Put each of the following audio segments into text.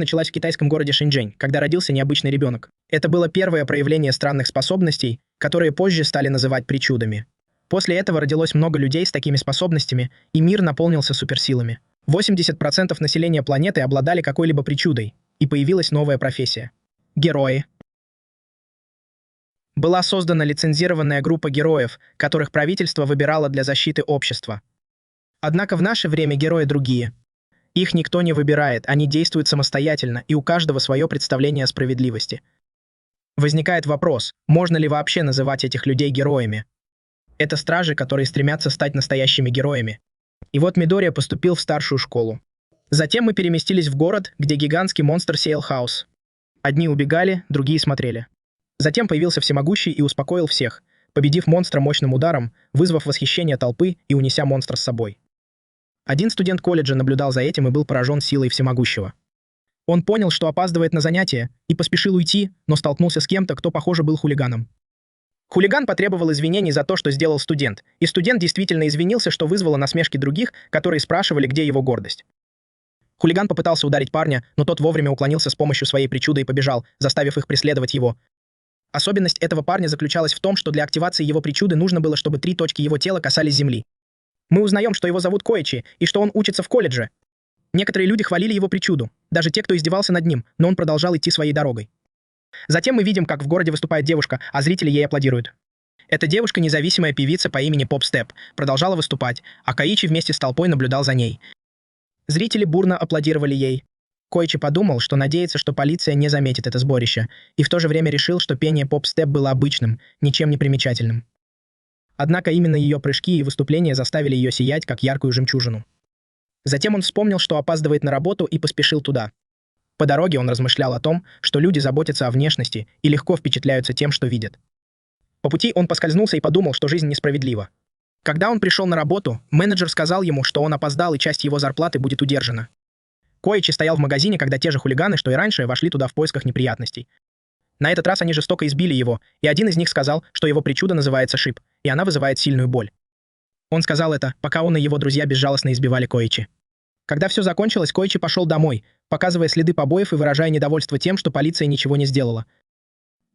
началась в китайском городе Шэньчжэнь, когда родился необычный ребенок. Это было первое проявление странных способностей, которые позже стали называть причудами. После этого родилось много людей с такими способностями, и мир наполнился суперсилами. 80% населения планеты обладали какой-либо причудой, и появилась новая профессия. Герои. Была создана лицензированная группа героев, которых правительство выбирало для защиты общества. Однако в наше время герои другие. Их никто не выбирает, они действуют самостоятельно, и у каждого свое представление о справедливости. Возникает вопрос, можно ли вообще называть этих людей героями? Это стражи, которые стремятся стать настоящими героями. И вот Мидория поступил в старшую школу. Затем мы переместились в город, где гигантский монстр сеял хаос. Одни убегали, другие смотрели. Затем появился Всемогущий и успокоил всех, победив монстра мощным ударом, вызвав восхищение толпы и унеся монстра с собой. Один студент колледжа наблюдал за этим и был поражен силой Всемогущего. Он понял, что опаздывает на занятие, и поспешил уйти, но столкнулся с кем-то, кто, похоже, был хулиганом. Хулиган потребовал извинений за то, что сделал студент, и студент действительно извинился, что вызвало насмешки других, которые спрашивали, где его гордость. Хулиган попытался ударить парня, но тот вовремя уклонился с помощью своей причуды и побежал, заставив их преследовать его. Особенность этого парня заключалась в том, что для активации его причуды нужно было, чтобы 3 точки его тела касались земли. Мы узнаем, что его зовут Коичи, и что он учится в колледже. Некоторые люди хвалили его причуду, даже те, кто издевался над ним, но он продолжал идти своей дорогой. Затем мы видим, как в городе выступает девушка, а зрители ей аплодируют. Эта девушка, независимая певица по имени Поп Степ, продолжала выступать, а Коичи вместе с толпой наблюдал за ней. Зрители бурно аплодировали ей. Коичи подумал, что надеется, что полиция не заметит это сборище, и в то же время решил, что пение Поп Степ было обычным, ничем не примечательным. Однако именно ее прыжки и выступления заставили ее сиять, как яркую жемчужину. Затем он вспомнил, что опаздывает на работу, и поспешил туда. По дороге он размышлял о том, что люди заботятся о внешности и легко впечатляются тем, что видят. По пути он поскользнулся и подумал, что жизнь несправедлива. Когда он пришел на работу, менеджер сказал ему, что он опоздал и часть его зарплаты будет удержана. Коичи стоял в магазине, когда те же хулиганы, что и раньше, вошли туда в поисках неприятностей. На этот раз они жестоко избили его, и один из них сказал, что его причуда называется шип, и она вызывает сильную боль. Он сказал это, пока он и его друзья безжалостно избивали Коичи. Когда все закончилось, Коичи пошел домой, показывая следы побоев и выражая недовольство тем, что полиция ничего не сделала.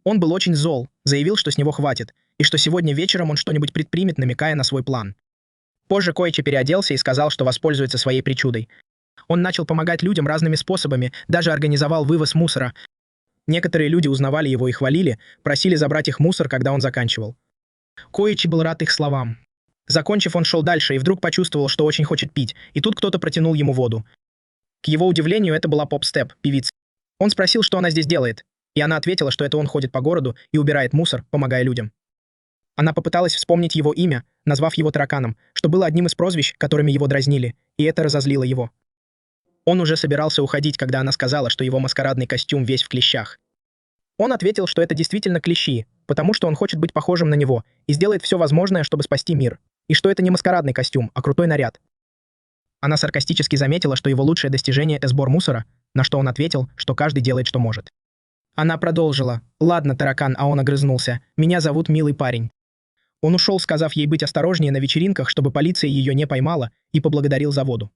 Он был очень зол, заявил, что с него хватит, и что сегодня вечером он что-нибудь предпримет, намекая на свой план. Позже Коичи переоделся и сказал, что воспользуется своей причудой. Он начал помогать людям разными способами, даже организовал вывоз мусора. Некоторые люди узнавали его и хвалили, просили забрать их мусор, когда он заканчивал. Коичи был рад их словам. Закончив, он шел дальше и вдруг почувствовал, что очень хочет пить, и тут кто-то протянул ему воду. К его удивлению, это была Поп Степ, певица. Он спросил, что она здесь делает, и она ответила, что это он ходит по городу и убирает мусор, помогая людям. Она попыталась вспомнить его имя, назвав его тараканом, что было одним из прозвищ, которыми его дразнили, и это разозлило его. Он уже собирался уходить, когда она сказала, что его маскарадный костюм весь в клещах. Он ответил, что это действительно клещи, потому что он хочет быть похожим на него и сделает все возможное, чтобы спасти мир, и что это не маскарадный костюм, а крутой наряд. Она саркастически заметила, что его лучшее достижение — это сбор мусора, на что он ответил, что каждый делает, что может. Она продолжила: «Ладно, таракан», а он огрызнулся: «Меня зовут Милый парень». Он ушел, сказав ей быть осторожнее на вечеринках, чтобы полиция ее не поймала, и поблагодарил за воду.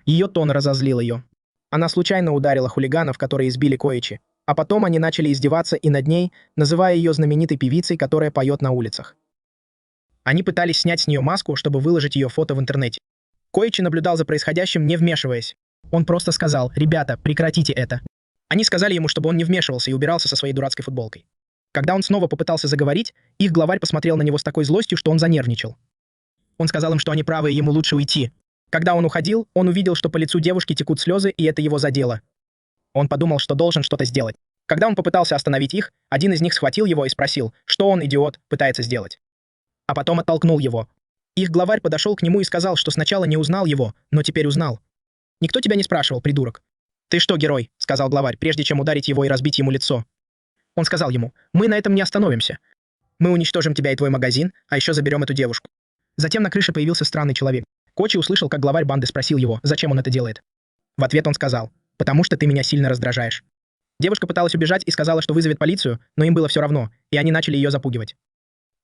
Ее тон разозлил ее. Она случайно ударила хулиганов, которые избили Коичи, а потом они начали издеваться и над ней, называя ее знаменитой певицей, которая поет на улицах. Они пытались снять с нее маску, чтобы выложить ее фото в интернете. Коичи наблюдал за происходящим, не вмешиваясь. Он просто сказал: «Ребята, прекратите это». Они сказали ему, чтобы он не вмешивался и убирался со своей дурацкой футболкой. Когда он снова попытался заговорить, их главарь посмотрел на него с такой злостью, что он занервничал. Он сказал им, что они правы и ему лучше уйти. Когда он уходил, он увидел, что по лицу девушки текут слезы, и это его задело. Он подумал, что должен что-то сделать. Когда он попытался остановить их, один из них схватил его и спросил, что он, идиот, пытается сделать. А потом оттолкнул его. Их главарь подошел к нему и сказал, что сначала не узнал его, но теперь узнал. «Никто тебя не спрашивал, придурок». «Ты что, герой?» — сказал главарь, прежде чем ударить его и разбить ему лицо. Он сказал ему: «Мы на этом не остановимся. Мы уничтожим тебя и твой магазин, а еще заберем эту девушку». Затем на крыше появился странный человек. Коичи услышал, как главарь банды спросил его, зачем он это делает. В ответ он сказал: «Потому что ты меня сильно раздражаешь». Девушка пыталась убежать и сказала, что вызовет полицию, но им было все равно, и они начали ее запугивать.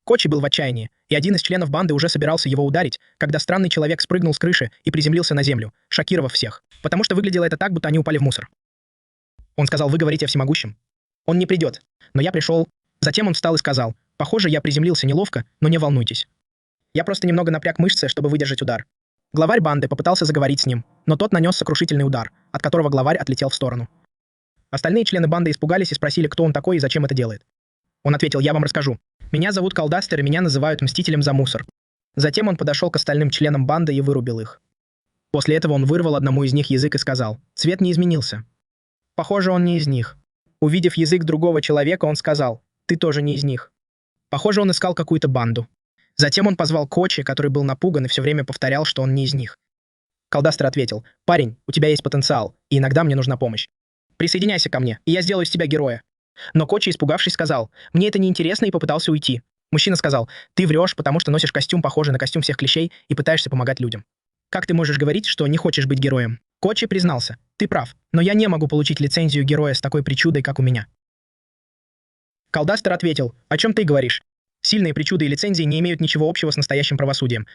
Коичи был в отчаянии, и один из членов банды уже собирался его ударить, когда странный человек спрыгнул с крыши и приземлился на землю, шокировав всех, потому что выглядело это так, будто они упали в мусор. Он сказал: вы говорите о всемогущем. Он не придет. Но я пришел. Затем он встал и сказал: похоже, я приземлился неловко, но не волнуйтесь. Я просто немного напряг мышцы, чтобы выдержать удар. Главарь банды попытался заговорить с ним, но тот нанес сокрушительный удар, от которого главарь отлетел в сторону. Остальные члены банды испугались и спросили, кто он такой и зачем это делает. Он ответил: я вам расскажу. Меня зовут Калдастер, и меня называют Мстителем за мусор. Затем он подошел к остальным членам банды и вырубил их. После этого он вырвал одному из них язык и сказал: цвет не изменился. Похоже, он не из них. Увидев язык другого человека, он сказал: ты тоже не из них. Похоже, он искал какую-то банду. Затем он позвал Кочи, который был напуган и все время повторял, что он не из них. Калдастер ответил: парень, у тебя есть потенциал, и иногда мне нужна помощь. Присоединяйся ко мне, и я сделаю из тебя героя. Но Кочи, испугавшись, сказал: мне это неинтересно, и попытался уйти. Мужчина сказал: ты врешь, потому что носишь костюм, похожий на костюм всех клещей, и пытаешься помогать людям. Как ты можешь говорить, что не хочешь быть героем? Кочи признался: ты прав, но я не могу получить лицензию героя с такой причудой, как у меня. Калдастер ответил: о чем ты говоришь? Сильные причуды и лицензии не имеют ничего общего с настоящим правосудием.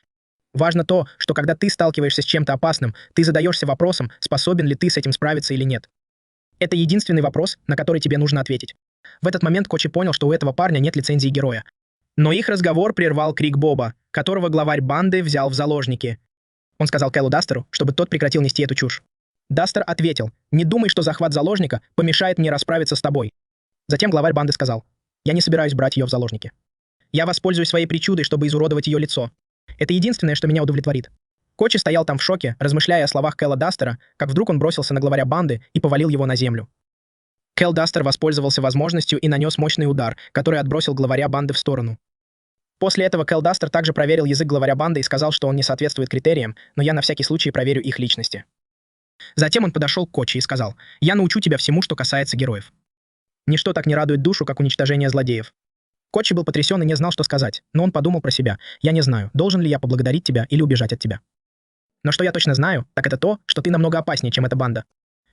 Важно то, что когда ты сталкиваешься с чем-то опасным, ты задаешься вопросом, способен ли ты с этим справиться или нет. Это единственный вопрос, на который тебе нужно ответить. В этот момент Кочи понял, что у этого парня нет лицензии героя. Но их разговор прервал крик Боба, которого главарь банды взял в заложники. Он сказал Кэлу Дастеру, чтобы тот прекратил нести эту чушь. Дастер ответил: не думай, что захват заложника помешает мне расправиться с тобой. Затем главарь банды сказал: я не собираюсь брать ее в заложники. Я воспользуюсь своей причудой, чтобы изуродовать ее лицо. Это единственное, что меня удовлетворит. Кочи стоял там в шоке, размышляя о словах Кэла Дастера, как вдруг он бросился на главаря банды и повалил его на землю. Кэл Дастер воспользовался возможностью и нанес мощный удар, который отбросил главаря банды в сторону. После этого Кэл Дастер также проверил язык главаря банды и сказал, что он не соответствует критериям, но я на всякий случай проверю их личности. Затем он подошел к Кочи и сказал: я научу тебя всему, что касается героев. Ничто так не радует душу, как уничтожение злодеев. Кочи был потрясен и не знал, что сказать, но он подумал про себя: я не знаю, должен ли я поблагодарить тебя или убежать от тебя. Но что я точно знаю, так это то, что ты намного опаснее, чем эта банда.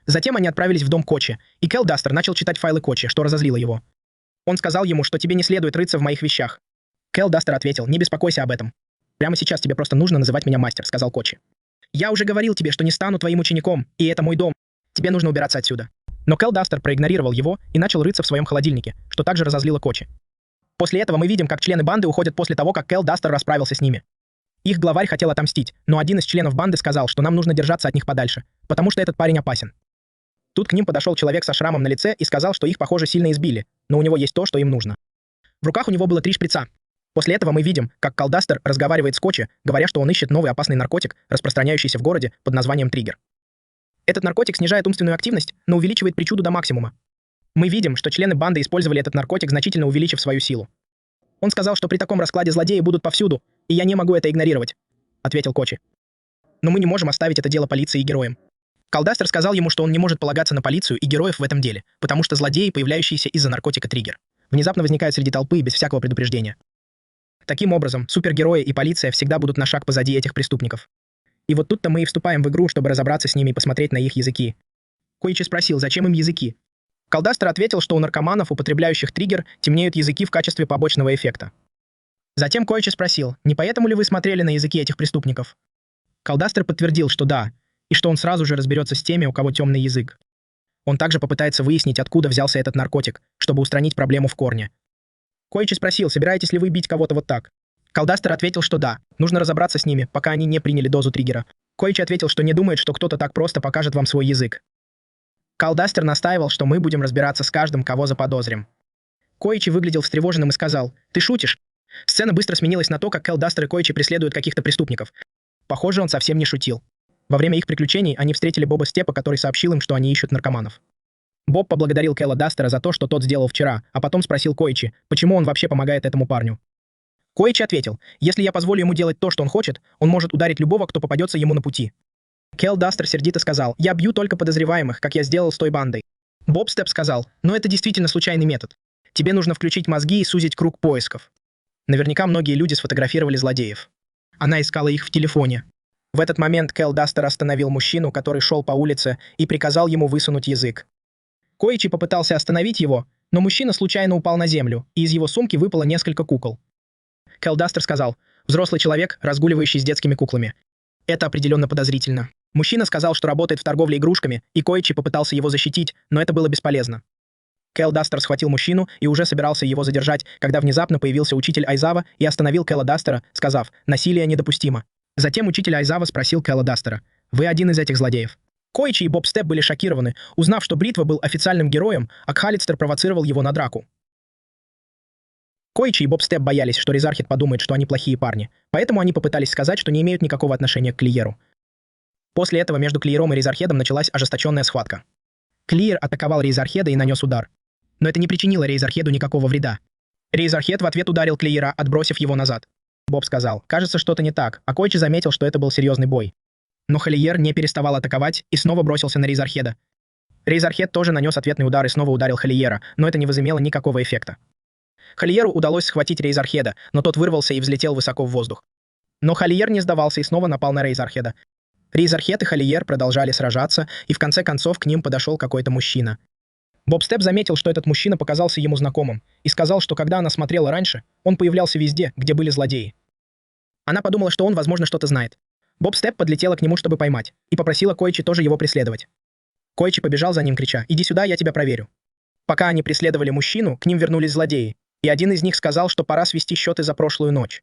Затем они отправились в дом Кочи, и Кэл Дастер начал читать файлы Кочи, что разозлило его. Он сказал ему, что тебе не следует рыться в моих вещах. Кэл Дастер ответил: не беспокойся об этом. Прямо сейчас тебе просто нужно называть меня мастер, сказал Кочи. Я уже говорил тебе, что не стану твоим учеником, и это мой дом. Тебе нужно убираться отсюда. Но Кэл Дастер проигнорировал его и начал рыться в своем холодильнике, что также разозлило Кочи. После этого мы видим, как члены банды уходят после того, как Кэл Дастер расправился с ними. Их главарь хотел отомстить, но один из членов банды сказал, что нам нужно держаться от них подальше, потому что этот парень опасен. Тут к ним подошел человек со шрамом на лице и сказал, что их, похоже, сильно избили, но у него есть то, что им нужно. В руках у него было 3 шприца. После этого мы видим, как Кэл Дастер разговаривает с Кочи, говоря, что он ищет новый опасный наркотик, распространяющийся в городе под названием триггер. Этот наркотик снижает умственную активность, но увеличивает причуду до максимума. Мы видим, что члены банды использовали этот наркотик, значительно увеличив свою силу. Он сказал, что при таком раскладе злодеи будут повсюду, и я не могу это игнорировать, ответил Кочи. Но мы не можем оставить это дело полиции и героям. Кэл Дастер сказал ему, что он не может полагаться на полицию и героев в этом деле, потому что злодеи, появляющиеся из-за наркотика триггер, внезапно возникают среди толпы без всякого предупреждения. Таким образом, супергерои и полиция всегда будут на шаг позади этих преступников. И вот тут-то мы и вступаем в игру, чтобы разобраться с ними и посмотреть на их языки. Коичи спросил, зачем им языки. Кэл Дастер ответил, что у наркоманов, употребляющих триггер, темнеют языки в качестве побочного эффекта. Затем Коичи спросил, не поэтому ли вы смотрели на языки этих преступников? Кэл Дастер подтвердил, что да, и что он сразу же разберется с теми, у кого темный язык. Он также попытается выяснить, откуда взялся этот наркотик, чтобы устранить проблему в корне. Коичи спросил, собираетесь ли вы бить кого-то вот так? Кэл Дастер ответил, что да, нужно разобраться с ними, пока они не приняли дозу триггера. Коичи ответил, что не думает, что кто-то так просто покажет вам свой язык. Кэл Дастер настаивал, что мы будем разбираться с каждым, кого заподозрим. Коичи выглядел встревоженным и сказал, ты шутишь? Сцена быстро сменилась на то, как Кэл Дастер и Коичи преследуют каких-то преступников. Похоже, он совсем не шутил. Во время их приключений они встретили Боба Степа, который сообщил им, что они ищут наркоманов. Боб поблагодарил Кэла Дастера за то, что тот сделал вчера, а потом спросил Коичи, почему он вообще помогает этому парню. Коичи ответил, если я позволю ему делать то, что он хочет, он может ударить любого, кто попадется ему на пути. Кэл Дастер сердито сказал, я бью только подозреваемых, как я сделал с той бандой. Боб Степ сказал, но это действительно случайный метод. Тебе нужно включить мозги и сузить круг поисков. Наверняка многие люди сфотографировали злодеев. Она искала их в телефоне. В этот момент Кэл Дастер остановил мужчину, который шел по улице, и приказал ему высунуть язык. Коичи попытался остановить его, но мужчина случайно упал на землю, и из его сумки выпало несколько кукол. Кэл Дастер сказал, взрослый человек, разгуливающий с детскими куклами. Это определенно подозрительно. Мужчина сказал, что работает в торговле игрушками, и Коичи попытался его защитить, но это было бесполезно. Кэл Дастер схватил мужчину и уже собирался его задержать, когда внезапно появился учитель Айзава и остановил Кэла Дастера, сказав: «Насилие недопустимо». Затем учитель Айзава спросил Кэла Дастера: «Вы один из этих злодеев?» Коичи и Боб Степ были шокированы, узнав, что Бритва был официальным героем, а Кхалистер провоцировал его на драку. Коичи и Боб Степ боялись, что Рейзархед подумает, что они плохие парни, поэтому они попытались сказать, что не имеют никакого отношения к Клиеру. После этого между Клиером и Рейзархедом началась ожесточенная схватка. Клиер атаковал Рейзархеда и нанес удар. Но это не причинило Рейзархеду никакого вреда. Рейзархед в ответ ударил Клиера, отбросив его назад. Боб сказал: «Кажется, что-то не так», а Коичи заметил, что это был серьезный бой. Но Холиер не переставал атаковать и снова бросился на Рейзархеда. Рейзархед тоже нанес ответный удар и снова ударил Холиера, но это не возымело никакого эффекта. Холиеру удалось схватить Рейзархеда, но тот вырвался и взлетел высоко в воздух. Но Холиер не сдавался и снова напал на Рейзархеда. Рейзархед и Холиер продолжали сражаться, и в конце концов к ним подошел какой-то мужчина. Боб Степ заметил, что этот мужчина показался ему знакомым, и сказал, что когда она смотрела раньше, он появлялся везде, где были злодеи. Она подумала, что он, возможно, что-то знает. Боб Степ подлетела к нему, чтобы поймать, и попросила Коичи тоже его преследовать. Коичи побежал за ним, крича: «Иди сюда, я тебя проверю». Пока они преследовали мужчину, к ним вернулись злодеи, и один из них сказал, что пора свести счеты за прошлую ночь.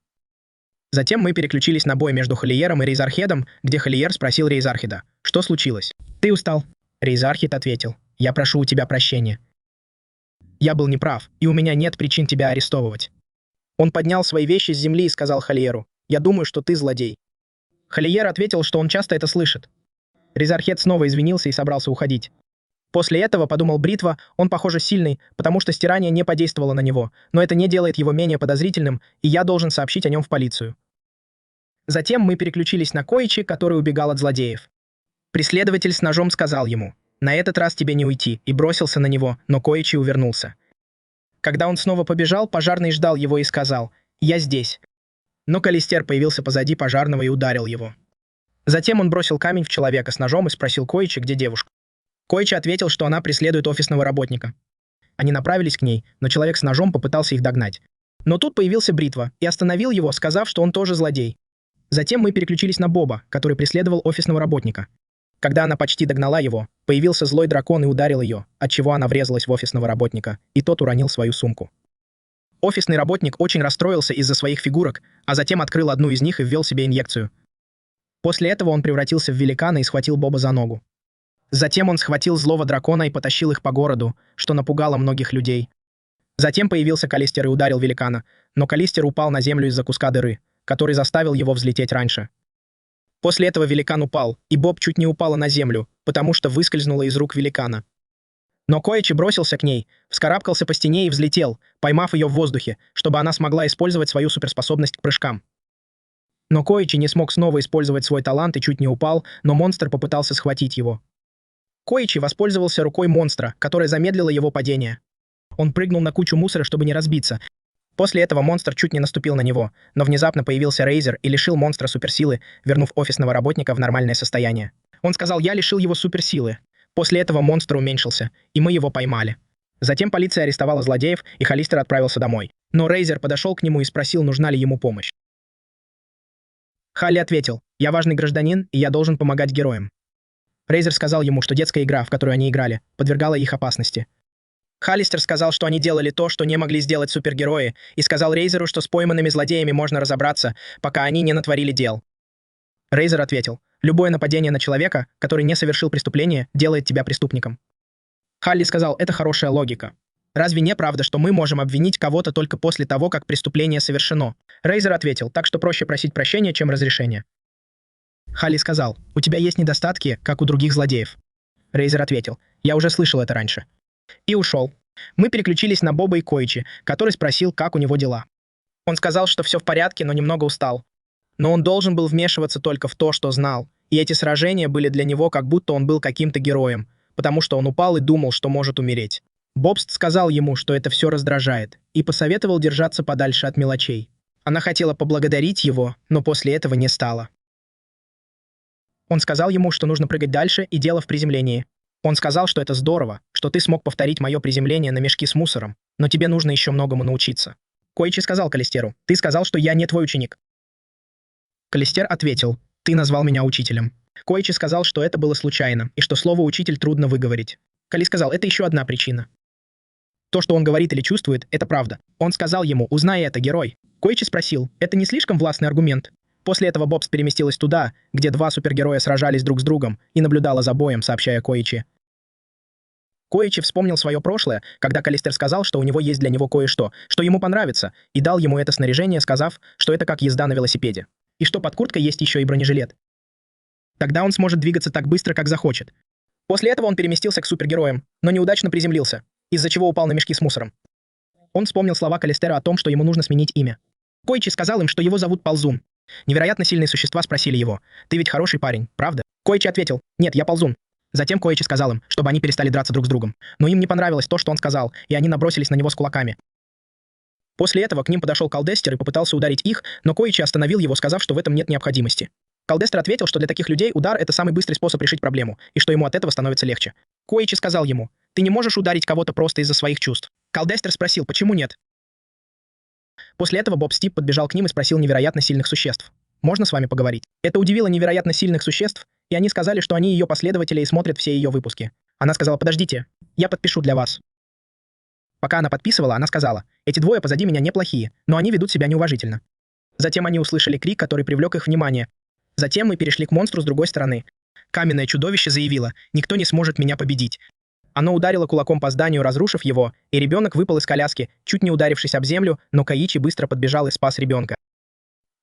Затем мы переключились на бой между Холиером и Рейзархедом, где Холиер спросил Рейзархеда: «Что случилось? Ты устал?» Рейзархед ответил: «Я прошу у тебя прощения. Я был неправ, и у меня нет причин тебя арестовывать». Он поднял свои вещи с земли и сказал Холиеру: «Я думаю, что ты злодей». Холиер ответил, что он часто это слышит. Рейзархед снова извинился и собрался уходить. После этого, подумал Бритва, он, похоже, сильный, потому что стирание не подействовало на него, но это не делает его менее подозрительным, и я должен сообщить о нем в полицию. Затем мы переключились на Коичи, который убегал от злодеев. Преследователь с ножом сказал ему: «На этот раз тебе не уйти», и бросился на него, но Коичи увернулся. Когда он снова побежал, пожарный ждал его и сказал: «Я здесь». Но Калистер появился позади пожарного и ударил его. Затем он бросил камень в человека с ножом и спросил Коичи, где девушка. Коичи ответил, что она преследует офисного работника. Они направились к ней, но человек с ножом попытался их догнать. Но тут появился Бритва и остановил его, сказав, что он тоже злодей. Затем мы переключились на Боба, который преследовал офисного работника. Когда она почти догнала его, появился злой дракон и ударил ее, отчего она врезалась в офисного работника, и тот уронил свою сумку. Офисный работник очень расстроился из-за своих фигурок, а затем открыл одну из них и ввел себе инъекцию. После этого он превратился в великана и схватил Боба за ногу. Затем он схватил злого дракона и потащил их по городу, что напугало многих людей. Затем появился Калистер и ударил великана, но Калистер упал на землю из-за куска дыры, который заставил его взлететь раньше. После этого великан упал, и Боб чуть не упала на землю, потому что выскользнула из рук великана. Но Коичи бросился к ней, вскарабкался по стене и взлетел, поймав ее в воздухе, чтобы она смогла использовать свою суперспособность к прыжкам. Но Коичи не смог снова использовать свой талант и чуть не упал, но монстр попытался схватить его. Коичи воспользовался рукой монстра, которая замедлила его падение. Он прыгнул на кучу мусора, чтобы не разбиться. После этого монстр чуть не наступил на него, но внезапно появился Рейзер и лишил монстра суперсилы, вернув офисного работника в нормальное состояние. Он сказал: «Я лишил его суперсилы». После этого монстр уменьшился, и мы его поймали. Затем полиция арестовала злодеев, и Холистер отправился домой. Но Рейзер подошел к нему и спросил, нужна ли ему помощь. Халли ответил: «Я важный гражданин, и я должен помогать героям». Рейзер сказал ему, что детская игра, в которую они играли, подвергала их опасности. Холистер сказал, что они делали то, что не могли сделать супергерои, и сказал Рейзеру, что с пойманными злодеями можно разобраться, пока они не натворили дел. Рейзер ответил: «Любое нападение на человека, который не совершил преступление, делает тебя преступником». Халли сказал: «Это хорошая логика. Разве не правда, что мы можем обвинить кого-то только после того, как преступление совершено?» Рейзер ответил: «Так что проще просить прощения, чем разрешения». Халли сказал: «У тебя есть недостатки, как у других злодеев». Рейзер ответил: «Я уже слышал это раньше». И ушел. Мы переключились на Боба и Коичи, который спросил, как у него дела. Он сказал, что все в порядке, но немного устал. Но он должен был вмешиваться только в то, что знал, и эти сражения были для него, как будто он был каким-то героем, потому что он упал и думал, что может умереть. Бобст сказал ему, что это все раздражает, и посоветовал держаться подальше от мелочей. Она хотела поблагодарить его, но после этого не стала. Он сказал ему, что нужно прыгать дальше, и дело в приземлении. Он сказал, что это здорово, что ты смог повторить мое приземление на мешки с мусором, но тебе нужно еще многому научиться. Коичи сказал Калистеру: «Ты сказал, что я не твой ученик». Калистер ответил: «Ты назвал меня учителем». Коичи сказал, что это было случайно, и что слово «учитель» трудно выговорить. Кали сказал, это еще одна причина. То, что он говорит или чувствует, это правда. Он сказал ему, узнай это, герой. Коичи спросил, это не слишком властный аргумент? После этого Бобс переместилась туда, где два супергероя сражались друг с другом, и наблюдала за боем, сообщая Коичи. Коичи вспомнил свое прошлое, когда Каллистер сказал, что у него есть для него кое-что, что ему понравится, и дал ему это снаряжение, сказав, что это как езда на велосипеде. И что под курткой есть еще и бронежилет. Тогда он сможет двигаться так быстро, как захочет. После этого он переместился к супергероям, но неудачно приземлился, из-за чего упал на мешки с мусором. Он вспомнил слова Каллистера о том, что ему нужно сменить имя. Коичи сказал им, что его зовут Ползун. Невероятно сильные существа спросили его, «Ты ведь хороший парень, правда?» Коичи ответил, «Нет, я Ползун». Затем Коичи сказал им, чтобы они перестали драться друг с другом. Но им не понравилось то, что он сказал, и они набросились на него с кулаками. После этого к ним подошел Калдестер и попытался ударить их, но Коичи остановил его, сказав, что в этом нет необходимости. Калдестер ответил, что для таких людей удар — это самый быстрый способ решить проблему, и что ему от этого становится легче. Коичи сказал ему, «Ты не можешь ударить кого-то просто из-за своих чувств». Калдестер спросил, почему нет? После этого Боб Стип подбежал к ним и спросил невероятно сильных существ, «Можно с вами поговорить?» Это удивило невероятно сильных существ, и они сказали, что они ее последователи и смотрят все ее выпуски. Она сказала, «Подождите, я подпишу для вас». Пока она подписывала, она сказала, «Эти двое позади меня неплохие, но они ведут себя неуважительно». Затем они услышали крик, который привлек их внимание. Затем мы перешли к монстру с другой стороны. Каменное чудовище заявило, «Никто не сможет меня победить». Оно ударило кулаком по зданию, разрушив его, и ребенок выпал из коляски, чуть не ударившись об землю, но Коичи быстро подбежал и спас ребенка.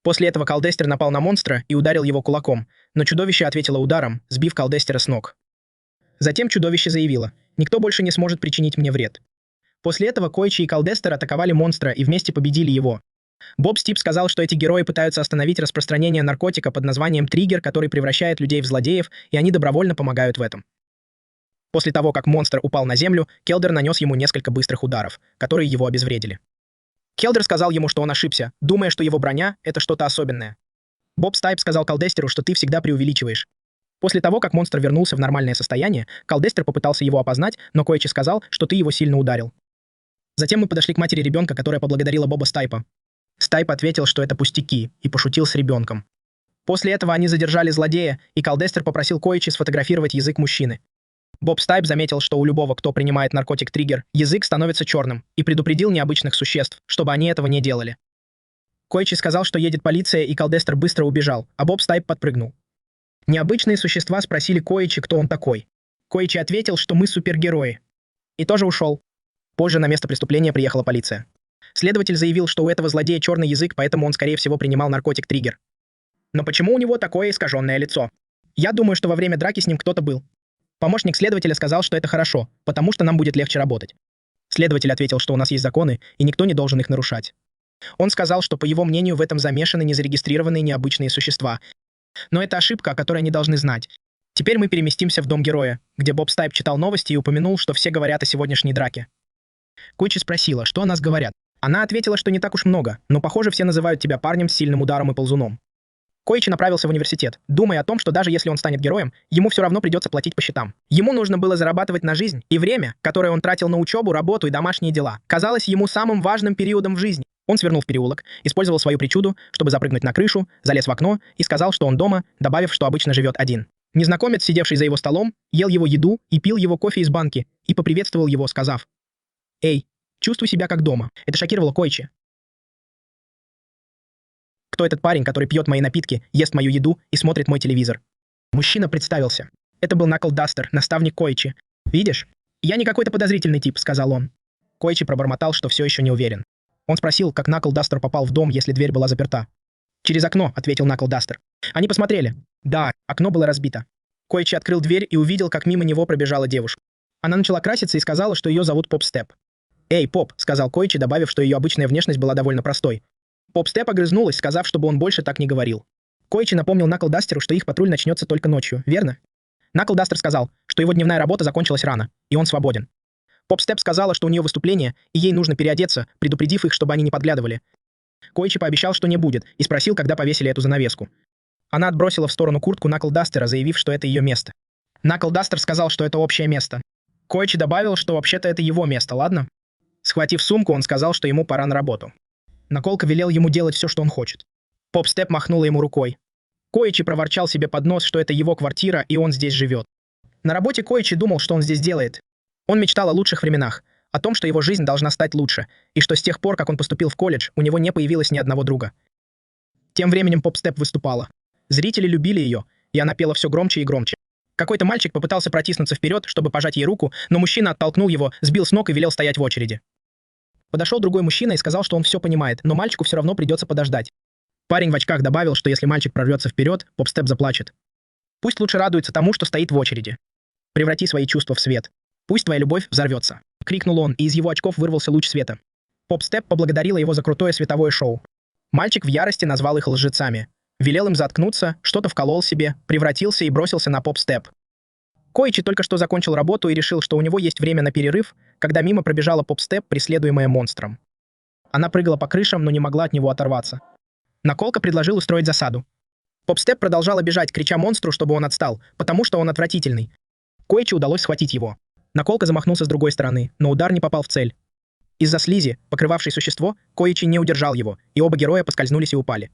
После этого Калдестер напал на монстра и ударил его кулаком, но чудовище ответило ударом, сбив Калдестера с ног. Затем чудовище заявило, «Никто больше не сможет причинить мне вред». После этого Коичи и Калдестер атаковали монстра и вместе победили его. Боб Стип сказал, что эти герои пытаются остановить распространение наркотика под названием «Триггер», который превращает людей в злодеев, и они добровольно помогают в этом. После того, как монстр упал на землю, Келдер нанес ему несколько быстрых ударов, которые его обезвредили. Келдер сказал ему, что он ошибся, думая, что его броня — это что-то особенное. Боб Стайп сказал Калдестеру, что ты всегда преувеличиваешь. После того, как монстр вернулся в нормальное состояние, Калдестер попытался его опознать, но Коичи сказал, что ты его сильно ударил. Затем мы подошли к матери ребенка, которая поблагодарила Боба Стайпа. Стайп ответил, что это пустяки, и пошутил с ребенком. После этого они задержали злодея, и Калдестер попросил Коичи сфотографировать язык мужчины. Боб Стайп заметил, что у любого, кто принимает наркотик Триггер, язык становится черным, и предупредил необычных существ, чтобы они этого не делали. Коичи сказал, что едет полиция, и Калдестер быстро убежал, а Боб Стайп подпрыгнул. Необычные существа спросили Коичи, кто он такой. Коичи ответил, что мы супергерои. И тоже ушел. Позже на место преступления приехала полиция. Следователь заявил, что у этого злодея черный язык, поэтому он, скорее всего, принимал наркотик Триггер. Но почему у него такое искаженное лицо? Я думаю, что во время драки с ним кто-то был. Помощник следователя сказал, что это хорошо, потому что нам будет легче работать. Следователь ответил, что у нас есть законы, и никто не должен их нарушать. Он сказал, что, по его мнению, в этом замешаны незарегистрированные необычные существа. Но это ошибка, о которой они должны знать. Теперь мы переместимся в дом героя, где Боб Стайп читал новости и упомянул, что все говорят о сегодняшней драке. Коичи спросила, что о нас говорят. Она ответила, что не так уж много, но, похоже, все называют тебя парнем с сильным ударом и ползуном. Коичи направился в университет, думая о том, что даже если он станет героем, ему все равно придется платить по счетам. Ему нужно было зарабатывать на жизнь, и время, которое он тратил на учебу, работу и домашние дела, казалось ему самым важным периодом в жизни. Он свернул в переулок, использовал свою причуду, чтобы запрыгнуть на крышу, залез в окно и сказал, что он дома, добавив, что обычно живет один. Незнакомец, сидевший за его столом, ел его еду и пил его кофе из банки, и поприветствовал его, сказав, «Эй, чувствуй себя как дома». Это шокировало Коичи. Кто этот парень, который пьет мои напитки, ест мою еду и смотрит мой телевизор? Мужчина представился. Это был Накл Дастер, наставник Коичи. «Видишь? Я не какой-то подозрительный тип», — сказал он. Коичи пробормотал, что все еще не уверен. Он спросил, как Накл Дастер попал в дом, если дверь была заперта. «Через окно», — ответил Накл Дастер. Они посмотрели. Да, окно было разбито. Коичи открыл дверь и увидел, как мимо него пробежала девушка. Она начала краситься и сказала, что ее зовут Поп Степ. «Эй, Поп», — сказал Коичи, добавив, что ее обычная внешность была довольно простой. Поп Степ огрызнулась, сказав, чтобы он больше так не говорил. Коичи напомнил Накл Дастеру, что их патруль начнется только ночью, верно? Накл Дастер сказал, что его дневная работа закончилась рано, и он свободен. Поп Степ сказала, что у нее выступление, и ей нужно переодеться, предупредив их, чтобы они не подглядывали. Коичи пообещал, что не будет, и спросил, когда повесили эту занавеску. Она отбросила в сторону куртку Накл Дастера, заявив, что это ее место. Накл Дастер сказал, что это общее место. Коичи добавил, что вообще-то это его место, ладно? Схватив сумку, он сказал, что ему пора на работу. Наколка велел ему делать все, что он хочет. Поп Степ махнула ему рукой. Коичи проворчал себе под нос, что это его квартира и он здесь живет. На работе Коичи думал, что он здесь делает. Он мечтал о лучших временах, о том, что его жизнь должна стать лучше, и что с тех пор, как он поступил в колледж, у него не появилось ни одного друга. Тем временем Попстеп выступала. Зрители любили ее, и она пела все громче и громче. Какой-то мальчик попытался протиснуться вперед, чтобы пожать ей руку, но мужчина оттолкнул его, сбил с ног и велел стоять в очереди. Подошел другой мужчина и сказал, что он все понимает, но мальчику все равно придется подождать. Парень в очках добавил, что если мальчик прорвется вперед, Попстеп заплачет. Пусть лучше радуется тому, что стоит в очереди. Преврати свои чувства в свет. Пусть твоя любовь взорвется. Крикнул он, и из его очков вырвался луч света. Попстеп поблагодарила его за крутое световое шоу. Мальчик в ярости назвал их лжецами. Велел им заткнуться, что-то вколол себе, превратился и бросился на Попстеп. Коичи только что закончил работу и решил, что у него есть время на перерыв, когда мимо пробежала Попстеп, преследуемая монстром. Она прыгала по крышам, но не могла от него оторваться. Наколка предложил устроить засаду. Попстеп продолжала бежать, крича монстру, чтобы он отстал, потому что он отвратительный. Коичи удалось схватить его. Наколка замахнулся с другой стороны, но удар не попал в цель. Из-за слизи, покрывавшей существо, Коичи не удержал его, и оба героя поскользнулись и упали.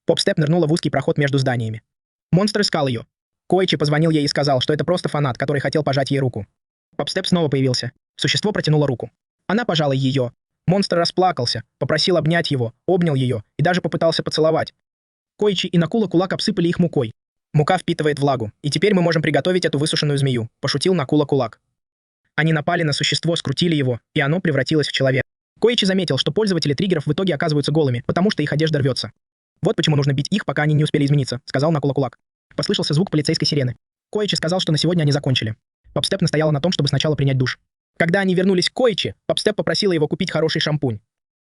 Попстеп нырнула в узкий проход между зданиями. Монстр искал ее. Коичи позвонил ей и сказал, что это просто фанат, который хотел пожать ей руку. Попстеп снова появился. Существо протянуло руку. Она пожала ее. Монстр расплакался, попросил обнять его, обнял ее и даже попытался поцеловать. Коичи и Накула Кулак обсыпали их мукой. Мука впитывает влагу, и теперь мы можем приготовить эту высушенную змею, пошутил Накула Кулак. Они напали на существо, скрутили его, и оно превратилось в человека. Коичи заметил, что пользователи триггеров в итоге оказываются голыми, потому что их одежда рвется. Вот почему нужно бить их, пока они не успели измениться, сказал Накула Кулак. Послышался звук полицейской сирены. Коичи сказал, что на сегодня они закончили. Попстеп настояла на том, чтобы сначала принять душ. Когда они вернулись к Коичи, Попстеп попросила его купить хороший шампунь.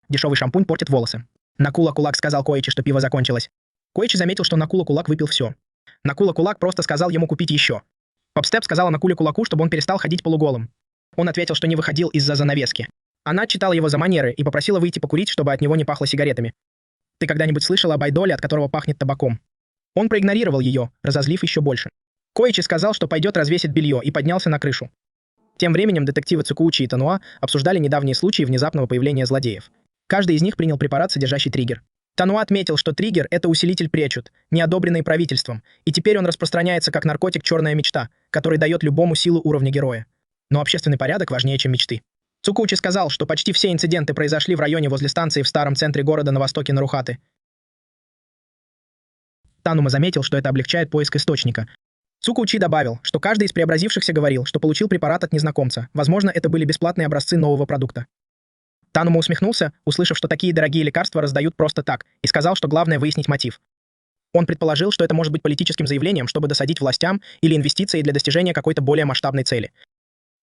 Дешевый шампунь портит волосы. Накула Кулак сказал Коичи, что пиво закончилось. Коичи заметил, что Накула Кулак выпил все. Накула Кулак просто сказал ему купить еще. Попстеп сказала Накуле Кулаку, чтобы он перестал ходить полуголым. Он ответил, что не выходил из-за занавески. Она читала его за манеры и попросила выйти покурить, чтобы от него не пахло сигаретами. «Ты когда-нибудь слышала об айдоле, от которого пахнет табаком?» Он проигнорировал ее, разозлив еще больше. Коичи сказал, что пойдет развесить белье, и поднялся на крышу. Тем временем детективы Цукуучи и Тануа обсуждали недавние случаи внезапного появления злодеев. Каждый из них принял препарат, содержащий триггер. Тануа отметил, что триггер — это усилитель пречут, не одобренный правительством, и теперь он распространяется как наркотик «Черная мечта», который дает любому силу уровня героя. Но общественный порядок важнее, чем мечты. Цукуучи сказал, что почти все инциденты произошли в районе возле станции в старом центре города на востоке Нарухаты. Танума заметил, что это облегчает поиск источника. Цукуучи добавил, что каждый из преобразившихся говорил, что получил препарат от незнакомца. Возможно, это были бесплатные образцы нового продукта. Танума усмехнулся, услышав, что такие дорогие лекарства раздают просто так, и сказал, что главное выяснить мотив. Он предположил, что это может быть политическим заявлением, чтобы досадить властям, или инвестицией для достижения какой-то более масштабной цели.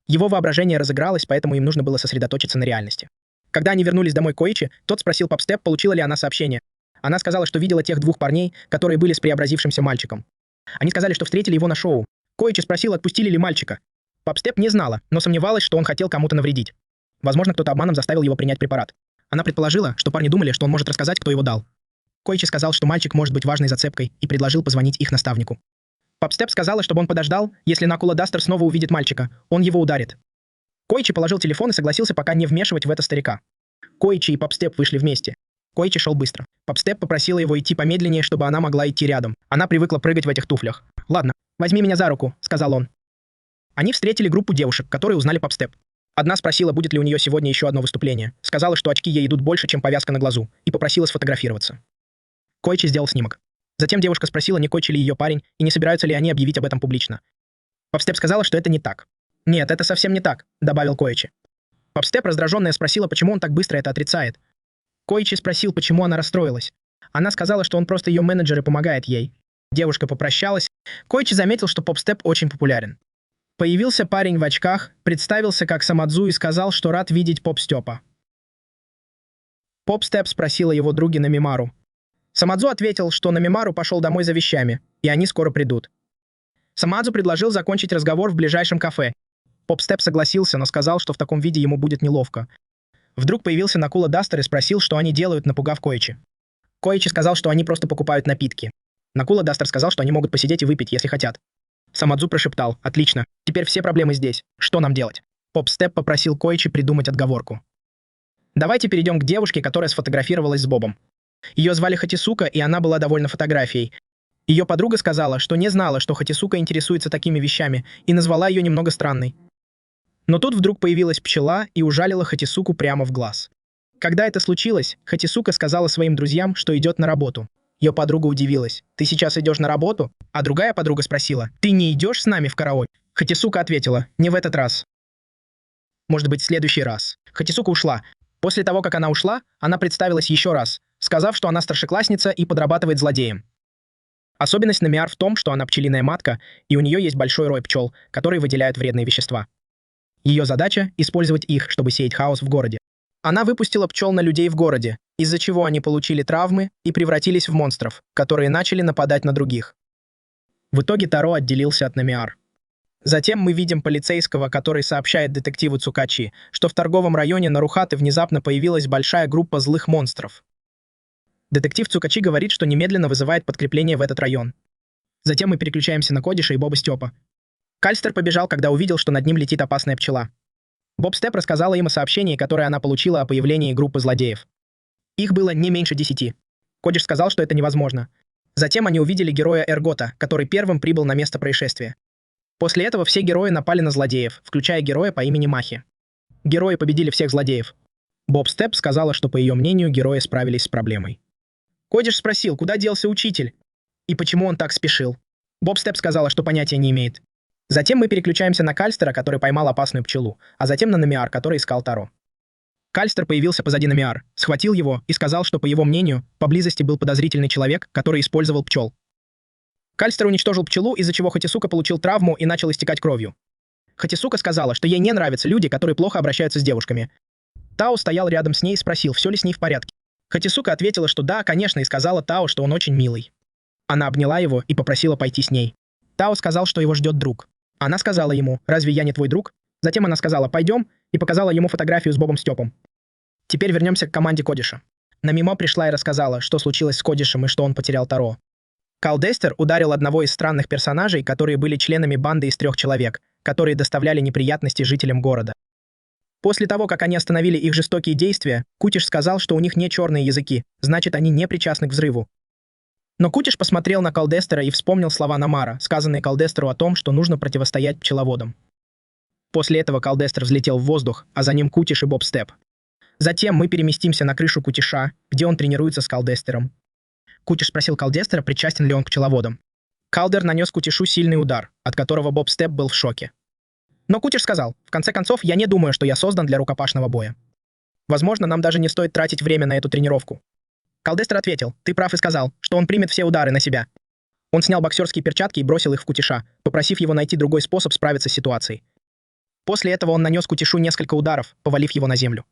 Его воображение разыгралось, поэтому им нужно было сосредоточиться на реальности. Когда они вернулись домой к Коичи, тот спросил Попстеп, получила ли она сообщение. Она сказала, что видела тех двух парней, которые были с преобразившимся мальчиком. Они сказали, что встретили его на шоу. Коичи спросил, отпустили ли мальчика. Попстеп не знала, но сомневалась, что он хотел кому-то навредить. Возможно, кто-то обманом заставил его принять препарат. Она предположила, что парни думали, что он может рассказать, кто его дал. Коичи сказал, что мальчик может быть важной зацепкой, и предложил позвонить их наставнику. Попстеп сказала, чтобы он подождал, если Накула Дастер снова увидит мальчика, он его ударит. Коичи положил телефон и согласился пока не вмешивать в это старика. Коичи и Попстеп вышли вместе. Коичи шел быстро. Попстеп попросила его идти помедленнее, чтобы она могла идти рядом. Она привыкла прыгать в этих туфлях. «Ладно, возьми меня за руку», — сказал он. Они встретили группу девушек, которые узнали Попстеп. Одна спросила, будет ли у нее сегодня еще одно выступление. Сказала, что очки ей идут больше, чем повязка на глазу, и попросила сфотографироваться. Коичи сделал снимок. Затем девушка спросила, не Коичи ли ее парень, и не собираются ли они объявить об этом публично. Попстеп сказала, что это не так. «Нет, это совсем не так», — добавил Коичи. Попстеп, раздраженная, спросила, почему он так быстро это отрицает. Коичи спросил, почему она расстроилась. Она сказала, что он просто ее менеджер и помогает ей. Девушка попрощалась. Коичи заметил, что Попстеп очень популярен. Появился парень в очках, представился как Самадзу и сказал, что рад видеть Попстепа. Попстеп спросила его други Намимару. Самадзу ответил, что Намимару пошел домой за вещами, и они скоро придут. Самадзу предложил закончить разговор в ближайшем кафе. Попстеп согласился, но сказал, что в таком виде ему будет неловко. Вдруг появился Накула Дастер и спросил, что они делают, напугав Коичи. Коичи сказал, что они просто покупают напитки. Накула Дастер сказал, что они могут посидеть и выпить, если хотят. Самадзу прошептал: «Отлично, теперь все проблемы здесь. Что нам делать?» Попстеп попросил Коичи придумать отговорку. «Давайте перейдем к девушке, которая сфотографировалась с Бобом. Ее звали Хатисука, и она была довольна фотографией. Ее подруга сказала, что не знала, что Хатисука интересуется такими вещами, и назвала ее немного странной. Но тут вдруг появилась пчела и ужалила Хатисуку прямо в глаз. Когда это случилось, Хатисука сказала своим друзьям, что идет на работу. Ее подруга удивилась. «Ты сейчас идешь на работу?» А другая подруга спросила, «Ты не идешь с нами в караоке?» Хатисука ответила, «Не в этот раз. Может быть, в следующий раз». Хатисука ушла. После того, как она ушла, она представилась еще раз, сказав, что она старшеклассница и подрабатывает злодеем. Особенность Намиар в том, что она пчелиная матка, и у нее есть большой рой пчел, которые выделяют вредные вещества. Ее задача — использовать их, чтобы сеять хаос в городе. Она выпустила пчел на людей в городе, из-за чего они получили травмы и превратились в монстров, которые начали нападать на других. В итоге Таро отделился от Намиар. Затем мы видим полицейского, который сообщает детективу Цукачи, что в торговом районе Нарухаты внезапно появилась большая группа злых монстров. Детектив Цукачи говорит, что немедленно вызывает подкрепление в этот район. Затем мы переключаемся на Кодиша и Боба Степа. Кальстер побежал, когда увидел, что над ним летит опасная пчела. Боб Степ рассказала им о сообщении, которое она получила о появлении группы злодеев. Их было не меньше 10. Кодиш сказал, что это невозможно. Затем они увидели героя Эргота, который первым прибыл на место происшествия. После этого все герои напали на злодеев, включая героя по имени Махи. Герои победили всех злодеев. Боб Степ сказала, что, по ее мнению, герои справились с проблемой. Кодиш спросил, куда делся учитель и почему он так спешил. Боб Степ сказала, что понятия не имеет. Затем мы переключаемся на Кальстера, который поймал опасную пчелу, а затем на Намиар, который искал Таро. Кальстер появился позади Намиар, схватил его и сказал, что, по его мнению, поблизости был подозрительный человек, который использовал пчел. Кальстер уничтожил пчелу, из-за чего Хатисука получил травму и начал истекать кровью. Хатисука сказала, что ей не нравятся люди, которые плохо обращаются с девушками. Тао стоял рядом с ней и спросил, все ли с ней в порядке. Хатисука ответила, что да, конечно, и сказала Тао, что он очень милый. Она обняла его и попросила пойти с ней. Тао сказал, что его ждет друг. Она сказала ему, «Разве я не твой друг?» Затем она сказала, «Пойдем», и показала ему фотографию с Бобом Степом. Теперь вернемся к команде Кодиша. Намимо пришла и рассказала, что случилось с Кодишем и что он потерял Таро. Калдестер ударил одного из странных персонажей, которые были членами банды из 3 человек, которые доставляли неприятности жителям города. После того, как они остановили их жестокие действия, Кутиш сказал, что у них не черные языки, значит, они не причастны к взрыву. Но Кутиш посмотрел на Калдестера и вспомнил слова Намара, сказанные Калдестеру о том, что нужно противостоять пчеловодам. После этого Калдестер взлетел в воздух, а за ним Кутиш и Боб Степ. Затем мы переместимся на крышу Кутиша, где он тренируется с Калдестером. Кутиш спросил Калдестера, причастен ли он к пчеловодам. Калдер нанес Кутишу сильный удар, от которого Боб Степ был в шоке. Но Кутиш сказал, в конце концов, я не думаю, что я создан для рукопашного боя. Возможно, нам даже не стоит тратить время на эту тренировку. Калдестер ответил, ты прав и сказал, что он примет все удары на себя. Он снял боксерские перчатки и бросил их в Кутиша, попросив его найти другой способ справиться с ситуацией. После этого он нанес Кутишу несколько ударов, повалив его на землю.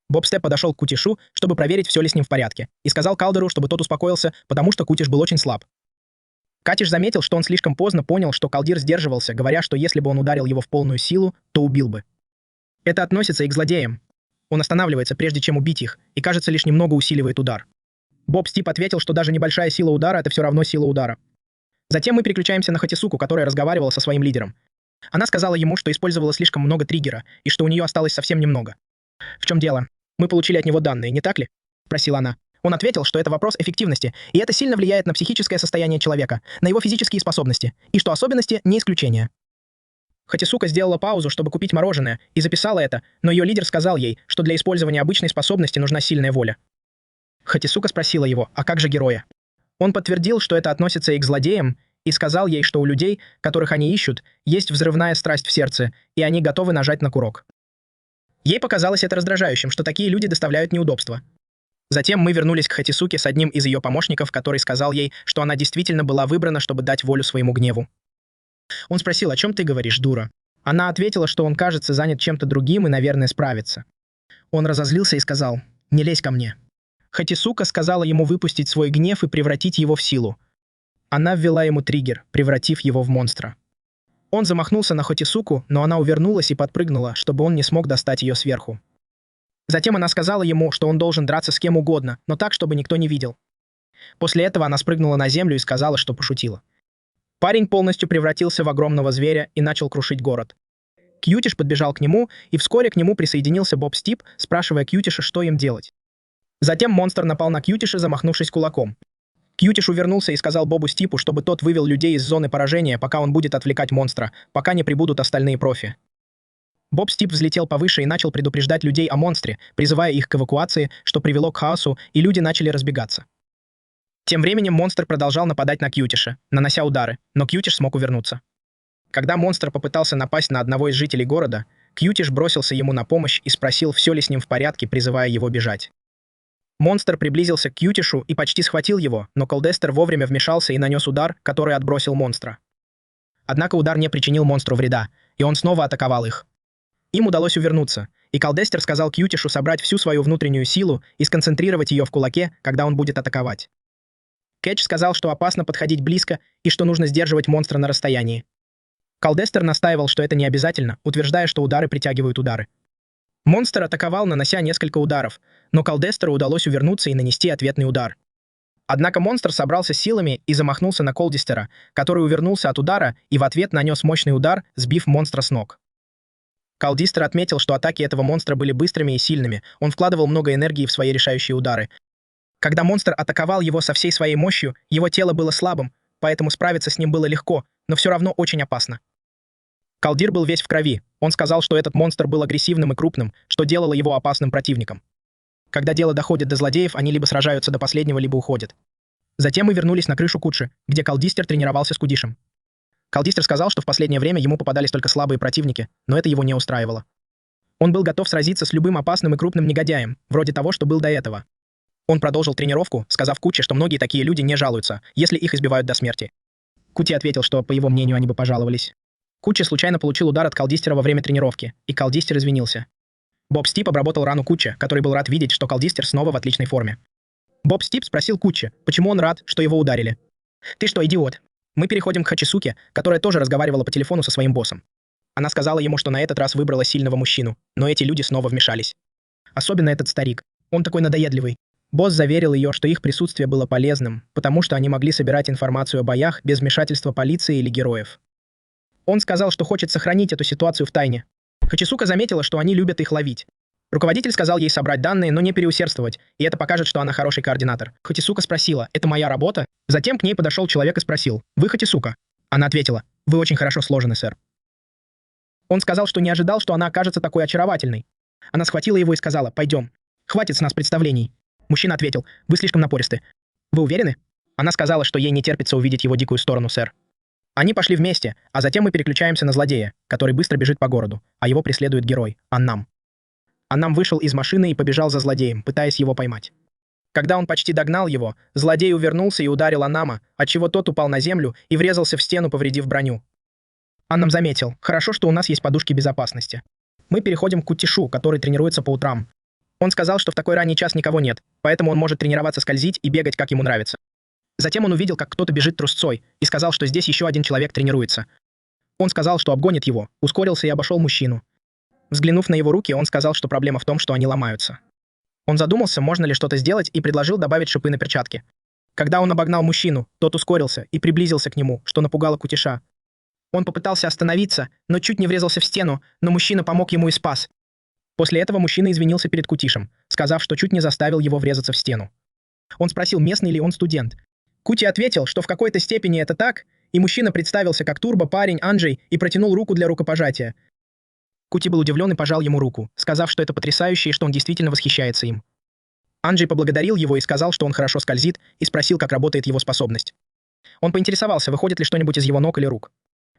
Боб Степ подошел к Кутишу, чтобы проверить, все ли с ним в порядке, и сказал Калдеру, чтобы тот успокоился, потому что Кутиш был очень слаб. Катиш заметил, что он слишком поздно понял, что Калдир сдерживался, говоря, что если бы он ударил его в полную силу, то убил бы. Это относится и к злодеям. Он останавливается, прежде чем убить их, и, кажется, лишь немного усиливает удар. Боб Степ ответил, что даже небольшая сила удара — это все равно сила удара. Затем мы переключаемся на Хатисуку, которая разговаривала со своим лидером. Она сказала ему, что использовала слишком много триггера, и что у нее осталось совсем немного. «В чем дело? Мы получили от него данные, не так ли?» — спросила она. Он ответил, что это вопрос эффективности, и это сильно влияет на психическое состояние человека, на его физические способности, и что особенности не исключение. Хатисука сделала паузу, чтобы купить мороженое, и записала это, но ее лидер сказал ей, что для использования обычной способности нужна сильная воля. Хатисука спросила его, а как же героя? Он подтвердил, что это относится и к злодеям, и сказал ей, что у людей, которых они ищут, есть взрывная страсть в сердце, и они готовы нажать на курок. Ей показалось это раздражающим, что такие люди доставляют неудобства. Затем мы вернулись к Хатисуке с одним из ее помощников, который сказал ей, что она действительно была выбрана, чтобы дать волю своему гневу. Он спросил, о чем ты говоришь, дура? Она ответила, что он, кажется, занят чем-то другим и, наверное, справится. Он разозлился и сказал, не лезь ко мне. Хатисука сказала ему выпустить свой гнев и превратить его в силу. Она ввела ему триггер, превратив его в монстра. Он замахнулся на Хатисуку, но она увернулась и подпрыгнула, чтобы он не смог достать ее сверху. Затем она сказала ему, что он должен драться с кем угодно, но так, чтобы никто не видел. После этого она спрыгнула на землю и сказала, что пошутила. Парень полностью превратился в огромного зверя и начал крушить город. Кьютиш подбежал к нему, и вскоре к нему присоединился Боб Степ, спрашивая Кьютиша, что им делать. Затем монстр напал на Кьютиша, замахнувшись кулаком. Кьютиш увернулся и сказал Бобу Стипу, чтобы тот вывел людей из зоны поражения, пока он будет отвлекать монстра, пока не прибудут остальные профи. Боб Стип взлетел повыше и начал предупреждать людей о монстре, призывая их к эвакуации, что привело к хаосу, и люди начали разбегаться. Тем временем монстр продолжал нападать на Кьютиша, нанося удары, но Кьютиш смог увернуться. Когда монстр попытался напасть на одного из жителей города, Кьютиш бросился ему на помощь и спросил, все ли с ним в порядке, призывая его бежать. Монстр приблизился к Кьютишу и почти схватил его, но Колдестер вовремя вмешался и нанес удар, который отбросил монстра. Однако удар не причинил монстру вреда, и он снова атаковал их. Им удалось увернуться, и Колдестер сказал Кьютишу собрать всю свою внутреннюю силу и сконцентрировать ее в кулаке, когда он будет атаковать. Кетч сказал, что опасно подходить близко и что нужно сдерживать монстра на расстоянии. Колдестер настаивал, что это не обязательно, утверждая, что удары притягивают удары. Монстр атаковал, нанося несколько ударов, но Колдестеру удалось увернуться и нанести ответный удар. Однако монстр собрался силами и замахнулся на Колдестера, который увернулся от удара и в ответ нанес мощный удар, сбив монстра с ног. Колдестер отметил, что атаки этого монстра были быстрыми и сильными, он вкладывал много энергии в свои решающие удары. Когда монстр атаковал его со всей своей мощью, его тело было слабым, поэтому справиться с ним было легко, но все равно очень опасно. Калдир был весь в крови. Он сказал, что этот монстр был агрессивным и крупным, что делало его опасным противником. Когда дело доходит до злодеев, они либо сражаются до последнего, либо уходят. Затем мы вернулись на крышу Кудши, где Колдистер тренировался с Кудишем. Колдистер сказал, что в последнее время ему попадались только слабые противники, но это его не устраивало. Он был готов сразиться с любым опасным и крупным негодяем, вроде того, что был до этого. Он продолжил тренировку, сказав Куче, что многие такие люди не жалуются, если их избивают до смерти. Кути ответил, что, по его мнению, они бы пожаловались. Кучи случайно получил удар от Колдистера во время тренировки, и Колдистер извинился. Боб Стип обработал рану Кучи, который был рад видеть, что Колдистер снова в отличной форме. Боб Стип спросил Кучи, почему он рад, что его ударили. «Ты что, идиот?» Мы переходим к Хачисуке, которая тоже разговаривала по телефону со своим боссом. Она сказала ему, что на этот раз выбрала сильного мужчину, но эти люди снова вмешались. Особенно этот старик. Он такой надоедливый. Босс заверил ее, что их присутствие было полезным, потому что они могли собирать информацию о боях без вмешательства полиции или героев. Он сказал, что хочет сохранить эту ситуацию в тайне. Хачисука заметила, что они любят их ловить. Руководитель сказал ей собрать данные, но не переусердствовать, и это покажет, что она хороший координатор. Хачисука спросила, «Это моя работа?» Затем к ней подошел человек и спросил, «Вы Хачисука?» Она ответила, «Вы очень хорошо сложены, сэр». Он сказал, что не ожидал, что она окажется такой очаровательной. Она схватила его и сказала, «Пойдем. Хватит с нас представлений». Мужчина ответил, «Вы слишком напористы». «Вы уверены?» Она сказала, что ей не терпится увидеть его дикую сторону, сэр. Они пошли вместе, а затем мы переключаемся на злодея, который быстро бежит по городу, а его преследует герой, Аннам. Аннам вышел из машины и побежал за злодеем, пытаясь его поймать. Когда он почти догнал его, злодей увернулся и ударил Аннама, отчего тот упал на землю и врезался в стену, повредив броню. Аннам заметил, хорошо, что у нас есть подушки безопасности. Мы переходим к Кутишу, который тренируется по утрам. Он сказал, что в такой ранний час никого нет, поэтому он может тренироваться скользить и бегать, как ему нравится. Затем он увидел, как кто-то бежит трусцой, и сказал, что здесь еще один человек тренируется. Он сказал, что обгонит его, ускорился и обошел мужчину. Взглянув на его руки, он сказал, что проблема в том, что они ломаются. Он задумался, можно ли что-то сделать, и предложил добавить шипы на перчатки. Когда он обогнал мужчину, тот ускорился и приблизился к нему, что напугало Кутиша. Он попытался остановиться, но чуть не врезался в стену, но мужчина помог ему и спас. После этого мужчина извинился перед Кутишем, сказав, что чуть не заставил его врезаться в стену. Он спросил, местный ли он студент. Кути ответил, что в какой-то степени это так, и мужчина представился как турбо-парень Анджей и протянул руку для рукопожатия. Кути был удивлен и пожал ему руку, сказав, что это потрясающе и что он действительно восхищается им. Анджей поблагодарил его и сказал, что он хорошо скользит, и спросил, как работает его способность. Он поинтересовался, выходит ли что-нибудь из его ног или рук.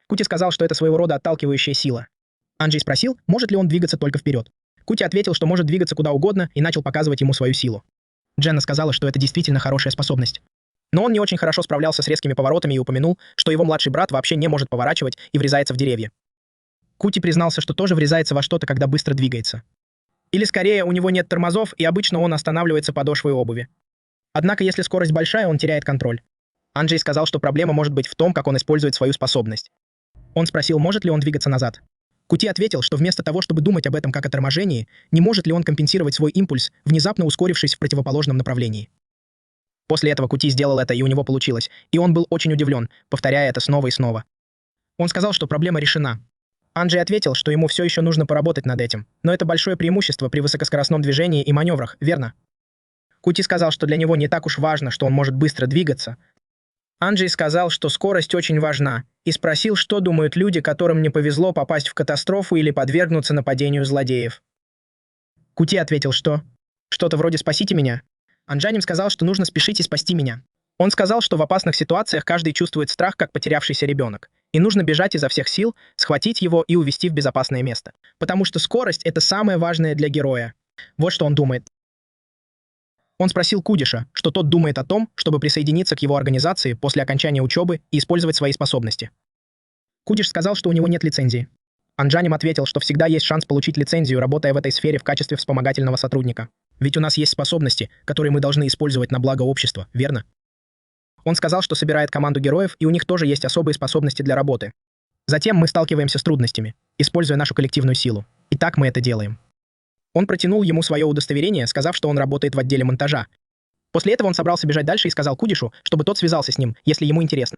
Кути сказал, что это своего рода отталкивающая сила. Анджей спросил, может ли он двигаться только вперед. Кути ответил, что может двигаться куда угодно, и начал показывать ему свою силу. Дженна сказала, что это действительно хорошая способность. Но он не очень хорошо справлялся с резкими поворотами и упомянул, что его младший брат вообще не может поворачивать и врезается в деревья. Кути признался, что тоже врезается во что-то, когда быстро двигается. Или скорее, у него нет тормозов, и обычно он останавливается подошвой обуви. Однако, если скорость большая, он теряет контроль. Анджей сказал, что проблема может быть в том, как он использует свою способность. Он спросил, может ли он двигаться назад. Кути ответил, что вместо того, чтобы думать об этом как о торможении, не может ли он компенсировать свой импульс, внезапно ускорившись в противоположном направлении. После этого Кути сделал это, и у него получилось, и он был очень удивлен, повторяя это снова и снова. Он сказал, что проблема решена. Анджей ответил, что ему все еще нужно поработать над этим, но это большое преимущество при высокоскоростном движении и маневрах, верно? Кути сказал, что для него не так уж важно, что он может быстро двигаться. Анджей сказал, что скорость очень важна, и спросил, что думают люди, которым не повезло попасть в катастрофу или подвергнуться нападению злодеев. Кути ответил, что «Что-то вроде «спасите меня». Анджаним сказал, что нужно спешить и спасти меня. Он сказал, что в опасных ситуациях каждый чувствует страх, как потерявшийся ребенок, и нужно бежать изо всех сил, схватить его и увезти в безопасное место. Потому что скорость — это самое важное для героя. Вот что он думает. Он спросил Кудиша, что тот думает о том, чтобы присоединиться к его организации после окончания учебы и использовать свои способности. Кудиш сказал, что у него нет лицензии. Анджаним ответил, что всегда есть шанс получить лицензию, работая в этой сфере в качестве вспомогательного сотрудника. Ведь у нас есть способности, которые мы должны использовать на благо общества, верно? Он сказал, что собирает команду героев, и у них тоже есть особые способности для работы. Затем мы сталкиваемся с трудностями, используя нашу коллективную силу. И так мы это делаем. Он протянул ему свое удостоверение, сказав, что он работает в отделе монтажа. После этого он собрался бежать дальше и сказал Кудишу, чтобы тот связался с ним, если ему интересно.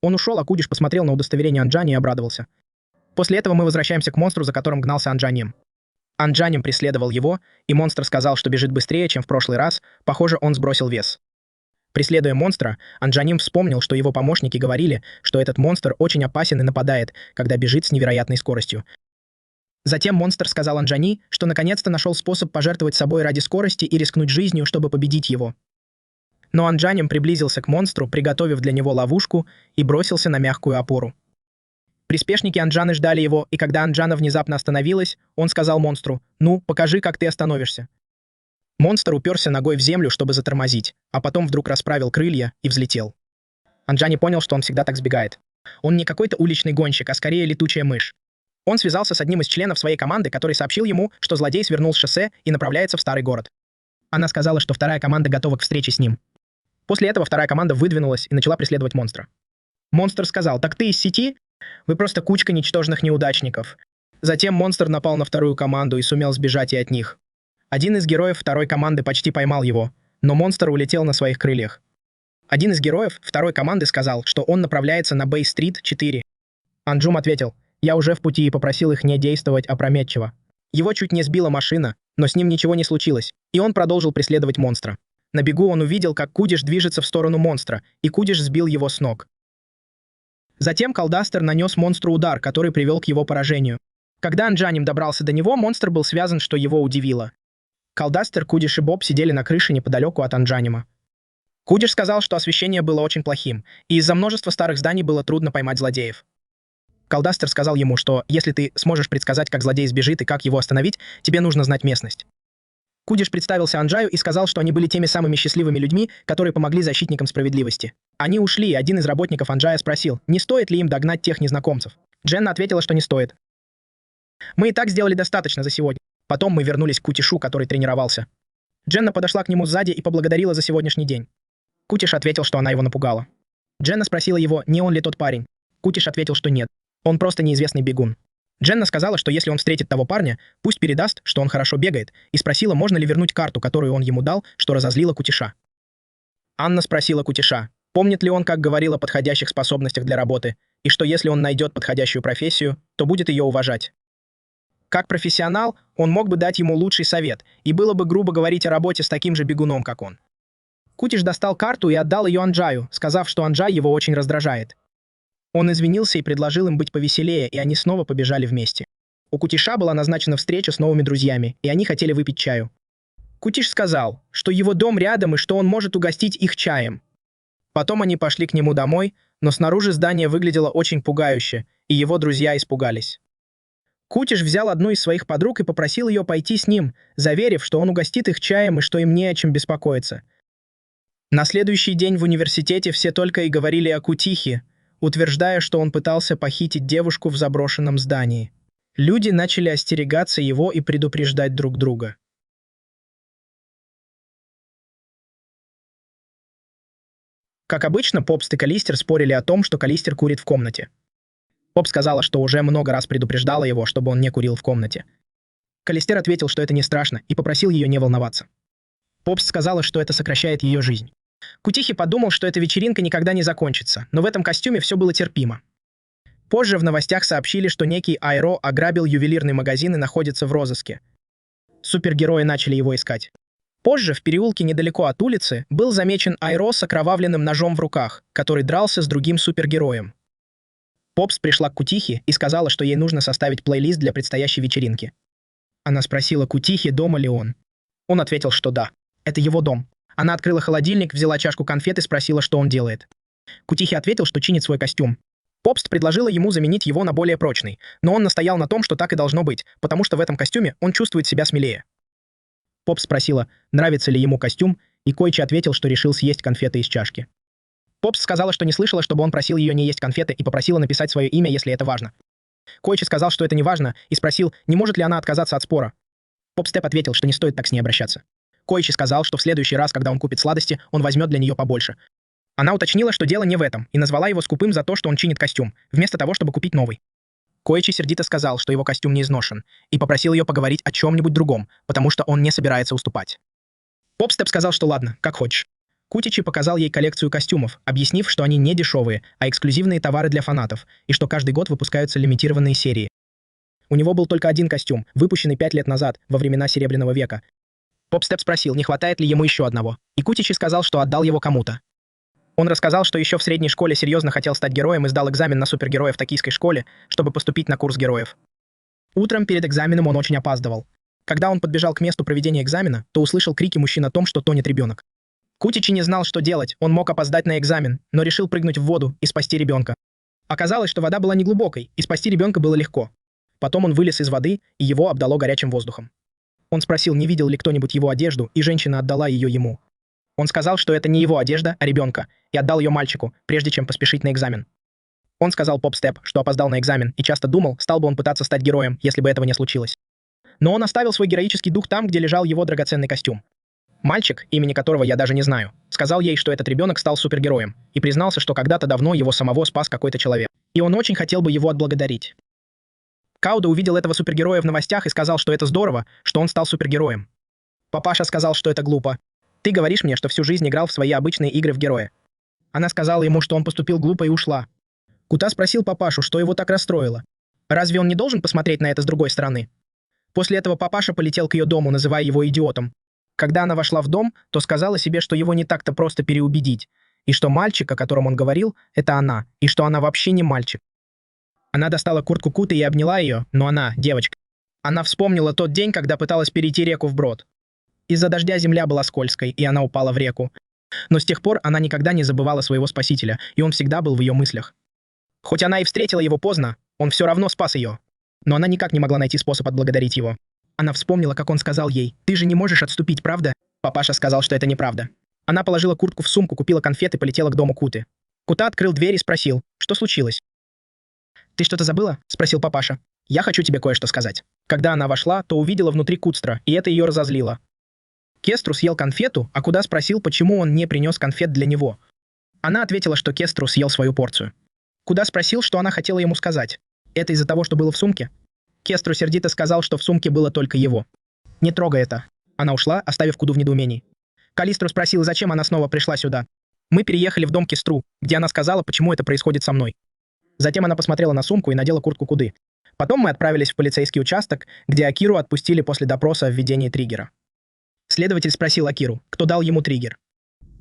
Он ушел, а Кудиш посмотрел на удостоверение Анджани и обрадовался. После этого мы возвращаемся к монстру, за которым гнался Анджаним. Анджаним преследовал его, и монстр сказал, что бежит быстрее, чем в прошлый раз. Похоже, он сбросил вес. Преследуя монстра, Анджаним вспомнил, что его помощники говорили, что этот монстр очень опасен и нападает, когда бежит с невероятной скоростью. Затем монстр сказал Анджани, что наконец-то нашел способ пожертвовать собой ради скорости и рискнуть жизнью, чтобы победить его. Но Анджаним приблизился к монстру, приготовив для него ловушку, и бросился на мягкую опору. Приспешники Анджаны ждали его, и когда Анджана внезапно остановилась, он сказал монстру: «Ну, покажи, как ты остановишься». Монстр уперся ногой в землю, чтобы затормозить, а потом вдруг расправил крылья и взлетел. Анджани понял, что он всегда так сбегает. Он не какой-то уличный гонщик, а скорее летучая мышь. Он связался с одним из членов своей команды, который сообщил ему, что злодей свернул с шоссе и направляется в старый город. Она сказала, что вторая команда готова к встрече с ним. После этого вторая команда выдвинулась и начала преследовать монстра. Монстр сказал: «Так ты из сети? Вы просто кучка ничтожных неудачников». Затем монстр напал на вторую команду и сумел сбежать и от них. Один из героев второй команды почти поймал его, но монстр улетел на своих крыльях. Один из героев второй команды сказал, что он направляется на Бэй-стрит 4. Анджум ответил: «Я уже в пути» и попросил их не действовать опрометчиво. Его чуть не сбила машина, но с ним ничего не случилось, и он продолжил преследовать монстра. На бегу он увидел, как Кудиш движется в сторону монстра, и Кудиш сбил его с ног. Затем Калдастер нанес монстру удар, который привел к его поражению. Когда Анджаним добрался до него, монстр был связан, что его удивило. Калдастер, Кудиш и Боб сидели на крыше неподалеку от Анджанима. Кудиш сказал, что освещение было очень плохим, и из-за множества старых зданий было трудно поймать злодеев. Калдастер сказал ему, что если ты сможешь предсказать, как злодей сбежит и как его остановить, тебе нужно знать местность. Кудиш представился Анджаю и сказал, что они были теми самыми счастливыми людьми, которые помогли защитникам справедливости. Они ушли, и один из работников Анджая спросил, не стоит ли им догнать тех незнакомцев. Дженна ответила, что не стоит. «Мы и так сделали достаточно за сегодня». Потом мы вернулись к Кутишу, который тренировался. Дженна подошла к нему сзади и поблагодарила за сегодняшний день. Кутиш ответил, что она его напугала. Дженна спросила его, не он ли тот парень. Кутиш ответил, что нет. Он просто неизвестный бегун. Дженна сказала, что если он встретит того парня, пусть передаст, что он хорошо бегает, и спросила, можно ли вернуть карту, которую он ему дал, что разозлило Кутиша. Анна спросила Кутиша, помнит ли он, как говорил о подходящих способностях для работы, и что если он найдет подходящую профессию, то будет ее уважать. Как профессионал, он мог бы дать ему лучший совет, и было бы грубо говорить о работе с таким же бегуном, как он. Кутиш достал карту и отдал ее Анджаю, сказав, что Анджай его очень раздражает. Он извинился и предложил им быть повеселее, и они снова побежали вместе. У Кутиша была назначена встреча с новыми друзьями, и они хотели выпить чаю. Кутиш сказал, что его дом рядом и что он может угостить их чаем. Потом они пошли к нему домой, но снаружи здание выглядело очень пугающе, и его друзья испугались. Кутиш взял одну из своих подруг и попросил ее пойти с ним, заверив, что он угостит их чаем и что им не о чем беспокоиться. На следующий день в университете все только и говорили о Кутихе, утверждая, что он пытался похитить девушку в заброшенном здании. Люди начали остерегаться его и предупреждать друг друга. Как обычно, Попст и Калистер спорили о том, что Калистер курит в комнате. Поп сказала, что уже много раз предупреждала его, чтобы он не курил в комнате. Калистер ответил, что это не страшно, и попросил ее не волноваться. Попст сказала, что это сокращает ее жизнь. Кутихи подумал, что эта вечеринка никогда не закончится, но в этом костюме все было терпимо. Позже в новостях сообщили, что некий Айро ограбил ювелирный магазин и находится в розыске. Супергерои начали его искать. Позже, в переулке недалеко от улицы, был замечен Айро с окровавленным ножом в руках, который дрался с другим супергероем. Попс пришла к Кутихе и сказала, что ей нужно составить плейлист для предстоящей вечеринки. Она спросила Кутихи, дома ли он. Он ответил, что да, это его дом. Она открыла холодильник, взяла чашку конфет и спросила, что он делает. Кутихи ответил, что чинит свой костюм. Попс предложила ему заменить его на более прочный, но он настоял на том, что так и должно быть, потому что в этом костюме он чувствует себя смелее. Попс спросила, нравится ли ему костюм, и Койчи ответил, что решил съесть конфеты из чашки. Попс сказала, что не слышала, чтобы он просил ее не есть конфеты, и попросила написать свое имя, если это важно. Койчи сказал, что это не важно, и спросил, не может ли она отказаться от спора. Попстеп ответил, что не стоит так с ней обращаться. Койчи сказал, что в следующий раз, когда он купит сладости, он возьмет для нее побольше. Она уточнила, что дело не в этом, и назвала его скупым за то, что он чинит костюм, вместо того, чтобы купить новый. Койчи сердито сказал, что его костюм не изношен, и попросил ее поговорить о чем-нибудь другом, потому что он не собирается уступать. Попстеп сказал, что ладно, как хочешь. Кутичи показал ей коллекцию костюмов, объяснив, что они не дешевые, а эксклюзивные товары для фанатов, и что каждый год выпускаются лимитированные серии. У него был только один костюм, выпущенный 5 лет назад, во времена Серебряного века. Попстеп спросил, не хватает ли ему еще одного, и Кутичи сказал, что отдал его кому-то. Он рассказал, что еще в средней школе серьезно хотел стать героем и сдал экзамен на супергероя в токийской школе, чтобы поступить на курс героев. Утром перед экзаменом он очень опаздывал. Когда он подбежал к месту проведения экзамена, то услышал крики мужчин о том, что тонет ребенок. Кутичи не знал, что делать, он мог опоздать на экзамен, но решил прыгнуть в воду и спасти ребенка. Оказалось, что вода была неглубокой, и спасти ребенка было легко. Потом он вылез из воды, и его обдало горячим воздухом. Он спросил, не видел ли кто-нибудь его одежду, и женщина отдала ее ему. Он сказал, что это не его одежда, а ребенка, и отдал ее мальчику, прежде чем поспешить на экзамен. Он сказал Попстеп, что опоздал на экзамен, и часто думал, стал бы он пытаться стать героем, если бы этого не случилось. Но он оставил свой героический дух там, где лежал его драгоценный костюм. Мальчик, имени которого я даже не знаю, сказал ей, что этот ребенок стал супергероем, и признался, что когда-то давно его самого спас какой-то человек, и он очень хотел бы его отблагодарить. Кауда увидел этого супергероя в новостях и сказал, что это здорово, что он стал супергероем. Папаша сказал, что это глупо. Ты говоришь мне, что всю жизнь играл в свои обычные игры в героя. Она сказала ему, что он поступил глупо и ушла. Кута спросил папашу, что его так расстроило. Разве он не должен посмотреть на это с другой стороны? После этого папаша полетел к ее дому, называя его идиотом. Когда она вошла в дом, то сказала себе, что его не так-то просто переубедить, и что мальчик, о котором он говорил, это она, и что она вообще не мальчик. Она достала куртку Куты и обняла ее, но она, девочка. Она вспомнила тот день, когда пыталась перейти реку вброд. Из-за дождя земля была скользкой, и она упала в реку. Но с тех пор она никогда не забывала своего спасителя, и он всегда был в ее мыслях. Хоть она и встретила его поздно, он все равно спас ее. Но она никак не могла найти способ отблагодарить его. Она вспомнила, как он сказал ей, «Ты же не можешь отступить, правда?» Папаша сказал, что это неправда. Она положила куртку в сумку, купила конфет и полетела к дому Куты. Кута открыл дверь и спросил, что случилось. «Ты что-то забыла?» — спросил папаша. «Я хочу тебе кое-что сказать». Когда она вошла, то увидела внутри Кутстра, и это ее разозлило. Кестру съел конфету, а Куда спросил, почему он не принес конфет для него. Она ответила, что Кестру съел свою порцию. Куда спросил, что она хотела ему сказать. Это из-за того, что было в сумке? Кестру сердито сказал, что в сумке было только его. «Не трогай это». Она ушла, оставив Куду в недоумении. Калистру спросил, зачем она снова пришла сюда. Мы переехали в дом Кестру, где она сказала, почему это происходит со мной. Затем она посмотрела на сумку и надела куртку Куды. Потом мы отправились в полицейский участок, где Акиру отпустили после допроса о введении триггера. Следователь спросил Акиру, кто дал ему триггер.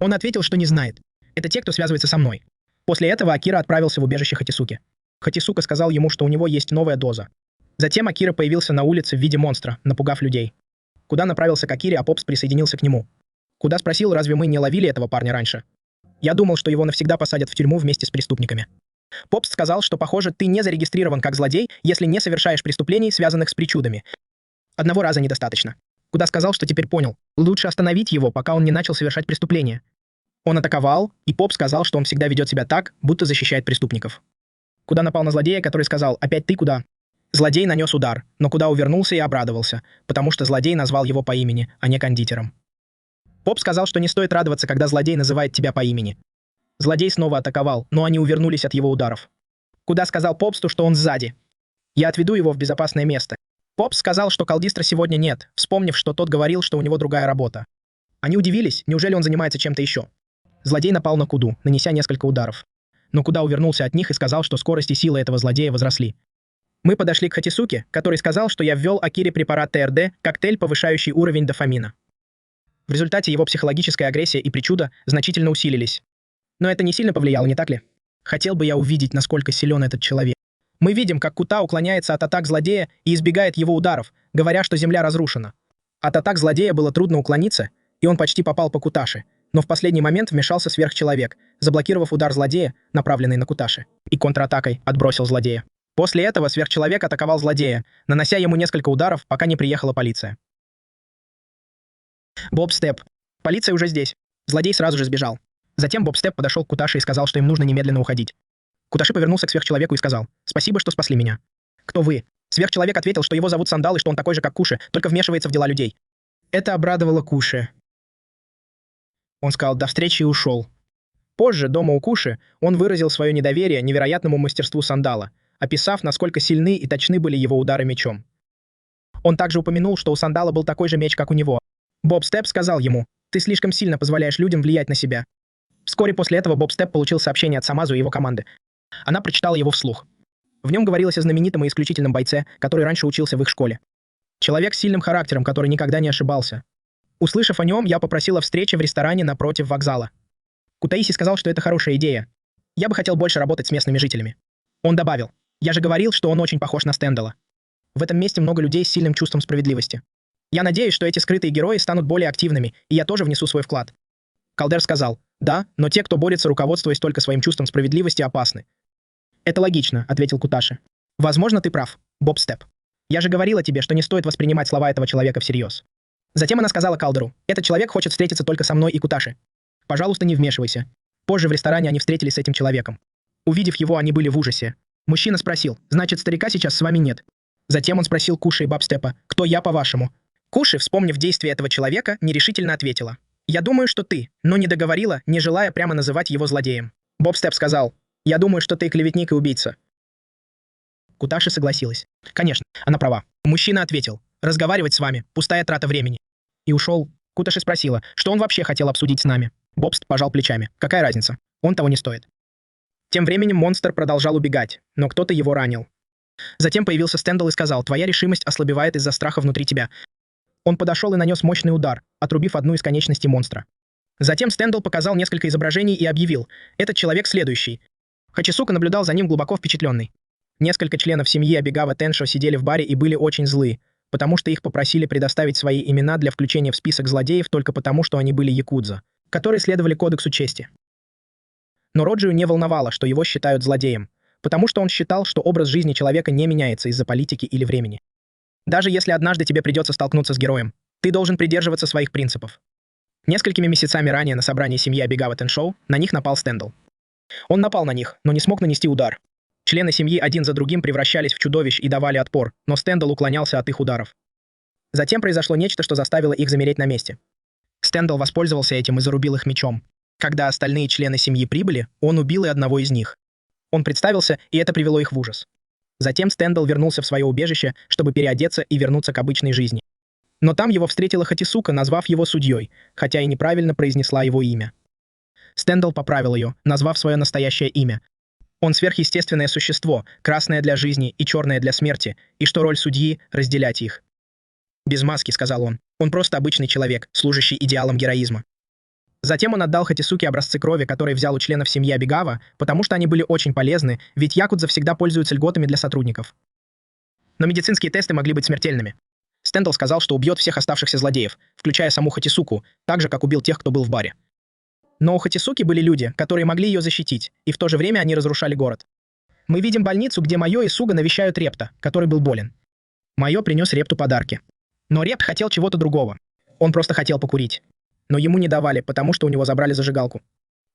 Он ответил, что не знает. Это те, кто связывается со мной. После этого Акира отправился в убежище Хатисуки. Хатисука сказал ему, что у него есть новая доза. Затем Акира появился на улице в виде монстра, напугав людей. Куда направился к Акире, а Попс присоединился к нему. Куда спросил, разве мы не ловили этого парня раньше? Я думал, что его навсегда посадят в тюрьму вместе с преступниками. Попс сказал, что, похоже, ты не зарегистрирован как злодей, если не совершаешь преступлений, связанных с причудами. Одного раза недостаточно. Куда сказал, что теперь понял. Лучше остановить его, пока он не начал совершать преступления. Он атаковал, и Поп сказал, что он всегда ведет себя так, будто защищает преступников. Куда напал на злодея, который сказал «Опять ты, Куда?». Злодей нанес удар, но Куда увернулся и обрадовался, потому что злодей назвал его по имени, а не кондитером. Поп сказал, что не стоит радоваться, когда злодей называет тебя по имени. Злодей снова атаковал, но они увернулись от его ударов. Куда сказал Попсту, что он сзади. Я отведу его в безопасное место. Попс сказал, что Калдистра сегодня нет, вспомнив, что тот говорил, что у него другая работа. Они удивились, неужели он занимается чем-то еще. Злодей напал на Куду, нанеся несколько ударов. Но Куда увернулся от них и сказал, что скорость и сила этого злодея возросли. Мы подошли к Хатисуке, который сказал, что я ввел Акире препарат ТРД, коктейль, повышающий уровень дофамина. В результате его психологическая агрессия и причуда значительно усилились. Но это не сильно повлияло, не так ли? Хотел бы я увидеть, насколько силен этот человек. Мы видим, как Кута уклоняется от атак злодея и избегает его ударов, говоря, что земля разрушена. От атак злодея было трудно уклониться, и он почти попал по Куташи. Но в последний момент вмешался сверхчеловек, заблокировав удар злодея, направленный на Куташи, и контратакой отбросил злодея. После этого сверхчеловек атаковал злодея, нанося ему несколько ударов, пока не приехала полиция. Боб Степ. Полиция уже здесь. Злодей сразу же сбежал. Затем Боб Степ подошел к Куташи и сказал, что им нужно немедленно уходить. Куташи повернулся к сверхчеловеку и сказал: «Спасибо, что спасли меня». «Кто вы?» Сверхчеловек ответил, что его зовут Сандал и что он такой же, как Куши, только вмешивается в дела людей. Это обрадовало Куши. Он сказал «до встречи» и ушел. Позже, дома у Куши, он выразил свое недоверие невероятному мастерству Сандала, описав, насколько сильны и точны были его удары мечом. Он также упомянул, что у Сандала был такой же меч, как у него. Боб Степ сказал ему: «Ты слишком сильно позволяешь людям влиять на себя». Вскоре после этого Боб Степ получил сообщение от Самазу и его команды. Она прочитала его вслух. В нем говорилось о знаменитом и исключительном бойце, который раньше учился в их школе. Человек с сильным характером, который никогда не ошибался. Услышав о нем, я попросила встречи в ресторане напротив вокзала. Кутаиси сказал, что это хорошая идея. Я бы хотел больше работать с местными жителями. Он добавил: «Я же говорил, что он очень похож на Стендала. В этом месте много людей с сильным чувством справедливости. Я надеюсь, что эти скрытые герои станут более активными, и я тоже внесу свой вклад». Калдер сказал: «Да, но те, кто борется, руководствуясь только своим чувством справедливости, опасны». «Это логично», — ответил Куташи. «Возможно, ты прав, Боб Степ. Я же говорила тебе, что не стоит воспринимать слова этого человека всерьез». Затем она сказала Калдеру: «Этот человек хочет встретиться только со мной и Куташи. Пожалуйста, не вмешивайся». Позже в ресторане они встретились с этим человеком. Увидев его, они были в ужасе. Мужчина спросил: «Значит, старика сейчас с вами нет?» Затем он спросил Куши и Бобстепа: «Кто я, по-вашему?» Куши, вспомнив действия этого человека, нерешительно ответила: «Я думаю, что ты», но не договорила, не желая прямо называть его злодеем. Бобстеп сказал: «Я думаю, что ты клеветник и убийца». Куташи согласилась. «Конечно, она права». Мужчина ответил: «Разговаривать с вами — пустая трата времени». И ушел. Куташи спросила, что он вообще хотел обсудить с нами. Бобст пожал плечами. «Какая разница? Он того не стоит». Тем временем монстр продолжал убегать, но кто-то его ранил. Затем появился Стендал и сказал: «Твоя решимость ослабевает из-за страха внутри тебя». Он подошел и нанес мощный удар, отрубив одну из конечностей монстра. Затем Стендал показал несколько изображений и объявил: «Этот человек следующий». Хачисука наблюдал за ним глубоко впечатленный. Несколько членов семьи Абигава Теншо сидели в баре и были очень злы, потому что их попросили предоставить свои имена для включения в список злодеев только потому, что они были якудза, которые следовали кодексу чести. Но Роджию не волновало, что его считают злодеем, потому что он считал, что образ жизни человека не меняется из-за политики или времени. Даже если однажды тебе придется столкнуться с героем, ты должен придерживаться своих принципов. Несколькими месяцами ранее на собрании семьи Абигава Теншоу на них напал Стендал. Он напал на них, но не смог нанести удар. Члены семьи один за другим превращались в чудовищ и давали отпор, но Стендал уклонялся от их ударов. Затем произошло нечто, что заставило их замереть на месте. Стендал воспользовался этим и зарубил их мечом. Когда остальные члены семьи прибыли, он убил и одного из них. Он представился, и это привело их в ужас. Затем Стендал вернулся в свое убежище, чтобы переодеться и вернуться к обычной жизни. Но там его встретила Хатисука, назвав его судьей, хотя и неправильно произнесла его имя. Стендал поправил ее, назвав свое настоящее имя. Он сверхъестественное существо, красное для жизни и черное для смерти, и что роль судьи — разделять их. «Без маски», — сказал он. «Он просто обычный человек, служащий идеалам героизма». Затем он отдал Хатисуке образцы крови, которые взял у членов семьи Абигава, потому что они были очень полезны, ведь якудза всегда пользуются льготами для сотрудников. Но медицинские тесты могли быть смертельными. Стендал сказал, что убьет всех оставшихся злодеев, включая саму Хатисуку, так же, как убил тех, кто был в баре. Но у Хатисуки были люди, которые могли ее защитить, и в то же время они разрушали город. Мы видим больницу, где Майо и Суга навещают Репта, который был болен. Майо принес Репту подарки. Но Репт хотел чего-то другого. Он просто хотел покурить. Но ему не давали, потому что у него забрали зажигалку.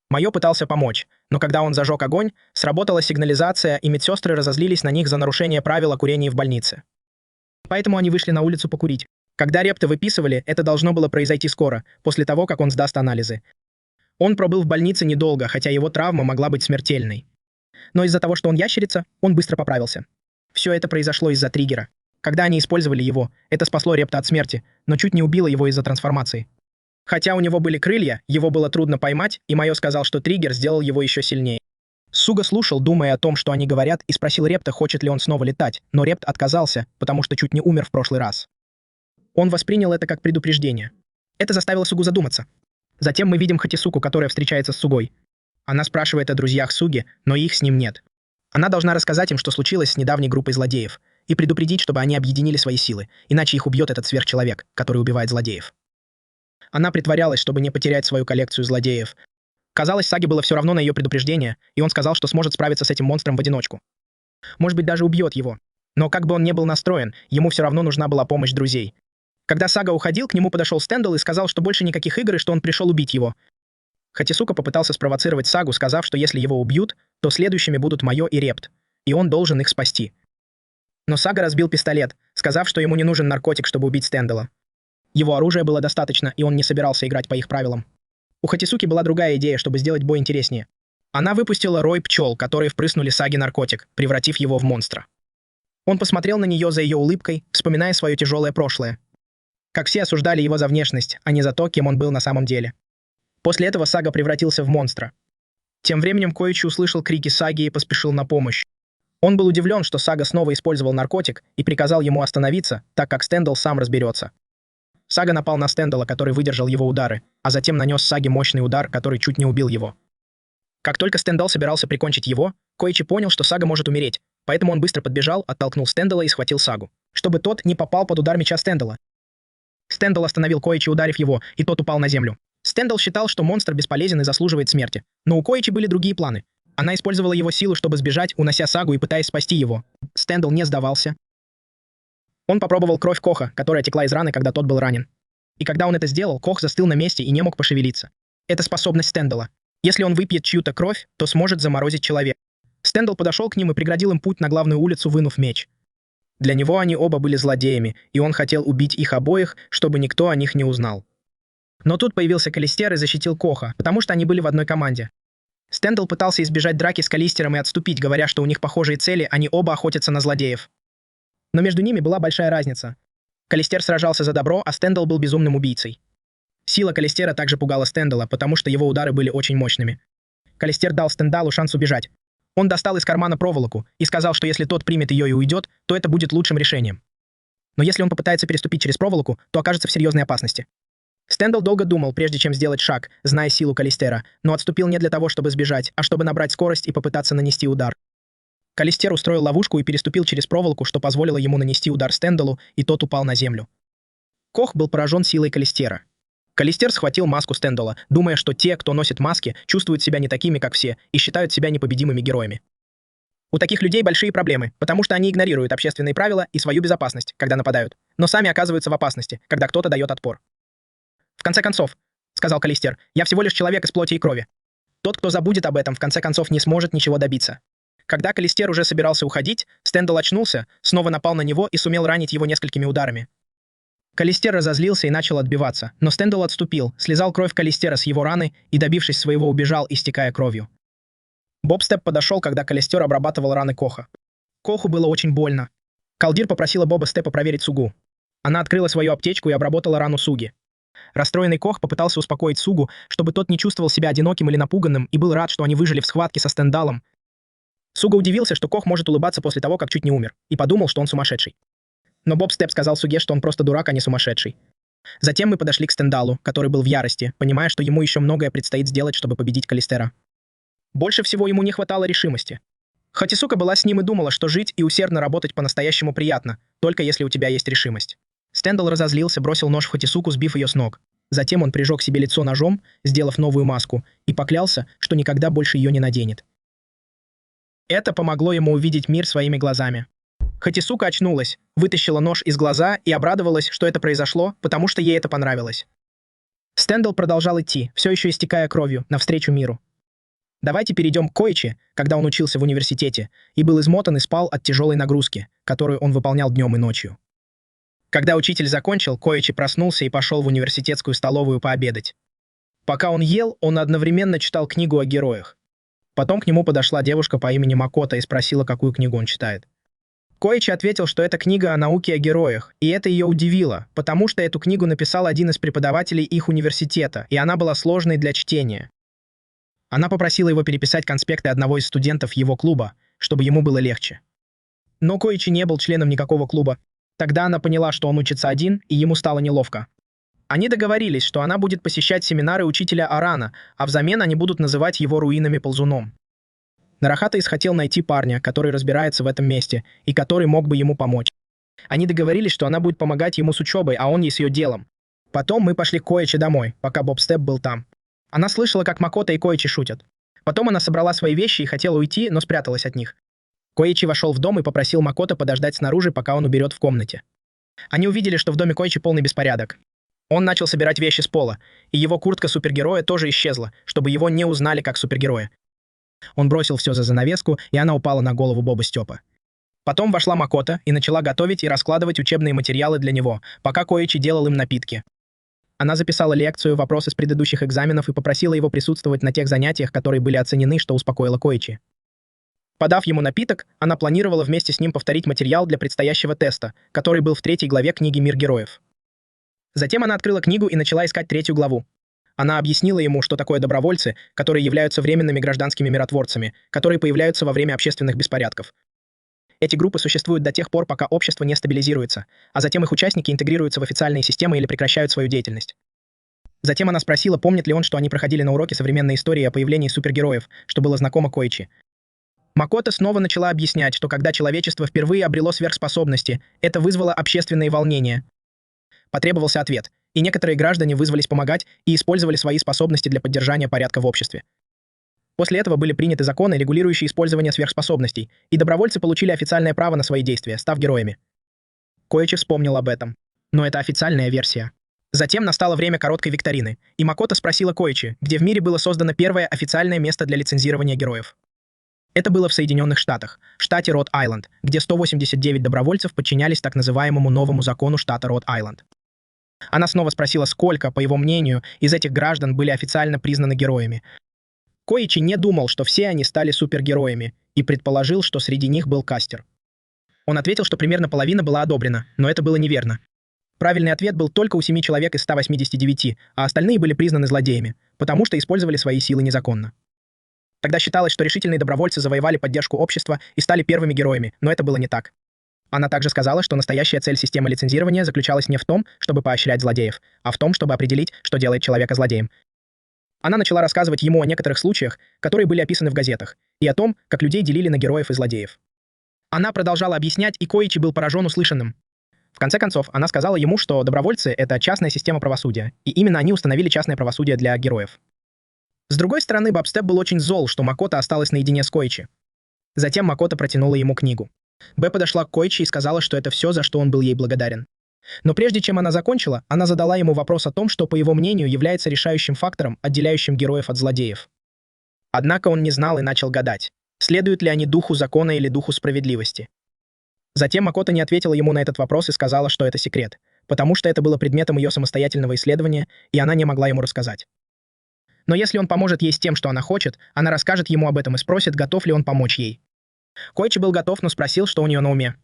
Майо пытался помочь, но когда он зажег огонь, сработала сигнализация, и медсестры разозлились на них за нарушение правил о курении в больнице. Поэтому они вышли на улицу покурить. Когда Репта выписывали, это должно было произойти скоро, после того, как он сдаст анализы. Он пробыл в больнице недолго, хотя его травма могла быть смертельной. Но из-за того, что он ящерица, он быстро поправился. Все это произошло из-за триггера. Когда они использовали его, это спасло Репта от смерти, но чуть не убило его из-за трансформации. Хотя у него были крылья, его было трудно поймать, и Майо сказал, что триггер сделал его еще сильнее. Суга слушал, думая о том, что они говорят, и спросил Репта, хочет ли он снова летать, но Репт отказался, потому что чуть не умер в прошлый раз. Он воспринял это как предупреждение. Это заставило Сугу задуматься. Затем мы видим Хатисуку, которая встречается с Сугой. Она спрашивает о друзьях Суги, но их с ним нет. Она должна рассказать им, что случилось с недавней группой злодеев, и предупредить, чтобы они объединили свои силы, иначе их убьет этот сверхчеловек, который убивает злодеев. Она притворялась, чтобы не потерять свою коллекцию злодеев. Казалось, Саге было все равно на ее предупреждение, и он сказал, что сможет справиться с этим монстром в одиночку. Может быть, даже убьет его. Но как бы он ни был настроен, ему все равно нужна была помощь друзей. Когда Сага уходил, к нему подошел Стэндалл и сказал, что больше никаких игр и что он пришел убить его. Хатисука попытался спровоцировать Сагу, сказав, что если его убьют, то следующими будут Майо и Репт, и он должен их спасти. Но Сага разбил пистолет, сказав, что ему не нужен наркотик, чтобы убить Стэндалла. Его оружия было достаточно, и он не собирался играть по их правилам. У Хатисуки была другая идея, чтобы сделать бой интереснее. Она выпустила рой пчел, которые впрыснули Саге наркотик, превратив его в монстра. Он посмотрел на нее за ее улыбкой, вспоминая свое тяжелое прошлое. Как все осуждали его за внешность, а не за то, кем он был на самом деле. После этого Сага превратился в монстра. Тем временем Коичи услышал крики Саги и поспешил на помощь. Он был удивлен, что Сага снова использовал наркотик и приказал ему остановиться, так как Стэндалл сам разберется. Сага напал на Стэндалла, который выдержал его удары, а затем нанес Саге мощный удар, который чуть не убил его. Как только Стэндалл собирался прикончить его, Коичи понял, что Сага может умереть, поэтому он быстро подбежал, оттолкнул Стэндалла и схватил Сагу, чтобы тот не попал под удар меча Стэндалла. Стэндалл остановил Коичи, ударив его, и тот упал на землю. Стэндалл считал, что монстр бесполезен и заслуживает смерти, но у Коичи были другие планы. Она использовала его силу, чтобы сбежать, унося Сагу и пытаясь спасти его. Стэндалл не сдавался. Он попробовал кровь Коха, которая текла из раны, когда тот был ранен. И когда он это сделал, Кох застыл на месте и не мог пошевелиться. Это способность Стэндалла. Если он выпьет чью-то кровь, то сможет заморозить человека. Стэндалл подошел к ним и преградил им путь на главную улицу, вынув меч. Для него они оба были злодеями, и он хотел убить их обоих, чтобы никто о них не узнал. Но тут появился Калистер и защитил Коха, потому что они были в одной команде. Стэндалл пытался избежать драки с Калистером и отступить, говоря, что у них похожие цели, они оба охотятся на злодеев. Но между ними была большая разница. Калистер сражался за добро, а Стэндалл был безумным убийцей. Сила Калистера также пугала Стэндалла, потому что его удары были очень мощными. Калистер дал Стэндаллу шанс убежать. Он достал из кармана проволоку и сказал, что если тот примет ее и уйдет, то это будет лучшим решением. Но если он попытается переступить через проволоку, то окажется в серьезной опасности. Стэндалл долго думал, прежде чем сделать шаг, зная силу Калистера, но отступил не для того, чтобы сбежать, а чтобы набрать скорость и попытаться нанести удар. Калистер устроил ловушку и переступил через проволоку, что позволило ему нанести удар Стэндаллу, и тот упал на землю. Кох был поражен силой Калистера. Калистер схватил маску Стэндалла, думая, что те, кто носит маски, чувствуют себя не такими, как все, и считают себя непобедимыми героями. У таких людей большие проблемы, потому что они игнорируют общественные правила и свою безопасность, когда нападают, но сами оказываются в опасности, когда кто-то дает отпор. «В конце концов», — сказал Калистер, — «я всего лишь человек из плоти и крови. Тот, кто забудет об этом, в конце концов не сможет ничего добиться». Когда Калистер уже собирался уходить, Стэндалл очнулся, снова напал на него и сумел ранить его несколькими ударами. Калистер разозлился и начал отбиваться, но Стэндалл отступил, слезал кровь Калистера с его раны и, добившись своего, убежал, истекая кровью. Бобстеп подошел, когда Калистер обрабатывал раны Коха. Коху было очень больно. Калдир попросила Боба Степа проверить Сугу. Она открыла свою аптечку и обработала рану Суги. Расстроенный Кох попытался успокоить Сугу, чтобы тот не чувствовал себя одиноким или напуганным, и был рад, что они выжили в схватке со Стэндаллом. Суга удивился, что Кох может улыбаться после того, как чуть не умер, и подумал, что он сумасшедший. Но Боб Степ сказал Суге, что он просто дурак, а не сумасшедший. Затем мы подошли к Стэндаллу, который был в ярости, понимая, что ему еще многое предстоит сделать, чтобы победить Калистера. Больше всего ему не хватало решимости. Хатисука была с ним и думала, что жить и усердно работать по-настоящему приятно, только если у тебя есть решимость. Стэндалл разозлился, бросил нож в Хатисуку, сбив ее с ног. Затем он прижег себе лицо ножом, сделав новую маску, и поклялся, что никогда больше ее не наденет. Это помогло ему увидеть мир своими глазами. Хатисука очнулась, вытащила нож из глаза и обрадовалась, что это произошло, потому что ей это понравилось. Стэндалл продолжал идти, все еще истекая кровью, навстречу миру. Давайте перейдем к Коичи, когда он учился в университете, и был измотан и спал от тяжелой нагрузки, которую он выполнял днем и ночью. Когда учитель закончил, Коичи проснулся и пошел в университетскую столовую пообедать. Пока он ел, он одновременно читал книгу о героях. Потом к нему подошла девушка по имени Макото и спросила, какую книгу он читает. Коичи ответил, что это книга о науке о героях, и это ее удивило, потому что эту книгу написал один из преподавателей их университета, и она была сложной для чтения. Она попросила его переписать конспекты одного из студентов его клуба, чтобы ему было легче. Но Коичи не был членом никакого клуба. Тогда она поняла, что он учится один, и ему стало неловко. Они договорились, что она будет посещать семинары учителя Арана, а взамен они будут называть его руинами-ползуном. Нарахатаис хотел найти парня, который разбирается в этом месте и который мог бы ему помочь. Они договорились, что она будет помогать ему с учебой, а он ей с ее делом. Потом мы пошли к Коичи домой, пока Боб Степ был там. Она слышала, как Макото и Коичи шутят. Потом она собрала свои вещи и хотела уйти, но спряталась от них. Коичи вошел в дом и попросил Макото подождать снаружи, пока он уберет в комнате. Они увидели, что в доме Коичи полный беспорядок. Он начал собирать вещи с пола, и его куртка супергероя тоже исчезла, чтобы его не узнали как супергероя. Он бросил все за занавеску, и она упала на голову Боба Степа. Потом вошла Макото и начала готовить и раскладывать учебные материалы для него, пока Коичи делал им напитки. Она записала лекцию, вопросы с предыдущих экзаменов и попросила его присутствовать на тех занятиях, которые были оценены, что успокоило Коичи. Подав ему напиток, она планировала вместе с ним повторить материал для предстоящего теста, который был в 3 главе книги «Мир героев». Затем она открыла книгу и начала искать 3 главу. Она объяснила ему, что такое добровольцы, которые являются временными гражданскими миротворцами, которые появляются во время общественных беспорядков. Эти группы существуют до тех пор, пока общество не стабилизируется, а затем их участники интегрируются в официальные системы или прекращают свою деятельность. Затем она спросила, помнит ли он, что они проходили на уроке современной истории о появлении супергероев, что было знакомо Коичи. Макото снова начала объяснять, что когда человечество впервые обрело сверхспособности, это вызвало общественные волнения. Потребовался ответ, и некоторые граждане вызвались помогать и использовали свои способности для поддержания порядка в обществе. После этого были приняты законы, регулирующие использование сверхспособностей, и добровольцы получили официальное право на свои действия, став героями. Коичи вспомнил об этом. Но это официальная версия. Затем настало время короткой викторины, и Макото спросила Коичи, где в мире было создано первое официальное место для лицензирования героев. Это было в Соединенных Штатах, штате Род-Айленд, где 189 добровольцев подчинялись так называемому новому закону штата Род-Айленд. Она снова спросила, сколько, по его мнению, из этих граждан были официально признаны героями. Коичи не думал, что все они стали супергероями, и предположил, что среди них был Кастер. Он ответил, что примерно половина была одобрена, но это было неверно. Правильный ответ был только у 7 человек из 189, а остальные были признаны злодеями, потому что использовали свои силы незаконно. Тогда считалось, что решительные добровольцы завоевали поддержку общества и стали первыми героями, но это было не так. Она также сказала, что настоящая цель системы лицензирования заключалась не в том, чтобы поощрять злодеев, а в том, чтобы определить, что делает человека злодеем. Она начала рассказывать ему о некоторых случаях, которые были описаны в газетах, и о том, как людей делили на героев и злодеев. Она продолжала объяснять, и Коичи был поражен услышанным. В конце концов, она сказала ему, что добровольцы — это частная система правосудия, и именно они установили частное правосудие для героев. С другой стороны, Боб Степ был очень зол, что Макото осталась наедине с Коичи. Затем Макото протянула ему книгу. Б подошла к Коичи и сказала, что это все, за что он был ей благодарен. Но прежде чем она закончила, она задала ему вопрос о том, что, по его мнению, является решающим фактором, отделяющим героев от злодеев. Однако он не знал и начал гадать, следуют ли они духу закона или духу справедливости. Затем Макото не ответила ему на этот вопрос и сказала, что это секрет, потому что это было предметом ее самостоятельного исследования, и она не могла ему рассказать. Но если он поможет ей с тем, что она хочет, она расскажет ему об этом и спросит, готов ли он помочь ей. Коичи был готов, но спросил, что у нее на уме.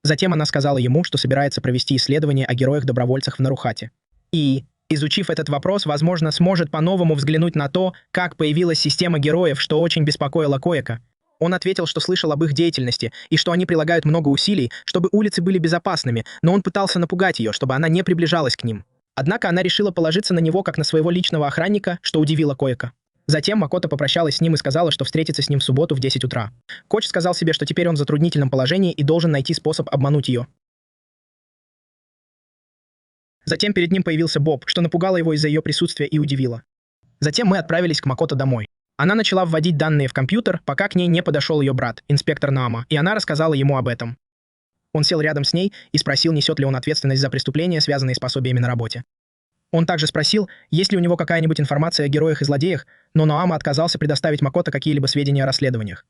Затем она сказала ему, что собирается провести исследование о героях-добровольцах в Нарухате. И, изучив этот вопрос, возможно, сможет по-новому взглянуть на то, как появилась система героев, что очень беспокоило Коэка. Он ответил, что слышал об их деятельности, и что они прилагают много усилий, чтобы улицы были безопасными, но он пытался напугать ее, чтобы она не приближалась к ним. Однако она решила положиться на него как на своего личного охранника, что удивило Коэка. Затем Макото попрощалась с ним и сказала, что встретится с ним в субботу в 10 утра. Коч сказал себе, что теперь он в затруднительном положении и должен найти способ обмануть ее. Затем перед ним появился Боб, что напугало его из-за ее присутствия и удивило. Затем мы отправились к Макото домой. Она начала вводить данные в компьютер, пока к ней не подошел ее брат, инспектор Наама, и она рассказала ему об этом. Он сел рядом с ней и спросил, несет ли он ответственность за преступления, связанные с пособиями на работе. Он также спросил, есть ли у него какая-нибудь информация о героях и злодеях, но Наама отказался предоставить Макото какие-либо сведения о расследованиях.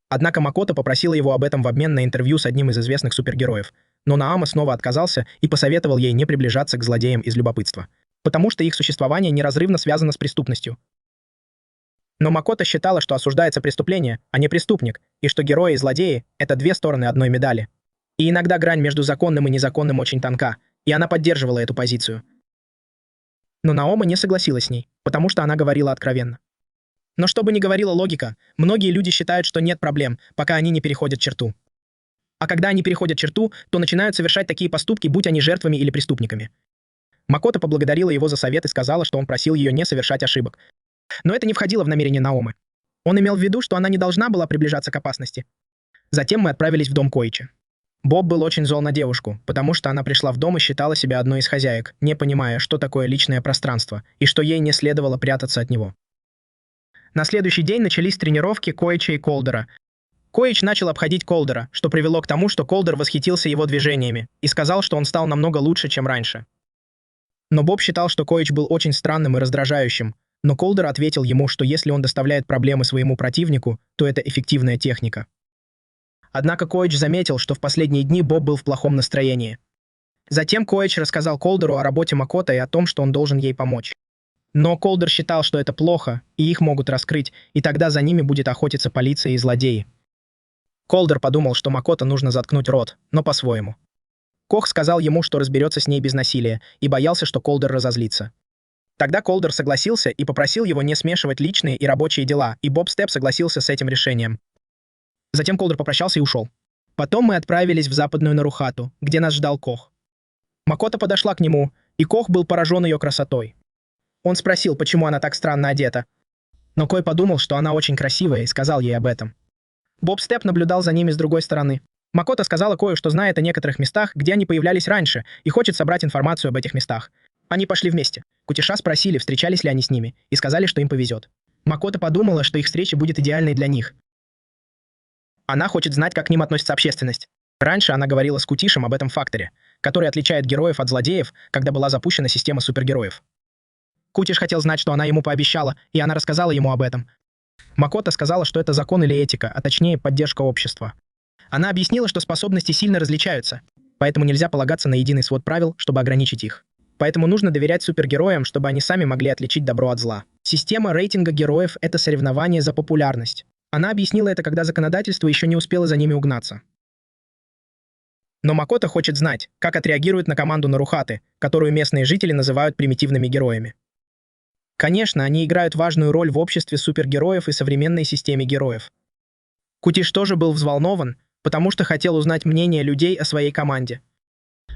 Однако Макото попросила его об этом в обмен на интервью с одним из известных супергероев, но Наама снова отказался и посоветовал ей не приближаться к злодеям из любопытства, потому что их существование неразрывно связано с преступностью. Но Макото считала, что осуждается преступление, а не преступник, и что герои и злодеи — это две стороны одной медали. И иногда грань между законным и незаконным очень тонка, и она поддерживала эту позицию. Но Наома не согласилась с ней, потому что она говорила откровенно. Но что бы ни говорила логика, многие люди считают, что нет проблем, пока они не переходят черту. А когда они переходят черту, то начинают совершать такие поступки, будь они жертвами или преступниками. Макото поблагодарила его за совет и сказала, что он просил ее не совершать ошибок. Но это не входило в намерение Наомы. Он имел в виду, что она не должна была приближаться к опасности. Затем мы отправились в дом Коичи. Боб был очень зол на девушку, потому что она пришла в дом и считала себя одной из хозяек, не понимая, что такое личное пространство, и что ей не следовало прятаться от него. На следующий день начались тренировки Коичи и Колдера. Коич начал обходить Колдера, что привело к тому, что Колдер восхитился его движениями и сказал, что он стал намного лучше, чем раньше. Но Боб считал, что Коич был очень странным и раздражающим, но Колдер ответил ему, что если он доставляет проблемы своему противнику, то это эффективная техника. Однако Коич заметил, что в последние дни Боб был в плохом настроении. Затем Коич рассказал Колдеру о работе Макото и о том, что он должен ей помочь. Но Колдер считал, что это плохо, и их могут раскрыть, и тогда за ними будет охотиться полиция и злодеи. Колдер подумал, что Макото нужно заткнуть рот, но по-своему. Кох сказал ему, что разберется с ней без насилия, и боялся, что Колдер разозлится. Тогда Колдер согласился и попросил его не смешивать личные и рабочие дела, и Боб Степ согласился с этим решением. Затем Колдер попрощался и ушел. Потом мы отправились в западную Нарухату, где нас ждал Кох. Макото подошла к нему, и Кох был поражен ее красотой. Он спросил, почему она так странно одета. Но Кой подумал, что она очень красивая, и сказал ей об этом. Боб Степ наблюдал за ними с другой стороны. Макото сказала Кою, что знает о некоторых местах, где они появлялись раньше, и хочет собрать информацию об этих местах. Они пошли вместе. Кутиша спросили, встречались ли они с ними, и сказали, что им повезет. Макото подумала, что их встреча будет идеальной для них. Она хочет знать, как к ним относится общественность. Раньше она говорила с Кутишем об этом факторе, который отличает героев от злодеев, когда была запущена система супергероев. Кутиш хотел знать, что она ему пообещала, и она рассказала ему об этом. Макото сказала, что это закон или этика, а точнее поддержка общества. Она объяснила, что способности сильно различаются, поэтому нельзя полагаться на единый свод правил, чтобы ограничить их. Поэтому нужно доверять супергероям, чтобы они сами могли отличить добро от зла. Система рейтинга героев — это соревнование за популярность. Она объяснила это, когда законодательство еще не успело за ними угнаться. Но Макото хочет знать, как отреагирует на команду Нарухаты, которую местные жители называют примитивными героями. Конечно, они играют важную роль в обществе супергероев и современной системе героев. Кутиш тоже был взволнован, потому что хотел узнать мнение людей о своей команде.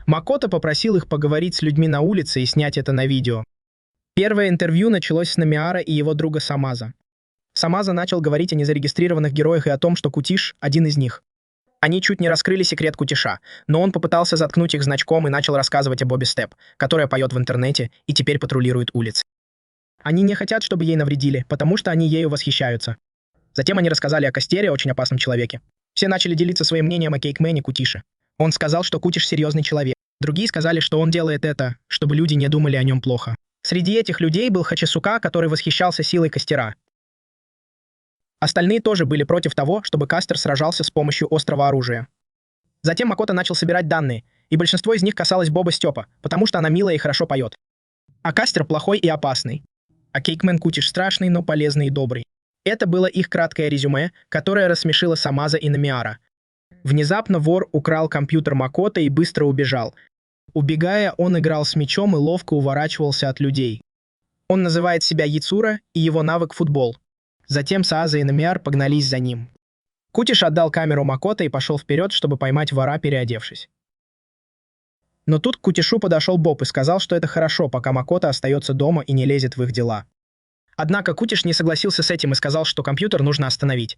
Макото попросил их поговорить с людьми на улице и снять это на видео. Первое интервью началось с Намиара и его друга Самаза. Самаза начал говорить о незарегистрированных героях и о том, что Кутиш — один из них. Они чуть не раскрыли секрет Кутиша, но он попытался заткнуть их значком и начал рассказывать о Бобби Степ, которая поет в интернете и теперь патрулирует улицы. Они не хотят, чтобы ей навредили, потому что они ею восхищаются. Затем они рассказали о Костере, очень опасном человеке. Все начали делиться своим мнением о Кейкмене Кутише. Он сказал, что Кутиш серьезный человек. Другие сказали, что он делает это, чтобы люди не думали о нем плохо. Среди этих людей был Хачисука, который восхищался силой Костера. Остальные тоже были против того, чтобы Кастер сражался с помощью острого оружия. Затем Макото начал собирать данные, и большинство из них касалось Боба Степа, потому что она милая и хорошо поет. А Кастер плохой и опасный. А Кейкмен Кутиш страшный, но полезный и добрый. Это было их краткое резюме, которое рассмешило Самаза и Намиара. Внезапно вор украл компьютер Макото и быстро убежал. Убегая, он играл с мячом и ловко уворачивался от людей. Он называет себя Яцура, и его навык — футбол. Затем Сааза и Намиар погнались за ним. Кутиш отдал камеру Макото и пошел вперед, чтобы поймать вора, переодевшись. Но тут к Кутишу подошел Боб и сказал, что это хорошо, пока Макото остается дома и не лезет в их дела. Однако Кутиш не согласился с этим и сказал, что компьютер нужно остановить.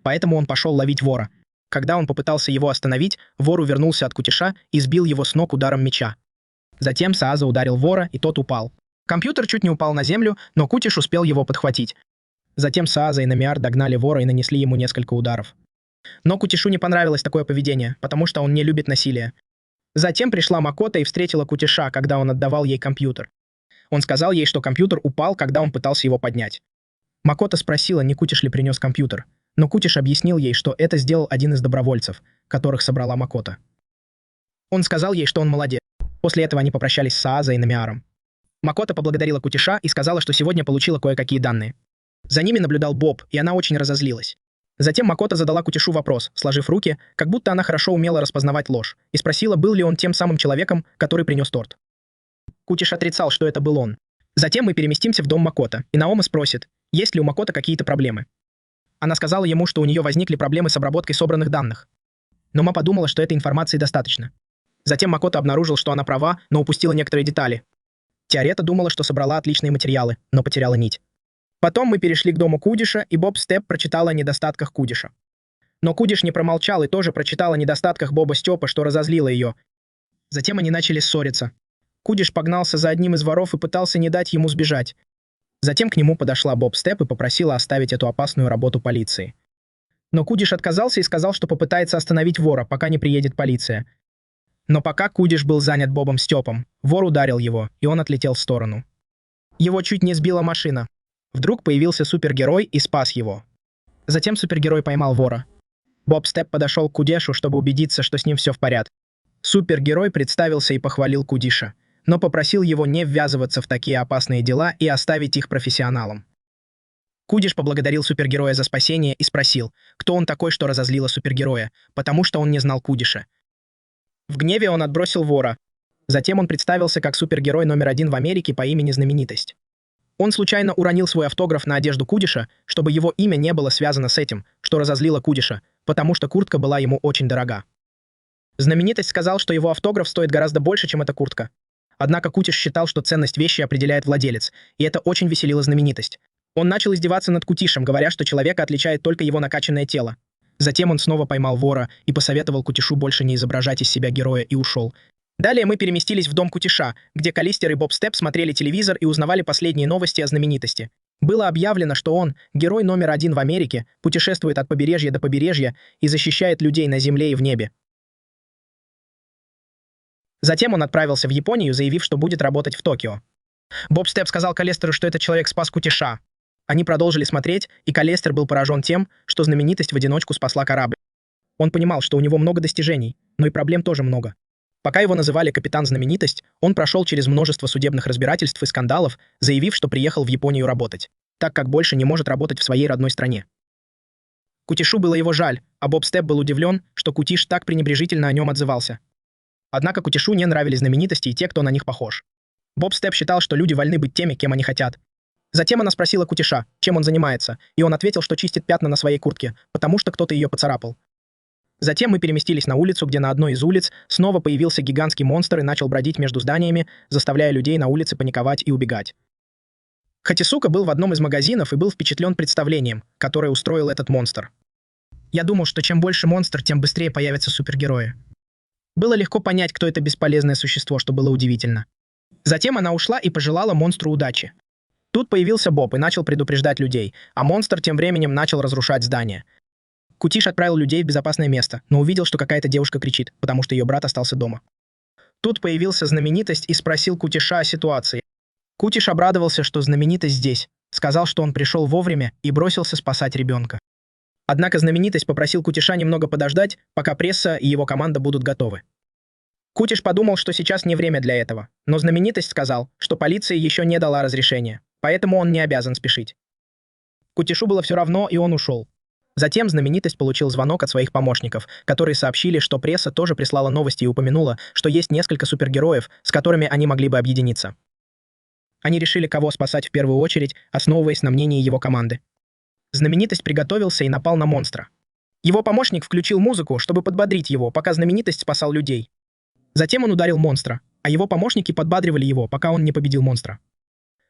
Поэтому он пошел ловить вора. Когда он попытался его остановить, вор увернулся от Кутиша и сбил его с ног ударом меча. Затем Сааза ударил вора, и тот упал. Компьютер чуть не упал на землю, но Кутиш успел его подхватить. Затем Сааза и Намиар догнали вора и нанесли ему несколько ударов. Но Кутишу не понравилось такое поведение, потому что он не любит насилие. Затем пришла Макото и встретила Кутиша, когда он отдавал ей компьютер. Он сказал ей, что компьютер упал, когда он пытался его поднять. Макото спросила, не Кутиш ли принес компьютер, но Кутиш объяснил ей, что это сделал один из добровольцев, которых собрала Макото. Он сказал ей, что он молодец. После этого они попрощались с Сааза и Намиаром. Макото поблагодарила Кутиша и сказала, что сегодня получила кое-какие данные. За ними наблюдал Боб, и она очень разозлилась. Затем Макото задала Кутишу вопрос, сложив руки, как будто она хорошо умела распознавать ложь, и спросила, был ли он тем самым человеком, который принес торт. Кутиш отрицал, что это был он. Затем мы переместимся в дом Макото, и Наома спросит, есть ли у Макото какие-то проблемы. Она сказала ему, что у нее возникли проблемы с обработкой собранных данных. Но Ма подумала, что этой информации достаточно. Затем Макото обнаружил, что она права, но упустила некоторые детали. Теорета думала, что собрала отличные материалы, но потеряла нить. Потом мы перешли к дому Кудиша, и Боб Степ прочитала о недостатках Кудиша. Но Кудиш не промолчал и тоже прочитал о недостатках Боба Степа, что разозлило ее. Затем они начали ссориться. Кудиш погнался за одним из воров и пытался не дать ему сбежать. Затем к нему подошла Боб Степ и попросила оставить эту опасную работу полиции. Но Кудиш отказался и сказал, что попытается остановить вора, пока не приедет полиция. Но пока Кудиш был занят Бобом Степом, вор ударил его, и он отлетел в сторону. Его чуть не сбила машина. Вдруг появился супергерой и спас его. Затем супергерой поймал вора. Боб Степ подошел к Кудишу, чтобы убедиться, что с ним все в порядке. Супергерой представился и похвалил Кудиша, но попросил его не ввязываться в такие опасные дела и оставить их профессионалам. Кудиш поблагодарил супергероя за спасение и спросил, кто он такой, что разозлило супергероя, потому что он не знал Кудиша. В гневе он отбросил вора. Затем он представился как супергерой номер 1 в Америке по имени Знаменитость. Он случайно уронил свой автограф на одежду Кудиша, чтобы его имя не было связано с этим, что разозлило Кудиша, потому что куртка была ему очень дорога. Знаменитость сказал, что его автограф стоит гораздо больше, чем эта куртка. Однако Кудиш считал, что ценность вещи определяет владелец, и это очень веселило Знаменитость. Он начал издеваться над Кутишем, говоря, что человека отличает только его накачанное тело. Затем он снова поймал вора и посоветовал Кутишу больше не изображать из себя героя и ушел. Далее мы переместились в дом Кутиша, где Калистер и Боб Степ смотрели телевизор и узнавали последние новости о Знаменитости. Было объявлено, что он, герой номер 1 в Америке, путешествует от побережья до побережья и защищает людей на земле и в небе. Затем он отправился в Японию, заявив, что будет работать в Токио. Боб Степ сказал Калестеру, что этот человек спас Кутиша. Они продолжили смотреть, и Калестер был поражен тем, что Знаменитость в одиночку спасла корабль. Он понимал, что у него много достижений, но и проблем тоже много. Пока его называли капитан Знаменитость, он прошел через множество судебных разбирательств и скандалов, заявив, что приехал в Японию работать, так как больше не может работать в своей родной стране. Кутишу было его жаль, а Боб Степ был удивлен, что Кутиш так пренебрежительно о нем отзывался. Однако Кутишу не нравились знаменитости и те, кто на них похож. Боб Степ считал, что люди вольны быть теми, кем они хотят. Затем она спросила Кутиша, чем он занимается, и он ответил, что чистит пятна на своей куртке, потому что кто-то ее поцарапал. Затем мы переместились на улицу, где на одной из улиц снова появился гигантский монстр и начал бродить между зданиями, заставляя людей на улице паниковать и убегать. Хатисука был в одном из магазинов и был впечатлен представлением, которое устроил этот монстр. Я думал, что чем больше монстр, тем быстрее появятся супергерои. Было легко понять, кто это бесполезное существо, что было удивительно. Затем она ушла и пожелала монстру удачи. Тут появился Боб и начал предупреждать людей, а монстр тем временем начал разрушать здание. Кутиш отправил людей в безопасное место, но увидел, что какая-то девушка кричит, потому что ее брат остался дома. Тут появился Знаменитость и спросил Кутиша о ситуации. Кутиш обрадовался, что Знаменитость здесь, сказал, что он пришел вовремя и бросился спасать ребенка. Однако Знаменитость попросил Кутиша немного подождать, пока пресса и его команда будут готовы. Кутиш подумал, что сейчас не время для этого, но Знаменитость сказал, что полиция еще не дала разрешения, поэтому он не обязан спешить. Кутишу было все равно, и он ушел. Затем Знаменитость получил звонок от своих помощников, которые сообщили, что пресса тоже прислала новости и упомянула, что есть несколько супергероев, с которыми они могли бы объединиться. Они решили, кого спасать в первую очередь, основываясь на мнении его команды. Знаменитость приготовился и напал на монстра. Его помощник включил музыку, чтобы подбодрить его, пока Знаменитость спасал людей. Затем он ударил монстра, а его помощники подбадривали его, пока он не победил монстра.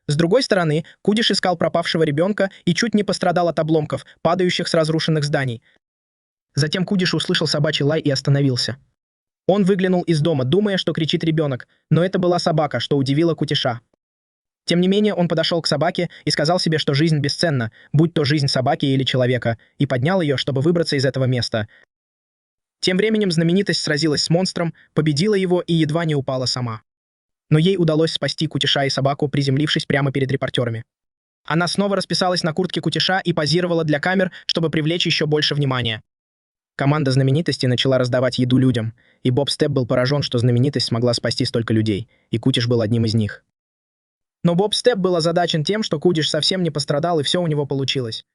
С другой стороны, Кудиш искал пропавшего ребенка и чуть не пострадал от обломков, падающих с разрушенных зданий. Затем Кудиш услышал собачий лай и остановился. Он выглянул из дома, думая, что кричит ребенок, но это была собака, что удивило Кутиша. Тем не менее, он подошел к собаке и сказал себе, что жизнь бесценна, будь то жизнь собаки или человека, и поднял ее, чтобы выбраться из этого места. Тем временем Знаменитость сразилась с монстром, победила его и едва не упала сама. Но ей удалось спасти Кутиша и собаку, приземлившись прямо перед репортерами. Она снова расписалась на куртке Кутиша и позировала для камер, чтобы привлечь еще больше внимания. Команда Знаменитости начала раздавать еду людям, и Боб Степ был поражен, что Знаменитость смогла спасти столько людей, и Кутиш был одним из них. Но Боб Степ был озадачен тем, что Кудиш совсем не пострадал и все у него получилось.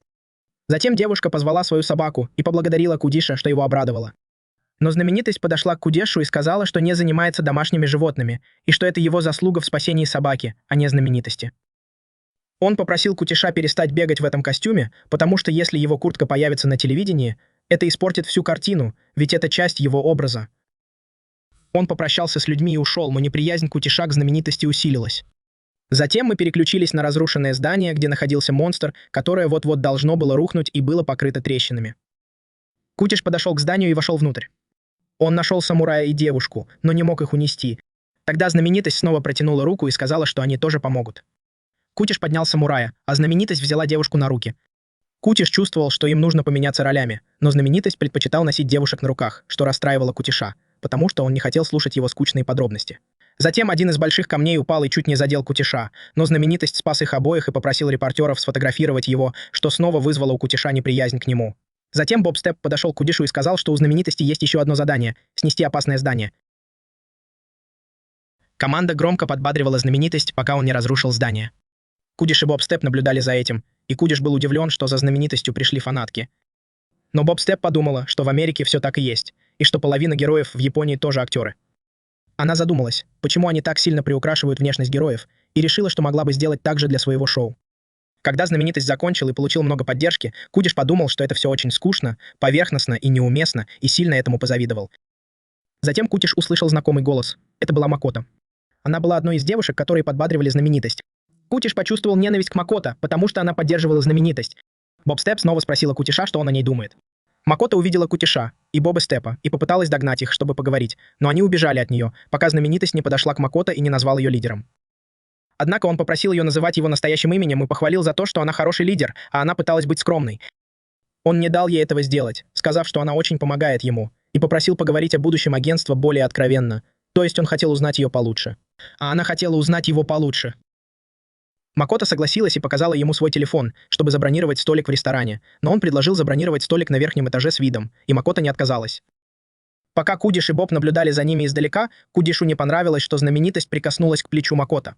Затем девушка позвала свою собаку и поблагодарила Кудиша, что его обрадовало. Но Знаменитость подошла к Кудишу и сказала, что не занимается домашними животными, и что это его заслуга в спасении собаки, а не Знаменитости. Он попросил Кутиша перестать бегать в этом костюме, потому что если его куртка появится на телевидении, это испортит всю картину, ведь это часть его образа. Он попрощался с людьми и ушел, но неприязнь Кутиша к Знаменитости усилилась. Затем мы переключились на разрушенное здание, где находился монстр, которое вот-вот должно было рухнуть и было покрыто трещинами. Кутиш подошел к зданию и вошел внутрь. Он нашел самурая и девушку, но не мог их унести. Тогда знаменитость снова протянула руку и сказала, что они тоже помогут. Кутиш поднял самурая, а знаменитость взяла девушку на руки. Кутиш чувствовал, что им нужно поменяться ролями, но знаменитость предпочитал носить девушек на руках, что расстраивало Кутиша, потому что он не хотел слушать его скучные подробности. Затем один из больших камней упал и чуть не задел Кутиша, но знаменитость спас их обоих и попросил репортеров сфотографировать его, что снова вызвало у Кутиша неприязнь к нему. Затем Боб Степ подошел к Кутишу и сказал, что у знаменитости есть еще одно задание — снести опасное здание. Команда громко подбадривала знаменитость, пока он не разрушил здание. Кутиш и Боб Степ наблюдали за этим, и Кутиш был удивлен, что за знаменитостью пришли фанатки. Но Боб Степ подумала, что в Америке все так и есть, и что половина героев в Японии тоже актеры. Она задумалась, почему они так сильно приукрашивают внешность героев, и решила, что могла бы сделать так же для своего шоу. Когда знаменитость закончил и получил много поддержки, Кутиш подумал, что это все очень скучно, поверхностно и неуместно, и сильно этому позавидовал. Затем Кутиш услышал знакомый голос. Это была Макото. Она была одной из девушек, которые подбадривали знаменитость. Кутиш почувствовал ненависть к Макото, потому что она поддерживала знаменитость. Боб Степ снова спросила Кутиша, что он о ней думает. Макото увидела Кутиша и Боба Степа и попыталась догнать их, чтобы поговорить, но они убежали от нее, пока знаменитость не подошла к Макото и не назвал ее лидером. Однако он попросил ее называть его настоящим именем и похвалил за то, что она хороший лидер, а она пыталась быть скромной. Он не дал ей этого сделать, сказав, что она очень помогает ему, и попросил поговорить о будущем агентства более откровенно, то есть он хотел узнать ее получше. А она хотела узнать его получше. Макото согласилась и показала ему свой телефон, чтобы забронировать столик в ресторане, но он предложил забронировать столик на верхнем этаже с видом, и Макото не отказалась. Пока Кутиш и Боб наблюдали за ними издалека, Кутишу не понравилось, что знаменитость прикоснулась к плечу Макото.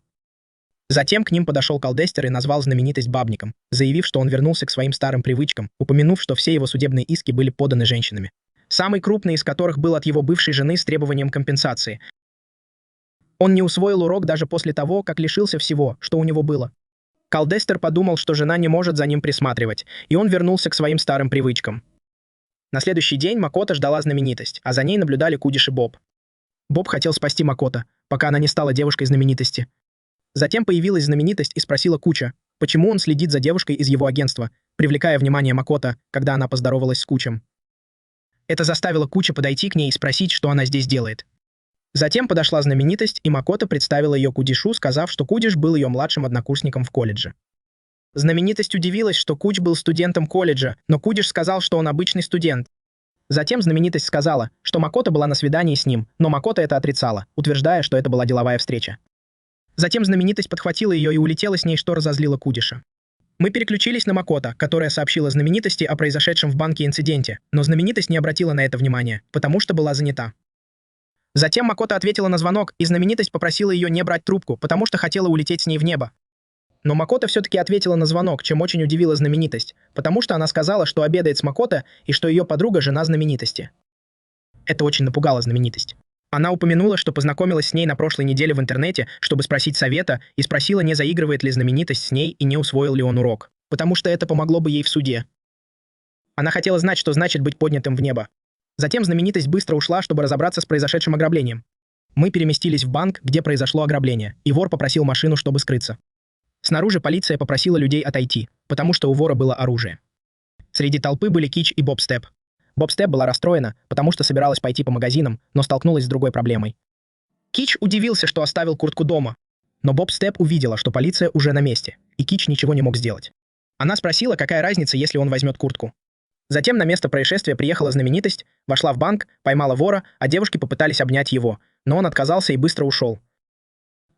Затем к ним подошел Калдестер и назвал знаменитость бабником, заявив, что он вернулся к своим старым привычкам, упомянув, что все его судебные иски были поданы женщинами, самый крупный из которых был от его бывшей жены с требованием компенсации. Он не усвоил урок даже после того, как лишился всего, что у него было. Калдестер подумал, что жена не может за ним присматривать, и он вернулся к своим старым привычкам. На следующий день Макото ждала знаменитость, а за ней наблюдали Кутиш и Боб. Боб хотел спасти Макото, пока она не стала девушкой знаменитости. Затем появилась знаменитость и спросила Куча, почему он следит за девушкой из его агентства, привлекая внимание Макото, когда она поздоровалась с Кучем. Это заставило Куча подойти к ней и спросить, что она здесь делает. Затем подошла знаменитость, и Макото представила ее Кутишу, сказав, что Кутиш был ее младшим однокурсником в колледже. Знаменитость удивилась, что Куч был студентом колледжа, но Кутиш сказал, что он обычный студент. Затем знаменитость сказала, что Макото была на свидании с ним, но Макото это отрицала, утверждая, что это была деловая встреча. Затем знаменитость подхватила ее и улетела с ней, что разозлило Кутиша. Мы переключились на Макото, которая сообщила знаменитости о произошедшем в банке инциденте, но знаменитость не обратила на это внимания, потому что была занята. Затем Макото ответила на звонок, и знаменитость попросила ее не брать трубку, потому что хотела улететь с ней в небо. Но Макото все-таки ответила на звонок, чем очень удивила знаменитость, потому что она сказала, что обедает с Макото и что ее подруга — жена знаменитости. Это очень напугало знаменитость. Она упомянула, что познакомилась с ней на прошлой неделе в интернете, чтобы спросить совета, и спросила, не заигрывает ли знаменитость с ней и не усвоил ли он урок, потому что это помогло бы ей в суде. Она хотела знать, что значит быть поднятым в небо. Затем знаменитость быстро ушла, чтобы разобраться с произошедшим ограблением. Мы переместились в банк, где произошло ограбление, и вор попросил машину, чтобы скрыться. Снаружи полиция попросила людей отойти, потому что у вора было оружие. Среди толпы были Кич и Боб Степ. Боб Степ была расстроена, потому что собиралась пойти по магазинам, но столкнулась с другой проблемой. Кич удивился, что оставил куртку дома, но Боб Степ увидела, что полиция уже на месте, и Кич ничего не мог сделать. Она спросила, какая разница, если он возьмет куртку. Затем на место происшествия приехала знаменитость, вошла в банк, поймала вора, а девушки попытались обнять его, но он отказался и быстро ушел.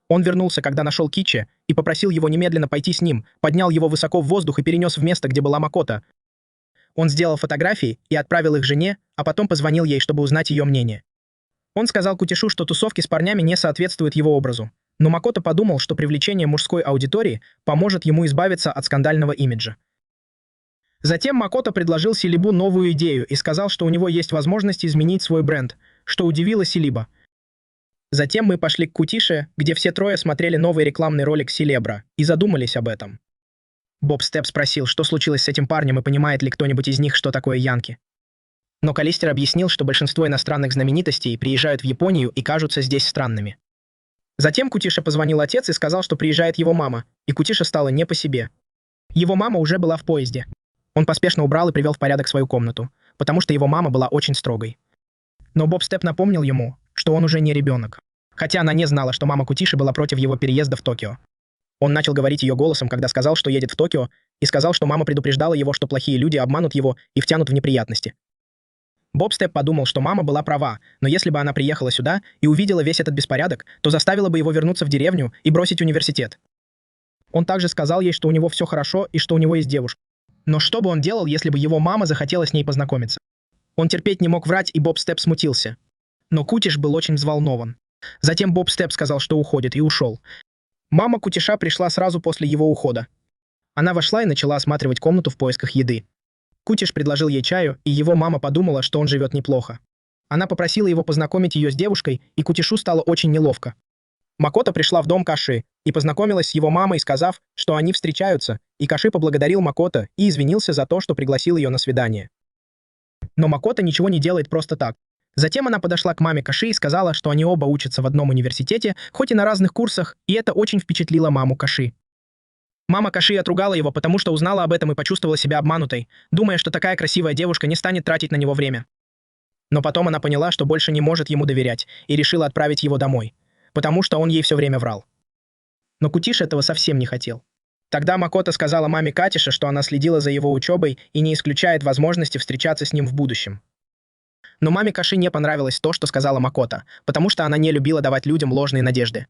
Он вернулся, когда нашел Кичи, и попросил его немедленно пойти с ним, поднял его высоко в воздух и перенес в место, где была Макото. Он сделал фотографии и отправил их жене, а потом позвонил ей, чтобы узнать ее мнение. Он сказал Кутишу, что тусовки с парнями не соответствуют его образу, но Макото подумал, что привлечение мужской аудитории поможет ему избавиться от скандального имиджа. Затем Макото предложил Селибу новую идею и сказал, что у него есть возможность изменить свой бренд, что удивило Селиба. Затем мы пошли к Кутише, где все трое смотрели новый рекламный ролик Селебра и задумались об этом. Боб Степ спросил, что случилось с этим парнем и понимает ли кто-нибудь из них, что такое янки. Но Калистер объяснил, что большинство иностранных знаменитостей приезжают в Японию и кажутся здесь странными. Затем Кутише позвонил отец и сказал, что приезжает его мама, и Кутише стало не по себе. Его мама уже была в поезде. Он поспешно убрал и привел в порядок свою комнату, потому что его мама была очень строгой. Но Боб Степ напомнил ему, что он уже не ребенок. Хотя она не знала, что мама Кутиши была против его переезда в Токио. Он начал говорить ее голосом, когда сказал, что едет в Токио, и сказал, что мама предупреждала его, что плохие люди обманут его и втянут в неприятности. Боб Степ подумал, что мама была права, но если бы она приехала сюда и увидела весь этот беспорядок, то заставила бы его вернуться в деревню и бросить университет. Он также сказал ей, что у него все хорошо и что у него есть девушка. Но что бы он делал, если бы его мама захотела с ней познакомиться? Он терпеть не мог врать, и Боб Степ смутился. Но Кутиш был очень взволнован. Затем Боб Степ сказал, что уходит, и ушел. Мама Кутиша пришла сразу после его ухода. Она вошла и начала осматривать комнату в поисках еды. Кутиш предложил ей чаю, и его мама подумала, что он живет неплохо. Она попросила его познакомить ее с девушкой, и Кутишу стало очень неловко. Макото пришла в дом Каши и познакомилась с его мамой, сказав, что они встречаются, и Каши поблагодарил Макото и извинился за то, что пригласил ее на свидание. Но Макото ничего не делает просто так. Затем она подошла к маме Каши и сказала, что они оба учатся в одном университете, хоть и на разных курсах, и это очень впечатлило маму Каши. Мама Каши отругала его, потому что узнала об этом и почувствовала себя обманутой, думая, что такая красивая девушка не станет тратить на него время. Но потом она поняла, что больше не может ему доверять, и решила отправить его домой, потому что он ей все время врал. Но Кутиш этого совсем не хотел. Тогда Макото сказала маме Катише, что она следила за его учебой и не исключает возможности встречаться с ним в будущем. Но маме Каши не понравилось то, что сказала Макото, потому что она не любила давать людям ложные надежды.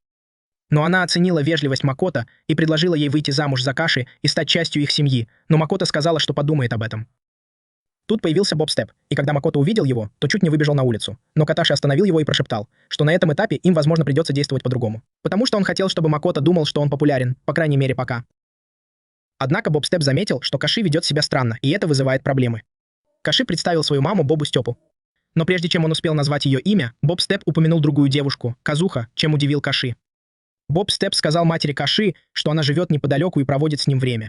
Но она оценила вежливость Макото и предложила ей выйти замуж за Каши и стать частью их семьи, но Макото сказала, что подумает об этом. Тут появился Боб Степ, и когда Макото увидел его, то чуть не выбежал на улицу, но Каташи остановил его и прошептал, что на этом этапе им, возможно, придется действовать по-другому, потому что он хотел, чтобы Макото думал, что он популярен, по крайней мере, пока. Однако Боб Степ заметил, что Каши ведет себя странно, и это вызывает проблемы. Каши представил свою маму Бобу Степу. Но прежде чем он успел назвать ее имя, Боб Степ упомянул другую девушку, Казуха, чем удивил Каши. Боб Степ сказал матери Каши, что она живет неподалеку и проводит с ним время.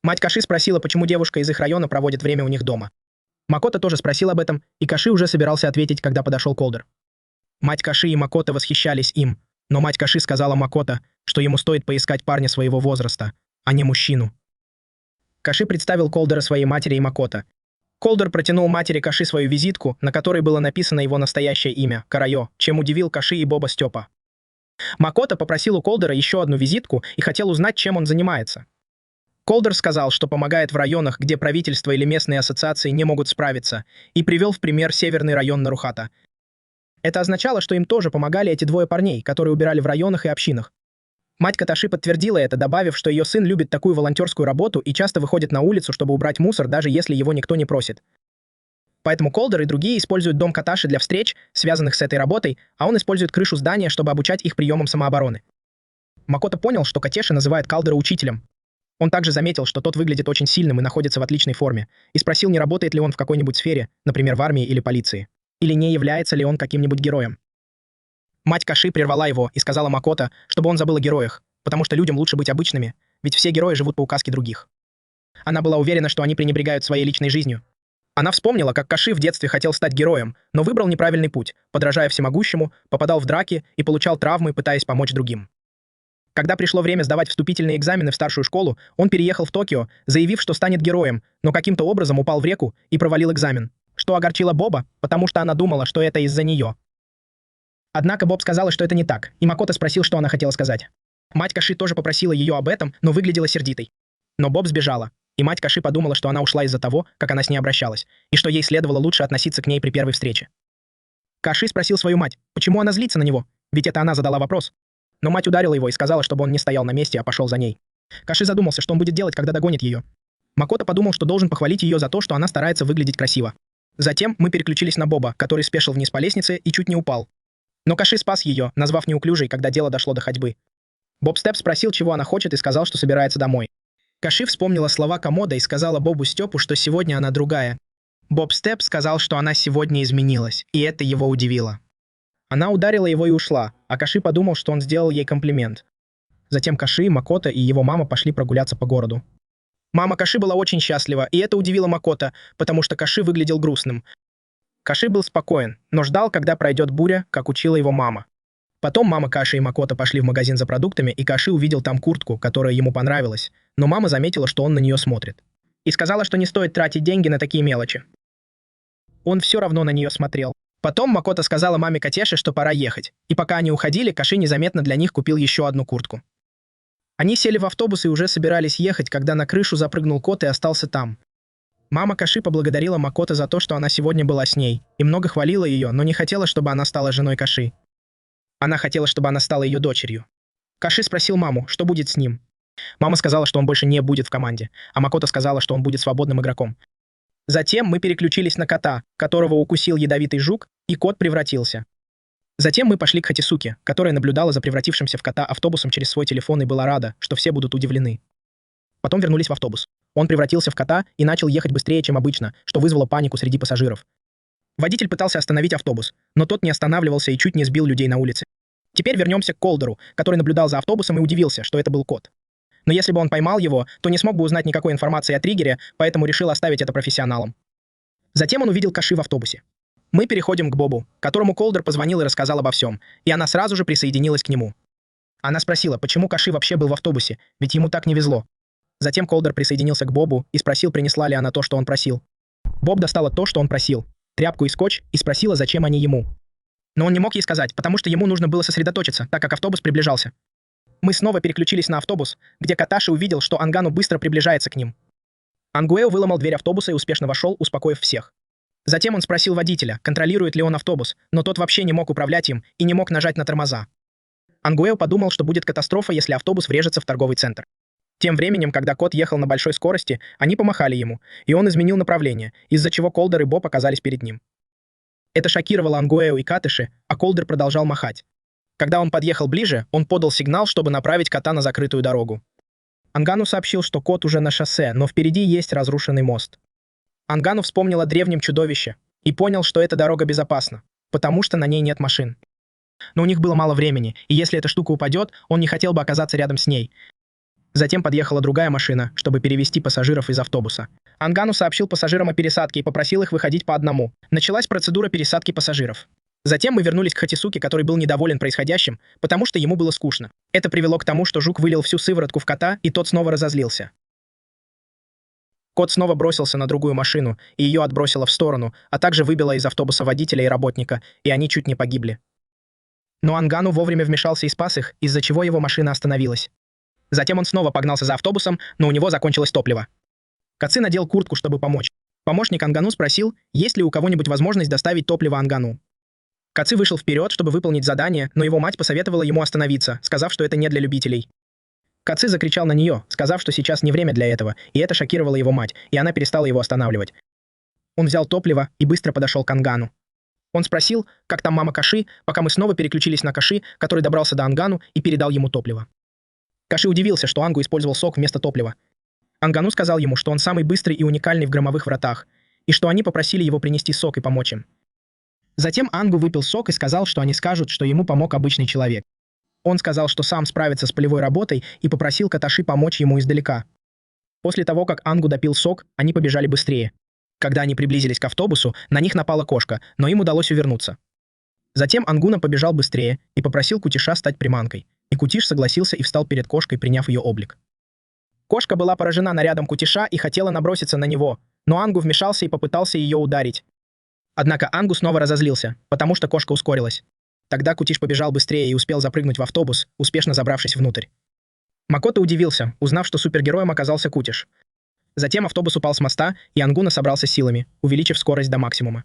Мать Каши спросила, почему девушка из их района проводит время у них дома. Макото тоже спросил об этом, и Каши уже собирался ответить, когда подошел Колдер. Мать Каши и Макото восхищались им, но мать Каши сказала Макото, что ему стоит поискать парня своего возраста, а не мужчину. Каши представил Колдера своей матери и Макото. Колдер протянул матери Каши свою визитку, на которой было написано его настоящее имя – Карайо, чем удивил Каши и Боба Степа. Макото попросил у Колдера еще одну визитку и хотел узнать, чем он занимается. Колдер сказал, что помогает в районах, где правительство или местные ассоциации не могут справиться, и привел в пример северный район Нарухата. Это означало, что им тоже помогали эти двое парней, которые убирали в районах и общинах. Мать Каташи подтвердила это, добавив, что ее сын любит такую волонтерскую работу и часто выходит на улицу, чтобы убрать мусор, даже если его никто не просит. Поэтому Колдер и другие используют дом Каташи для встреч, связанных с этой работой, а он использует крышу здания, чтобы обучать их приемам самообороны. Макото понял, что Катеши называет Колдера учителем. Он также заметил, что тот выглядит очень сильным и находится в отличной форме, и спросил, не работает ли он в какой-нибудь сфере, например, в армии или полиции, или не является ли он каким-нибудь героем. Мать Каши прервала его и сказала Макото, чтобы он забыл о героях, потому что людям лучше быть обычными, ведь все герои живут по указке других. Она была уверена, что они пренебрегают своей личной жизнью. Она вспомнила, как Каши в детстве хотел стать героем, но выбрал неправильный путь, подражая всемогущему, попадал в драки и получал травмы, пытаясь помочь другим. Когда пришло время сдавать вступительные экзамены в старшую школу, он переехал в Токио, заявив, что станет героем, но каким-то образом упал в реку и провалил экзамен, что огорчило Боба, потому что она думала, что это из-за нее. Однако Боб сказала, что это не так, и Макото спросил, что она хотела сказать. Мать Каши тоже попросила ее об этом, но выглядела сердитой. Но Боб сбежала, и мать Каши подумала, что она ушла из-за того, как она с ней обращалась, и что ей следовало лучше относиться к ней при первой встрече. Каши спросил свою мать, почему она злится на него, ведь это она задала вопрос. Но мать ударила его и сказала, чтобы он не стоял на месте, а пошел за ней. Каши задумался, что он будет делать, когда догонит ее. Макото подумал, что должен похвалить ее за то, что она старается выглядеть красиво. Затем мы переключились на Боба, который спешил вниз по лестнице и чуть не упал. Но Каши спас ее, назвав неуклюжей, когда дело дошло до ходьбы. Боб Степ спросил, чего она хочет, и сказал, что собирается домой. Каши вспомнила слова Комода и сказала Бобу Степу, что сегодня она другая. Боб Степ сказал, что она сегодня изменилась, и это его удивило. Она ударила его и ушла, а Каши подумал, что он сделал ей комплимент. Затем Каши, Макото и его мама пошли прогуляться по городу. Мама Каши была очень счастлива, и это удивило Макото, потому что Каши выглядел грустным. Каши был спокоен, но ждал, когда пройдет буря, как учила его мама. Потом мама Каши и Макото пошли в магазин за продуктами, и Каши увидел там куртку, которая ему понравилась, но мама заметила, что он на нее смотрит. И сказала, что не стоит тратить деньги на такие мелочи. Он все равно на нее смотрел. Потом Макото сказала маме Котеши, что пора ехать, и пока они уходили, Каши незаметно для них купил еще одну куртку. Они сели в автобус и уже собирались ехать, когда на крышу запрыгнул кот и остался там. Мама Каши поблагодарила Макото за то, что она сегодня была с ней, и много хвалила ее, но не хотела, чтобы она стала женой Каши. Она хотела, чтобы она стала ее дочерью. Каши спросил маму, что будет с ним. Мама сказала, что он больше не будет в команде, а Макото сказала, что он будет свободным игроком. Затем мы переключились на кота, которого укусил ядовитый жук, и кот превратился. Затем мы пошли к Хатисуке, которая наблюдала за превратившимся в кота автобусом через свой телефон и была рада, что все будут удивлены. Потом вернулись в автобус. Он превратился в кота и начал ехать быстрее, чем обычно, что вызвало панику среди пассажиров. Водитель пытался остановить автобус, но тот не останавливался и чуть не сбил людей на улице. Теперь вернемся к Колдеру, который наблюдал за автобусом и удивился, что это был кот. Но если бы он поймал его, то не смог бы узнать никакой информации о триггере, поэтому решил оставить это профессионалам. Затем он увидел Каши в автобусе. Мы переходим к Бобу, которому Колдер позвонил и рассказал обо всем, и она сразу же присоединилась к нему. Она спросила, почему Каши вообще был в автобусе, ведь ему так не везло. Затем Колдер присоединился к Бобу и спросил, принесла ли она то, что он просил. Боб достала то, что он просил, тряпку и скотч, и спросила, зачем они ему. Но он не мог ей сказать, потому что ему нужно было сосредоточиться, так как автобус приближался. Мы снова переключились на автобус, где Каташи увидел, что Ангану быстро приближается к ним. Ангуэо выломал дверь автобуса и успешно вошел, успокоив всех. Затем он спросил водителя, контролирует ли он автобус, но тот вообще не мог управлять им и не мог нажать на тормоза. Ангуэо подумал, что будет катастрофа, если автобус врежется в торговый центр. Тем временем, когда кот ехал на большой скорости, они помахали ему, и он изменил направление, из-за чего Колдер и Боб оказались перед ним. Это шокировало Ангуэо и Катыши, а Колдер продолжал махать. Когда он подъехал ближе, он подал сигнал, чтобы направить кота на закрытую дорогу. Ангану сообщил, что кот уже на шоссе, но впереди есть разрушенный мост. Ангану вспомнил о древнем чудовище и понял, что эта дорога безопасна, потому что на ней нет машин. Но у них было мало времени, и если эта штука упадет, он не хотел бы оказаться рядом с ней. Затем подъехала другая машина, чтобы перевезти пассажиров из автобуса. Ангану сообщил пассажирам о пересадке и попросил их выходить по одному. Началась процедура пересадки пассажиров. Затем мы вернулись к Хатисуке, который был недоволен происходящим, потому что ему было скучно. Это привело к тому, что жук вылил всю сыворотку в кота, и тот снова разозлился. Кот снова бросился на другую машину, и ее отбросило в сторону, а также выбило из автобуса водителя и работника, и они чуть не погибли. Но Ангану вовремя вмешался и спас их, из-за чего его машина остановилась. Затем он снова погнался за автобусом, но у него закончилось топливо. Каци надел куртку, чтобы помочь. Помощник Ангану спросил, есть ли у кого-нибудь возможность доставить топливо Ангану. Каци вышел вперед, чтобы выполнить задание, но его мать посоветовала ему остановиться, сказав, что это не для любителей. Каци закричал на нее, сказав, что сейчас не время для этого, и это шокировало его мать, и она перестала его останавливать. Он взял топливо и быстро подошел к Ангану. Он спросил, как там мама Каши, пока мы снова переключились на Каши, который добрался до Ангану и передал ему топливо. Каши удивился, что Ангу использовал сок вместо топлива. Ангану сказал ему, что он самый быстрый и уникальный в громовых вратах, и что они попросили его принести сок и помочь им. Затем Ангу выпил сок и сказал, что они скажут, что ему помог обычный человек. Он сказал, что сам справится с полевой работой и попросил Каташи помочь ему издалека. После того, как Ангу допил сок, они побежали быстрее. Когда они приблизились к автобусу, на них напала кошка, но им удалось увернуться. Затем Ангуна побежал быстрее и попросил Кутиша стать приманкой, и Кутиш согласился и встал перед кошкой, приняв ее облик. Кошка была поражена нарядом Кутиша и хотела наброситься на него, но Ангу вмешался и попытался ее ударить. Однако Ангу снова разозлился, потому что кошка ускорилась. Тогда Кутиш побежал быстрее и успел запрыгнуть в автобус, успешно забравшись внутрь. Макото удивился, узнав, что супергероем оказался Кутиш. Затем автобус упал с моста, и Ангуна собрался силами, увеличив скорость до максимума.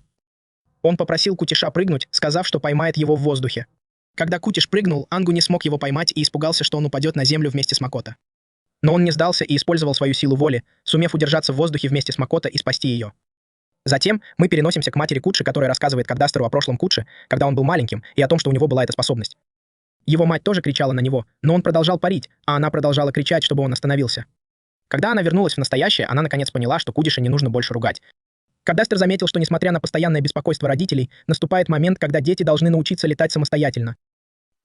Он попросил Кутиша прыгнуть, сказав, что поймает его в воздухе. Когда Кутиш прыгнул, Ангу не смог его поймать и испугался, что он упадет на землю вместе с Макото. Но он не сдался и использовал свою силу воли, сумев удержаться в воздухе вместе с Макото и спасти ее. Затем мы переносимся к матери Кутши, которая рассказывает Кадастеру о прошлом Кутши, когда он был маленьким, и о том, что у него была эта способность. Его мать тоже кричала на него, но он продолжал парить, а она продолжала кричать, чтобы он остановился. Когда она вернулась в настоящее, она наконец поняла, что Кудиша не нужно больше ругать. Кадастер заметил, что несмотря на постоянное беспокойство родителей, наступает момент, когда дети должны научиться летать самостоятельно.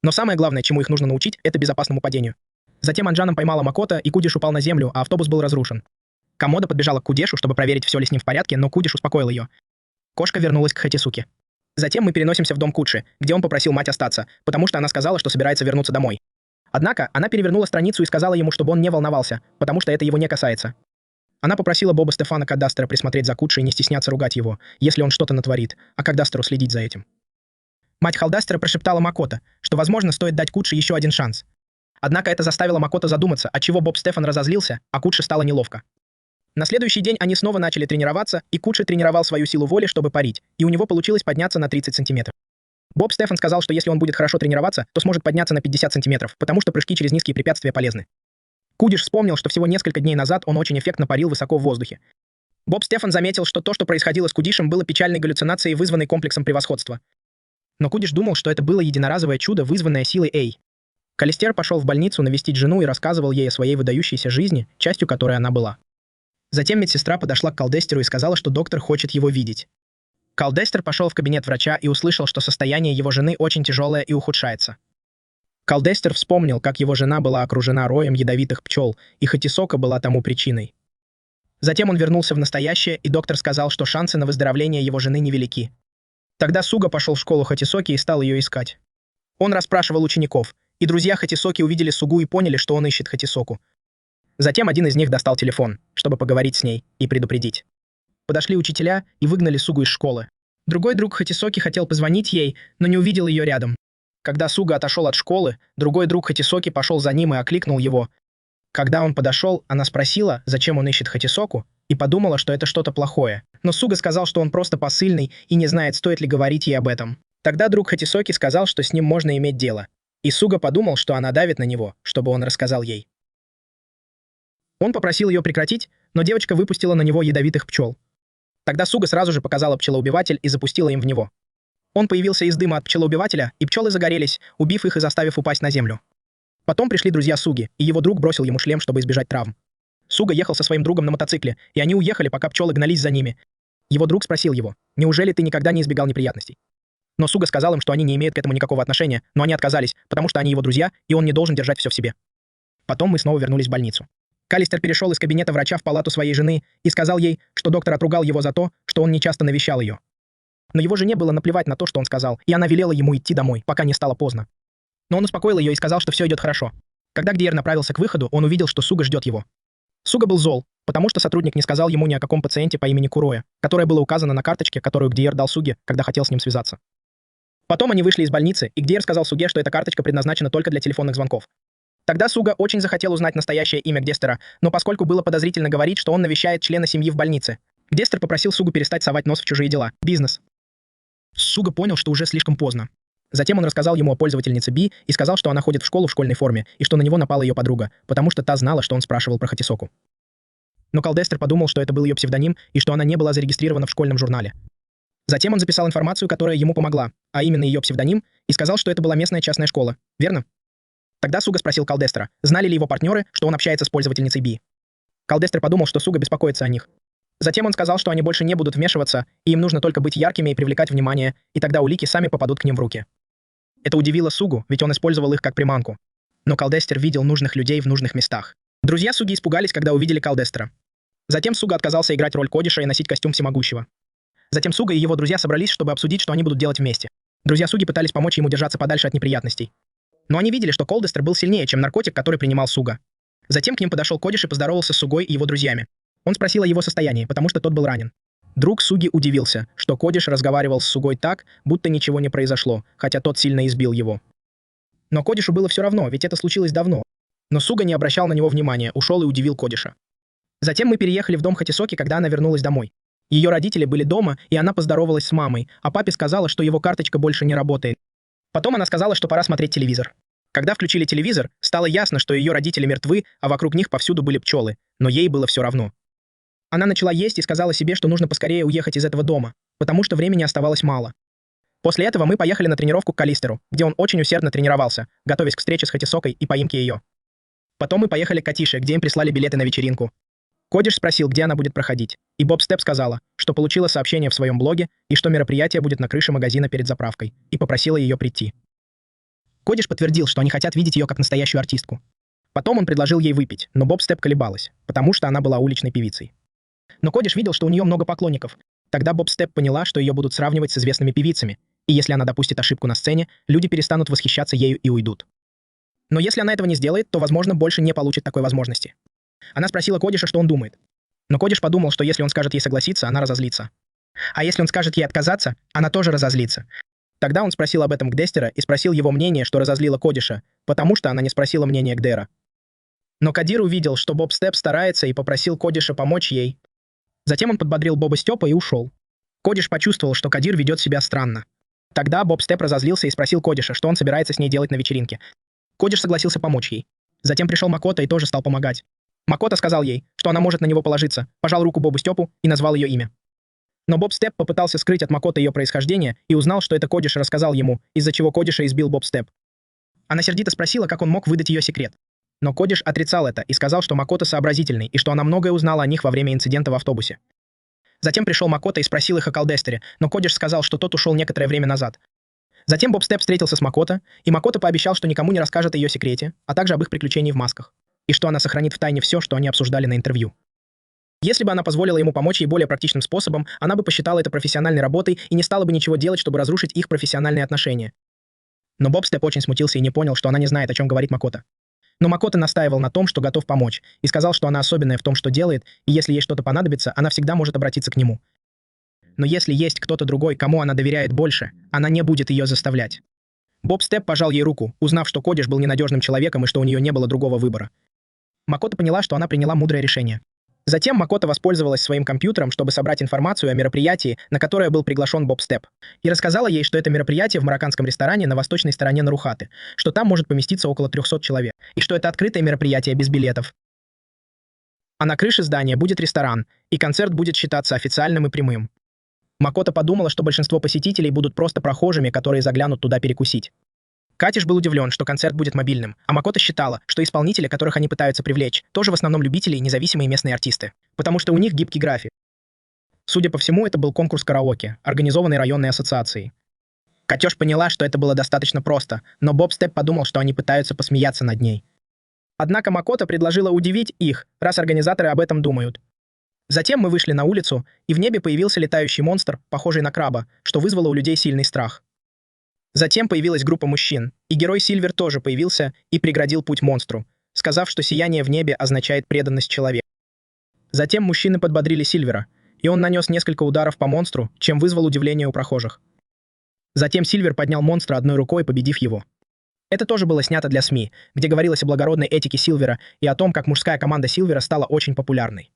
Но самое главное, чему их нужно научить, это безопасному падению. Затем Анджаном поймала Макото, и Кудиш упал на землю, а автобус был разрушен. Комода подбежала к Кудешу, чтобы проверить, все ли с ним в порядке, но Кудиш успокоил ее. Кошка вернулась к Хатисуке. Затем мы переносимся в дом Кудши, где он попросил мать остаться, потому что она сказала, что собирается вернуться домой. Однако она перевернула страницу и сказала ему, чтобы он не волновался, потому что это его не касается. Она попросила Боба Стефана Кадастера присмотреть за Кудши и не стесняться ругать его, если он что-то натворит, а Кадастеру следить за этим. Мать Халдастера прошептала Макото, что, возможно, стоит дать Кудши еще один шанс. Однако это заставило Макото задуматься, отчего Боб Стефан разозлился, а Кудши стало неловко. На следующий день они снова начали тренироваться, и Кудши тренировал свою силу воли, чтобы парить, и у него получилось подняться на 30 сантиметров. Боб Стефан сказал, что если он будет хорошо тренироваться, то сможет подняться на 50 сантиметров, потому что прыжки через низкие препятствия полезны. Кудиш вспомнил, что всего несколько дней назад он очень эффектно парил высоко в воздухе. Боб Стефан заметил, что то, что происходило с Кудишем, было печальной галлюцинацией, вызванной комплексом превосходства. Но Кудиш думал, что это было единоразовое чудо, вызванное силой Эй. Калистер пошел в больницу навестить жену и рассказывал ей о своей выдающейся жизни, частью которой она была. Затем медсестра подошла к Калдестеру и сказала, что доктор хочет его видеть. Калдестер пошел в кабинет врача и услышал, что состояние его жены очень тяжелое и ухудшается. Калдестер вспомнил, как его жена была окружена роем ядовитых пчел, и Хатисока была тому причиной. Затем он вернулся в настоящее, и доктор сказал, что шансы на выздоровление его жены невелики. Тогда Суга пошел в школу Хатисоки и стал ее искать. Он расспрашивал учеников, и друзья Хатисоки увидели Сугу и поняли, что он ищет Хатисоку. Затем один из них достал телефон, чтобы поговорить с ней и предупредить. Подошли учителя и выгнали Сугу из школы. Другой друг Хатисоки хотел позвонить ей, но не увидел ее рядом. Когда Суга отошел от школы, другой друг Хатисоки пошел за ним и окликнул его. Когда он подошел, она спросила, зачем он ищет Хатисоку, и подумала, что это что-то плохое. Но Суга сказал, что он просто посыльный и не знает, стоит ли говорить ей об этом. Тогда друг Хатисоки сказал, что с ним можно иметь дело. И Суга подумал, что она давит на него, чтобы он рассказал ей. Он попросил ее прекратить, но девочка выпустила на него ядовитых пчел. Тогда Суга сразу же показала пчелоубиватель и запустила им в него. Он появился из дыма от пчелоубивателя, и пчелы загорелись, убив их и заставив упасть на землю. Потом пришли друзья Суги, и его друг бросил ему шлем, чтобы избежать травм. Суга ехал со своим другом на мотоцикле, и они уехали, пока пчелы гнались за ними. Его друг спросил его: «Неужели ты никогда не избегал неприятностей?» Но Суга сказал им, что они не имеют к этому никакого отношения, но они отказались, потому что они его друзья, и он не должен держать все в себе. Потом мы снова вернулись в больницу. Калистер перешел из кабинета врача в палату своей жены и сказал ей, что доктор отругал его за то, что он нечасто навещал ее. Но его жене было наплевать на то, что он сказал, и она велела ему идти домой, пока не стало поздно. Но он успокоил ее и сказал, что все идет хорошо. Когда Гдиер направился к выходу, он увидел, что Суга ждет его. Суга был зол, потому что сотрудник не сказал ему ни о каком пациенте по имени Куроя, которое было указано на карточке, которую Гдиер дал Суге, когда хотел с ним связаться. Потом они вышли из больницы, и Гдиер сказал Суге, что эта карточка предназначена только для телефонных звонков. Тогда Суга очень захотел узнать настоящее имя Гдестера, но поскольку было подозрительно говорить, что он навещает члена семьи в больнице, Гдестер попросил Сугу перестать совать нос в чужие дела. Бизнес. Суга понял, что уже слишком поздно. Затем он рассказал ему о пользовательнице Би и сказал, что она ходит в школу в школьной форме, и что на него напала ее подруга, потому что та знала, что он спрашивал про Хатисоку. Но Калдестер подумал, что это был ее псевдоним, и что она не была зарегистрирована в школьном журнале. Затем он записал информацию, которая ему помогла, а именно ее псевдоним, и сказал, что это была местная частная школа. Верно? Тогда Суга спросил Калдестера, знали ли его партнеры, что он общается с пользовательницей Би. Калдестер подумал, что Суга беспокоится о них. Затем он сказал, что они больше не будут вмешиваться, и им нужно только быть яркими и привлекать внимание, и тогда улики сами попадут к ним в руки. Это удивило Сугу, ведь он использовал их как приманку. Но Калдестер видел нужных людей в нужных местах. Друзья Суги испугались, когда увидели Калдестера. Затем Суга отказался играть роль Кодиша и носить костюм всемогущего. Затем Суга и его друзья собрались, чтобы обсудить, что они будут делать вместе. Друзья Суги пытались помочь ему держаться подальше от неприятностей. Но они видели, что Калдестер был сильнее, чем наркотик, который принимал Суга. Затем к ним подошел Кодиш и поздоровался с Сугой и его друзьями. Он спросил о его состоянии, потому что тот был ранен. Друг Суги удивился, что Кодиш разговаривал с Сугой так, будто ничего не произошло, хотя тот сильно избил его. Но Кодишу было все равно, ведь это случилось давно. Но Суга не обращал на него внимания, ушел и удивил Кодиша. Затем мы переехали в дом Хатисоки, когда она вернулась домой. Ее родители были дома, и она поздоровалась с мамой, а папе сказала, что его карточка больше не работает. Потом она сказала, что пора смотреть телевизор. Когда включили телевизор, стало ясно, что ее родители мертвы, а вокруг них повсюду были пчелы, но ей было все равно. Она начала есть и сказала себе, что нужно поскорее уехать из этого дома, потому что времени оставалось мало. После этого мы поехали на тренировку к Калистеру, где он очень усердно тренировался, готовясь к встрече с Хатисокой и поимке ее. Потом мы поехали к Катише, где им прислали билеты на вечеринку. Кодиш спросил, где она будет проходить, и Боб Степ сказала, что получила сообщение в своем блоге и что мероприятие будет на крыше магазина перед заправкой, и попросила ее прийти. Кодиш подтвердил, что они хотят видеть ее как настоящую артистку. Потом он предложил ей выпить, но Боб Степ колебалась, потому что она была уличной певицей. Но Кодиш видел, что у нее много поклонников. Тогда Боб Степ поняла, что ее будут сравнивать с известными певицами, И если она допустит ошибку на сцене, люди перестанут восхищаться ею и уйдут. Но если она этого не сделает, то, возможно, больше не получит такой возможности. Она спросила Кодиша, что он думает. Но Кодиш подумал, что если он скажет ей согласиться, она разозлится. А если он скажет ей отказаться, она тоже разозлится. Тогда он спросил об этом Гдестера и спросил его мнение, что разозлило Кодиша, потому что она не спросила мнение Гдера. Но Кадир увидел, что Боб Степ старается, и попросил Кодиша помочь ей. Затем он подбодрил Боба Степа и ушел. Кодиш почувствовал, что Кадир ведет себя странно. Тогда Боб Степ разозлился и спросил Кодиша, что он собирается с ней делать на вечеринке. Кодиш согласился помочь ей. Затем пришел Макото и тоже стал помогать. Макото сказал ей, что она может на него положиться, пожал руку Бобу Степу и назвал ее имя. Но Боб Степ попытался скрыть от Макото ее происхождение и узнал, что это Кодиш рассказал ему, из-за чего Кодиша избил Боб Степ. Она сердито спросила, как он мог выдать ее секрет. Но Кодиш отрицал это и сказал, что Макото сообразительный и что она многое узнала о них во время инцидента в автобусе. Затем пришел Макото и спросил их о Калдестере, но Кодиш сказал, что тот ушел некоторое время назад. Затем Боб Степ встретился с Макото, и Макото пообещал, что никому не расскажет о ее секрете, а также об их приключении в масках, и что она сохранит в тайне все, что они обсуждали на интервью. Если бы она позволила ему помочь ей более практичным способом, она бы посчитала это профессиональной работой и не стала бы ничего делать, чтобы разрушить их профессиональные отношения. Но Боб Степ очень смутился и не понял, что она не знает, о чем говорит Макото. Но Макото настаивал на том, что готов помочь, и сказал, что она особенная в том, что делает, и если ей что-то понадобится, она всегда может обратиться к нему. Но если есть кто-то другой, кому она доверяет больше, она не будет ее заставлять. Боб Степ пожал ей руку, узнав, что Кодиш был ненадежным человеком и что у нее не было другого выбора. Макото поняла, что она приняла мудрое решение. Затем Макото воспользовалась своим компьютером, чтобы собрать информацию о мероприятии, на которое был приглашен Боб Степ, и рассказала ей, что это мероприятие в марокканском ресторане на восточной стороне Нарухаты, что там может поместиться около 300 человек, и что это открытое мероприятие без билетов. А на крыше здания будет ресторан, и концерт будет считаться официальным и прямым. Макото подумала, что большинство посетителей будут просто прохожими, которые заглянут туда перекусить. Катиш был удивлен, что концерт будет мобильным, а Макото считала, что исполнители, которых они пытаются привлечь, тоже в основном любители и независимые местные артисты, потому что у них гибкий график. Судя по всему, это был конкурс караоке, организованный районной ассоциацией. Катёш поняла, что это было достаточно просто, но Боб Степ подумал, что они пытаются посмеяться над ней. Однако Макото предложила удивить их, раз организаторы об этом думают. Затем мы вышли на улицу, и в небе появился летающий монстр, похожий на краба, что вызвало у людей сильный страх. Затем появилась группа мужчин, и герой Сильвер тоже появился и преградил путь монстру, сказав, что сияние в небе означает преданность человека. Затем мужчины подбодрили Сильвера, и он нанес несколько ударов по монстру, чем вызвал удивление у прохожих. Затем Сильвер поднял монстра одной рукой, победив его. Это тоже было снято для СМИ, где говорилось о благородной этике Сильвера и о том, как мужская команда Сильвера стала очень популярной.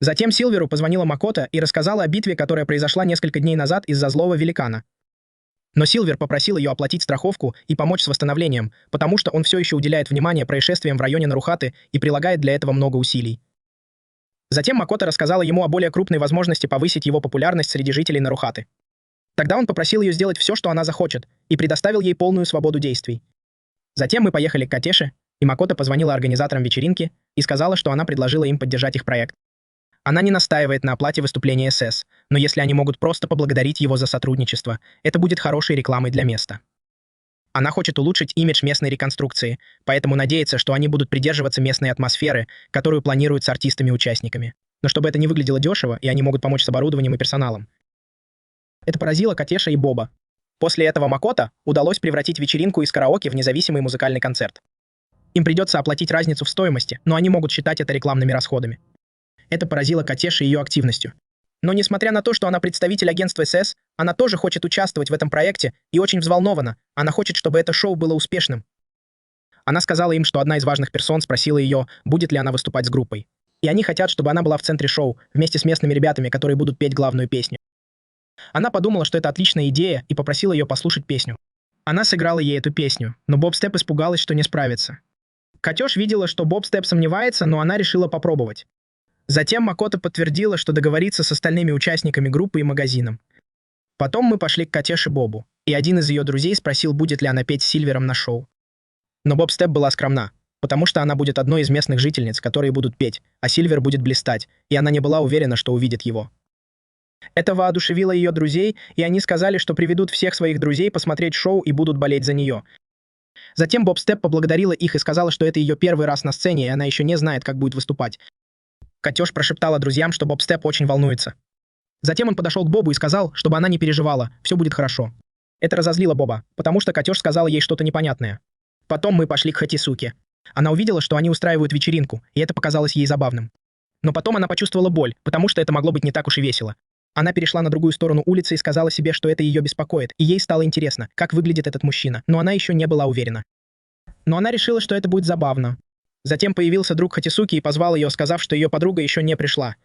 Затем Сильверу позвонила Макото и рассказала о битве, которая произошла несколько дней назад из-за злого великана. Но Сильвер попросил ее оплатить страховку и помочь с восстановлением, потому что он все еще уделяет внимание происшествиям в районе Нарухаты и прилагает для этого много усилий. Затем Макото рассказала ему о более крупной возможности повысить его популярность среди жителей Нарухаты. Тогда он попросил ее сделать все, что она захочет, и предоставил ей полную свободу действий. Затем мы поехали к Катеше, и Макото позвонила организаторам вечеринки и сказала, что она предложила им поддержать их проект. Она не настаивает на оплате выступления СС, но если они могут просто поблагодарить его за сотрудничество, это будет хорошей рекламой для места. Она хочет улучшить имидж местной реконструкции, поэтому надеется, что они будут придерживаться местной атмосферы, которую планируют с артистами-участниками. Но чтобы это не выглядело дешево, и они могут помочь с оборудованием и персоналом. Это поразило Катеша и Боба. После этого Макото удалось превратить вечеринку из караоке в независимый музыкальный концерт. Им придется оплатить разницу в стоимости, но они могут считать это рекламными расходами. Это поразило Катеши ее активностью. Но несмотря на то, что она представитель агентства СС, она тоже хочет участвовать в этом проекте и очень взволнована. Она хочет, чтобы это шоу было успешным. Она сказала им, что одна из важных персон спросила ее, будет ли она выступать с группой. И они хотят, чтобы она была в центре шоу, вместе с местными ребятами, которые будут петь главную песню. Она подумала, что это отличная идея, и попросила ее послушать песню. Она сыграла ей эту песню, но Боб Степ испугалась, что не справится. Катёш видела, что Боб Степ сомневается, но она решила попробовать. Затем Макото подтвердила, что договорится с остальными участниками группы и магазином. Потом мы пошли к Катеше Бобу, и один из ее друзей спросил, будет ли она петь с Сильвером на шоу. Но Боб Степ была скромна, потому что она будет одной из местных жительниц, которые будут петь, а Сильвер будет блистать, и она не была уверена, что увидит его. Это воодушевило ее друзей, и они сказали, что приведут всех своих друзей посмотреть шоу и будут болеть за нее. Затем Боб Степ поблагодарила их и сказала, что это ее первый раз на сцене, и она еще не знает, как будет выступать. Катёш прошептала друзьям, что Боб Степ очень волнуется. Затем он подошел к Бобу и сказал, чтобы она не переживала, все будет хорошо. Это разозлило Боба, потому что котёж сказала ей что-то непонятное. Потом мы пошли к Хатисуке. Она увидела, что они устраивают вечеринку, и это показалось ей забавным. Но потом она почувствовала боль, потому что это могло быть не так уж и весело. Она перешла на другую сторону улицы и сказала себе, что это ее беспокоит, и ей стало интересно, как выглядит этот мужчина, но она еще не была уверена. Но она решила, что это будет забавно. Затем появился друг Хатисуки и позвал ее, сказав, что ее подруга еще не пришла.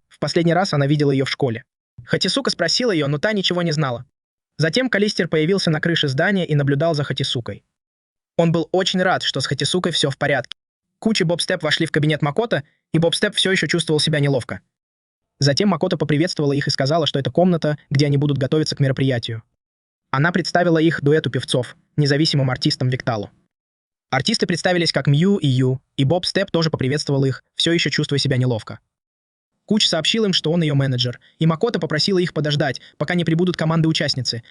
В последний раз она видела ее в школе. Хатисука спросила ее, но та ничего не знала. Затем Калистер появился на крыше здания и наблюдал за Хатисукой. Он был очень рад, что с Хатисукой все в порядке. Куч и Боб-степ вошли в кабинет Макото, и Боб-степ все еще чувствовал себя неловко. Затем Макото поприветствовала их и сказала, что это комната, где они будут готовиться к мероприятию. Она представила их дуэту певцов, независимым артистам Викталу. Артисты представились как Мью и Ю, и Боб-степ тоже поприветствовал их, все еще чувствуя себя неловко. Куч сообщил им, что он ее менеджер, и Макото попросила их подождать, пока не прибудут команды-участницы.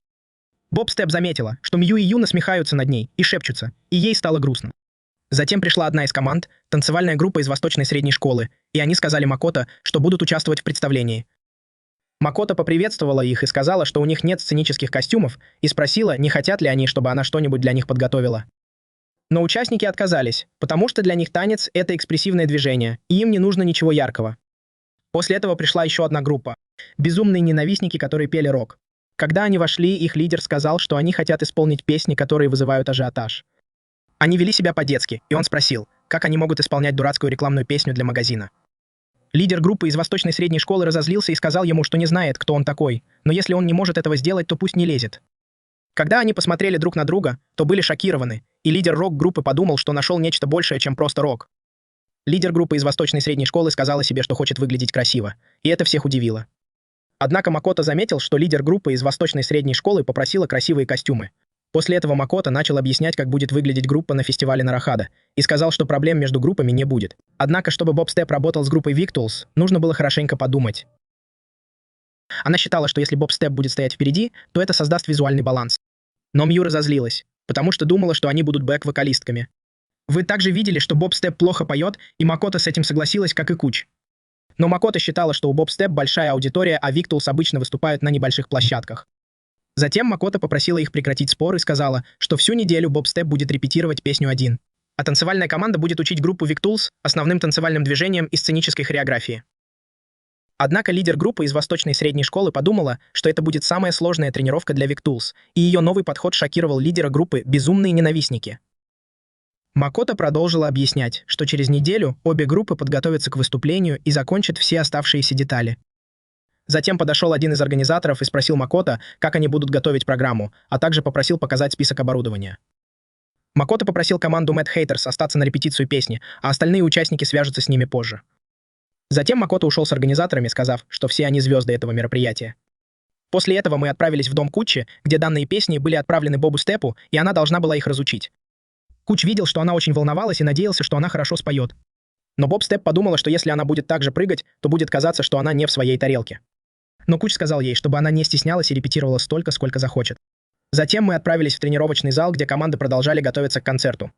Боб-степ заметила, что Мью и Ю насмехаются над ней и шепчутся, и ей стало грустно. Затем пришла одна из команд, танцевальная группа из Восточной средней школы, и они сказали Макото, что будут участвовать в представлении. Макото поприветствовала их и сказала, что у них нет сценических костюмов, и спросила, не хотят ли они, чтобы она что-нибудь для них подготовила. Но участники отказались, потому что для них танец — это экспрессивное движение, и им не нужно ничего яркого. После этого пришла еще одна группа — безумные ненавистники, которые пели рок. Когда они вошли, их лидер сказал, что они хотят исполнить песни, которые вызывают ажиотаж. Они вели себя по-детски, и он спросил, как они могут исполнять дурацкую рекламную песню для магазина. Лидер группы из Восточной средней школы разозлился и сказал ему, что не знает, кто он такой, но если он не может этого сделать, то пусть не лезет. Когда они посмотрели друг на друга, то были шокированы, и лидер рок-группы подумал, что нашел нечто большее, чем просто рок. Лидер группы из Восточной средней школы сказала себе, что хочет выглядеть красиво, и это всех удивило. Однако Макото заметил, что лидер группы из Восточной средней школы попросила красивые костюмы. После этого Макото начал объяснять, как будет выглядеть группа на фестивале Нарахада, и сказал, что проблем между группами не будет. Однако, чтобы Боб-степ работал с группой Victuals, нужно было хорошенько подумать. Она считала, что если Боб-степ будет стоять впереди, то это создаст визуальный баланс. Но Мью разозлилась, потому что думала, что они будут бэк-вокалистками. Вы также видели, что Боб-степ плохо поет, и Макото с этим согласилась, как и Куч. Но Макото считала, что у Боб-степ большая аудитория, а Victuals обычно выступают на небольших площадках. Затем Макото попросила их прекратить спор и сказала, что всю неделю Боб-степ будет репетировать песню один. А танцевальная команда будет учить группу Victuals основным танцевальным движениям и сценической хореографии. Однако лидер группы из Восточной средней школы подумала, что это будет самая сложная тренировка для Victuals, и ее новый подход шокировал лидера группы «Безумные ненавистники». Макото продолжила объяснять, что через неделю обе группы подготовятся к выступлению и закончат все оставшиеся детали. Затем подошел один из организаторов и спросил Макото, как они будут готовить программу, а также попросил показать список оборудования. Макото попросил команду Mad Haters остаться на репетицию песни, а остальные участники свяжутся с ними позже. Затем Макото ушел с организаторами, сказав, что все они звезды этого мероприятия. После этого мы отправились в дом Кучи, где данные песни были отправлены Бобу-степу, и она должна была их разучить. Куч видел, что она очень волновалась и надеялся, что она хорошо споет. Но Боб-степ подумала, что если она будет так же прыгать, то будет казаться, что она не в своей тарелке. Но Куч сказал ей, чтобы она не стеснялась и репетировала столько, сколько захочет. Затем мы отправились в тренировочный зал, где команды продолжали готовиться к концерту.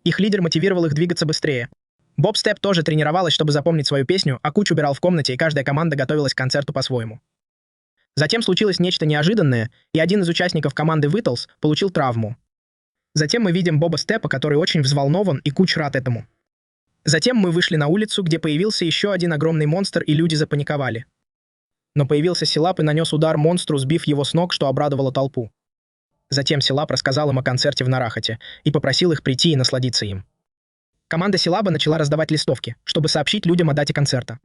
Их лидер мотивировал их двигаться быстрее. Боб-степ тоже тренировалась, чтобы запомнить свою песню, а Куч убирал в комнате, и каждая команда готовилась к концерту по-своему. Затем случилось нечто неожиданное, и один из участников команды Victuals получил травму. Затем мы видим Боба-степа, который очень взволнован, и Куч рад этому. Затем мы вышли на улицу, где появился еще один огромный монстр, и люди запаниковали. Но появился Силап и нанес удар монстру, сбив его с ног, что обрадовало толпу. Затем Силап рассказал им о концерте в Нарахате и попросил их прийти и насладиться им. Команда Силаба начала раздавать листовки, чтобы сообщить людям о дате концерта.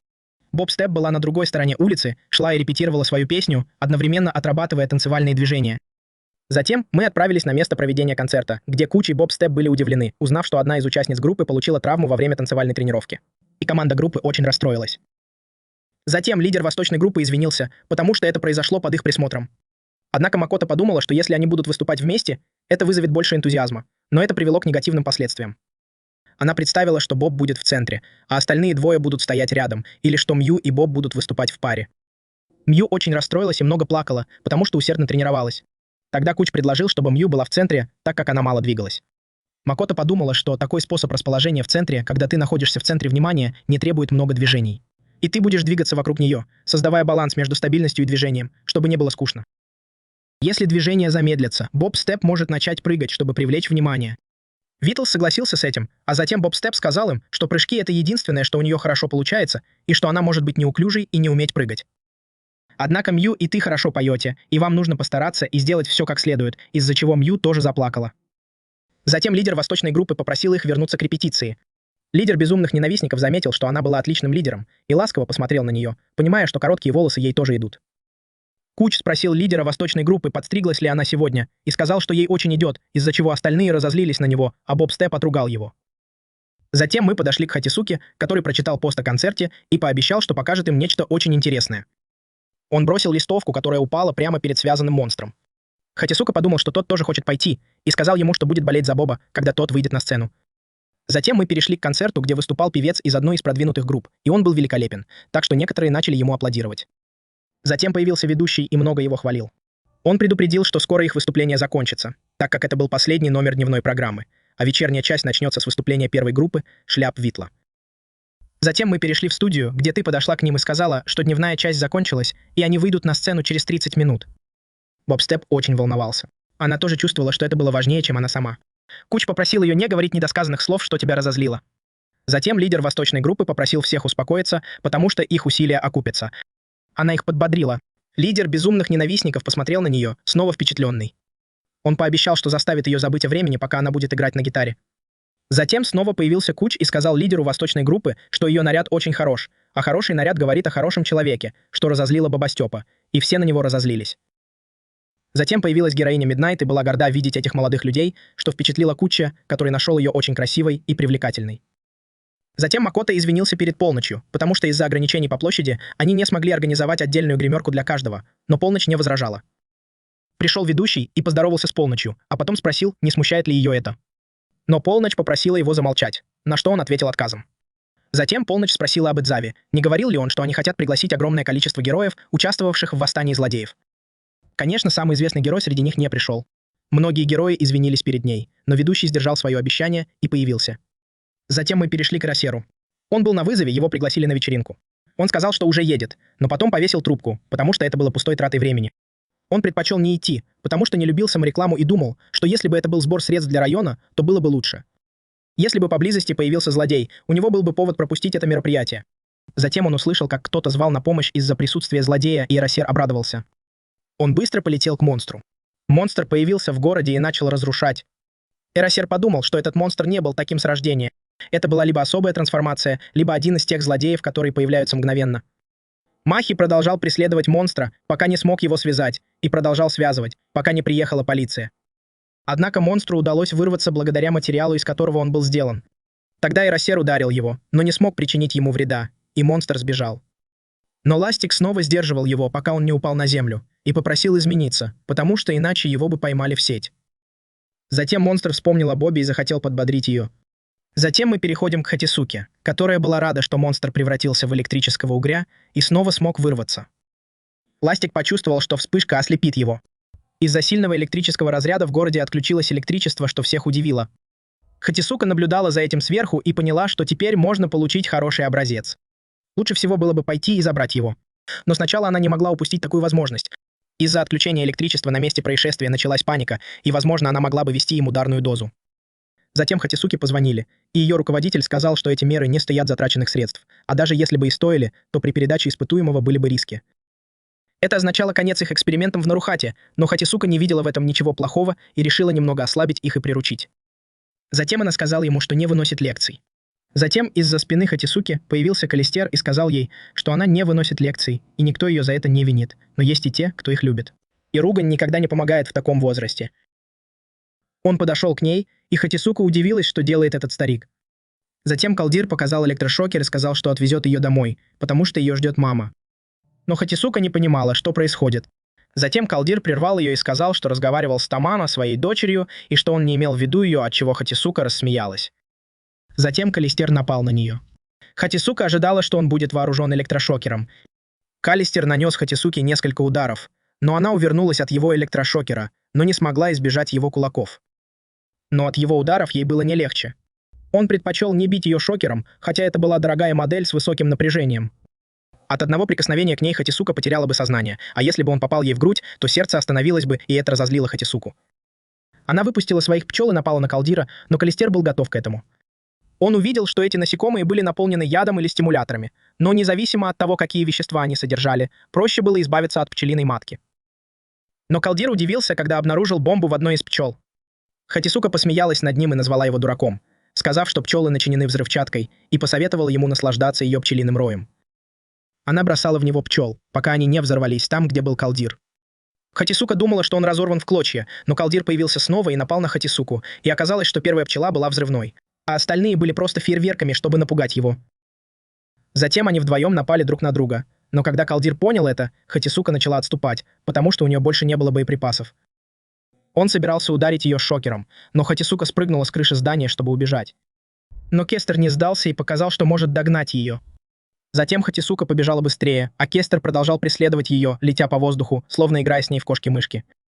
Боб-степ была на другой стороне улицы, шла и репетировала свою песню, одновременно отрабатывая танцевальные движения. Затем мы отправились на место проведения концерта, где Куч и Боб-степ были удивлены, узнав, что одна из участниц группы получила травму во время танцевальной тренировки. И команда группы очень расстроилась. Затем лидер восточной группы извинился, потому что это произошло под их присмотром. Однако Макото подумала, что если они будут выступать вместе, это вызовет больше энтузиазма, но это привело к негативным последствиям. Она представила, что Боб будет в центре, а остальные двое будут стоять рядом, или что Мью и Боб будут выступать в паре. Мью очень расстроилась и много плакала, потому что усердно тренировалась. Тогда Куч предложил, чтобы Мью была в центре, так как она мало двигалась. Макото подумала, что такой способ расположения в центре, когда ты находишься в центре внимания, не требует много движений. И ты будешь двигаться вокруг нее, создавая баланс между стабильностью и движением, чтобы не было скучно. Если движение замедлится, Боб Степ может начать прыгать, чтобы привлечь внимание. Витлс согласился с этим, а затем Боб Степ сказал им, что прыжки — это единственное, что у нее хорошо получается, и что она может быть неуклюжей и не уметь прыгать. Однако Мью и ты хорошо поете, и вам нужно постараться и сделать все как следует, из-за чего Мью тоже заплакала. Затем лидер восточной группы попросил их вернуться к репетиции. Лидер безумных ненавистников заметил, что она была отличным лидером, и ласково посмотрел на нее, понимая, что короткие волосы ей тоже идут. Куч спросил лидера восточной группы, подстриглась ли она сегодня, и сказал, что ей очень идет, из-за чего остальные разозлились на него, а Боб Степ отругал его. Затем мы подошли к Хатисуке, который прочитал пост о концерте и пообещал, что покажет им нечто очень интересное. Он бросил листовку, которая упала прямо перед связанным монстром. Хатисука подумал, что тот тоже хочет пойти, и сказал ему, что будет болеть за Боба, когда тот выйдет на сцену. Затем мы перешли к концерту, где выступал певец из одной из продвинутых групп, и он был великолепен, так что некоторые начали ему аплодировать. Затем появился ведущий и много его хвалил. Он предупредил, что скоро их выступление закончится, так как это был последний номер дневной программы, а вечерняя часть начнется с выступления первой группы «Шляп Витла». Затем мы перешли в студию, где ты подошла к ним и сказала, что дневная часть закончилась, и они выйдут на сцену через 30 минут. Боб Степ очень волновался. Она тоже чувствовала, что это было важнее, чем она сама. Куч попросил ее не говорить недосказанных слов, что тебя разозлило. Затем лидер восточной группы попросил всех успокоиться, потому что их усилия окупятся. Она их подбодрила. Лидер безумных ненавистников посмотрел на нее, снова впечатленный. Он пообещал, что заставит ее забыть о времени, пока она будет играть на гитаре. Затем снова появился Куч и сказал лидеру восточной группы, что ее наряд очень хорош, а хороший наряд говорит о хорошем человеке, что разозлило Боба Степа, и все на него разозлились. Затем появилась героиня Миднайт и была горда видеть этих молодых людей, что впечатлило Куча, который нашел ее очень красивой и привлекательной. Затем Макото извинился перед полночью, потому что из-за ограничений по площади они не смогли организовать отдельную гримерку для каждого, но полночь не возражала. Пришел ведущий и поздоровался с полночью, а потом спросил, не смущает ли ее это. Но полночь попросила его замолчать, на что он ответил отказом. Затем полночь спросила об Идзаве, не говорил ли он, что они хотят пригласить огромное количество героев, участвовавших в восстании злодеев. Конечно, самый известный герой среди них не пришел. Многие герои извинились перед ней, но ведущий сдержал свое обещание и появился. Затем мы перешли к Эросеру. Он был на вызове, его пригласили на вечеринку. Он сказал, что уже едет, но потом повесил трубку, потому что это было пустой тратой времени. Он предпочел не идти, потому что не любил саморекламу и думал, что если бы это был сбор средств для района, то было бы лучше. Если бы поблизости появился злодей, у него был бы повод пропустить это мероприятие. Затем он услышал, как кто-то звал на помощь из-за присутствия злодея, и Эросер обрадовался. Он быстро полетел к монстру. Монстр появился в городе и начал разрушать. Эросер подумал, что этот монстр не был таким с рождения. Это была либо особая трансформация, либо один из тех злодеев, которые появляются мгновенно. Махи продолжал преследовать монстра, пока не смог его связать, и продолжал связывать, пока не приехала полиция. Однако монстру удалось вырваться благодаря материалу, из которого он был сделан. Тогда Эросер ударил его, но не смог причинить ему вреда, и монстр сбежал. Но Ластик снова сдерживал его, пока он не упал на землю, и попросил измениться, потому что иначе его бы поймали в сеть. Затем монстр вспомнил о Бобби и захотел подбодрить ее. Затем мы переходим к Хатисуке, которая была рада, что монстр превратился в электрического угря и снова смог вырваться. Ластик почувствовал, что вспышка ослепит его. Из-за сильного электрического разряда в городе отключилось электричество, что всех удивило. Хатисука наблюдала за этим сверху и поняла, что теперь можно получить хороший образец. Лучше всего было бы пойти и забрать его. Но сначала она не могла упустить такую возможность. Из-за отключения электричества на месте происшествия началась паника, и, возможно, она могла бы ввести им ударную дозу. Затем Хатисуке позвонили, и ее руководитель сказал, что эти меры не стоят затраченных средств, а даже если бы и стоили, то при передаче испытуемого были бы риски. Это означало конец их экспериментам в Нарухате, но Хатисука не видела в этом ничего плохого и решила немного ослабить их и приручить. Затем она сказала ему, что не выносит лекций. Затем из-за спины Хатисуки появился Калистер и сказал ей, что она не выносит лекций, и никто ее за это не винит, но есть и те, кто их любит. И ругань никогда не помогает в таком возрасте. Он подошел к ней, и Хатисука удивилась, что делает этот старик. Затем Калдир показал электрошокер и сказал, что отвезет ее домой, потому что ее ждет мама. Но Хатисука не понимала, что происходит. Затем Калдир прервал ее и сказал, что разговаривал с Тамано, своей дочерью, и что он не имел в виду ее, отчего Хатисука рассмеялась. Затем Калистер напал на нее. Хатисука ожидала, что он будет вооружен электрошокером. Калистер нанес Хатисуке несколько ударов, но она увернулась от его электрошокера, но не смогла избежать его кулаков. Но от его ударов ей было не легче. Он предпочел не бить ее шокером, хотя это была дорогая модель с высоким напряжением. От одного прикосновения к ней Хатисука потеряла бы сознание, а если бы он попал ей в грудь, то сердце остановилось бы, и это разозлило Хатисуку. Она выпустила своих пчел и напала на Калдира, но Калистер был готов к этому. Он увидел, что эти насекомые были наполнены ядом или стимуляторами, но независимо от того, какие вещества они содержали, проще было избавиться от пчелиной матки. Но Калдир удивился, когда обнаружил бомбу в одной из пчел. Хатисука посмеялась над ним и назвала его дураком, сказав, что пчелы начинены взрывчаткой, и посоветовала ему наслаждаться ее пчелиным роем. Она бросала в него пчел, пока они не взорвались там, где был Калдир. Хатисука думала, что он разорван в клочья, но Калдир появился снова и напал на Хатисуку, и оказалось, что первая пчела была взрывной, а остальные были просто фейерверками, чтобы напугать его. Затем они вдвоем напали друг на друга, но когда Калдир понял это, Хатисука начала отступать, потому что у нее больше не было боеприпасов. Он собирался ударить ее шокером, но Хатисука спрыгнула с крыши здания, чтобы убежать. Но Кестер не сдался и показал, что может догнать ее. Затем Хатисука побежала быстрее, а Кестер продолжал преследовать ее, летя по воздуху, словно играя с ней в кошки-мышки.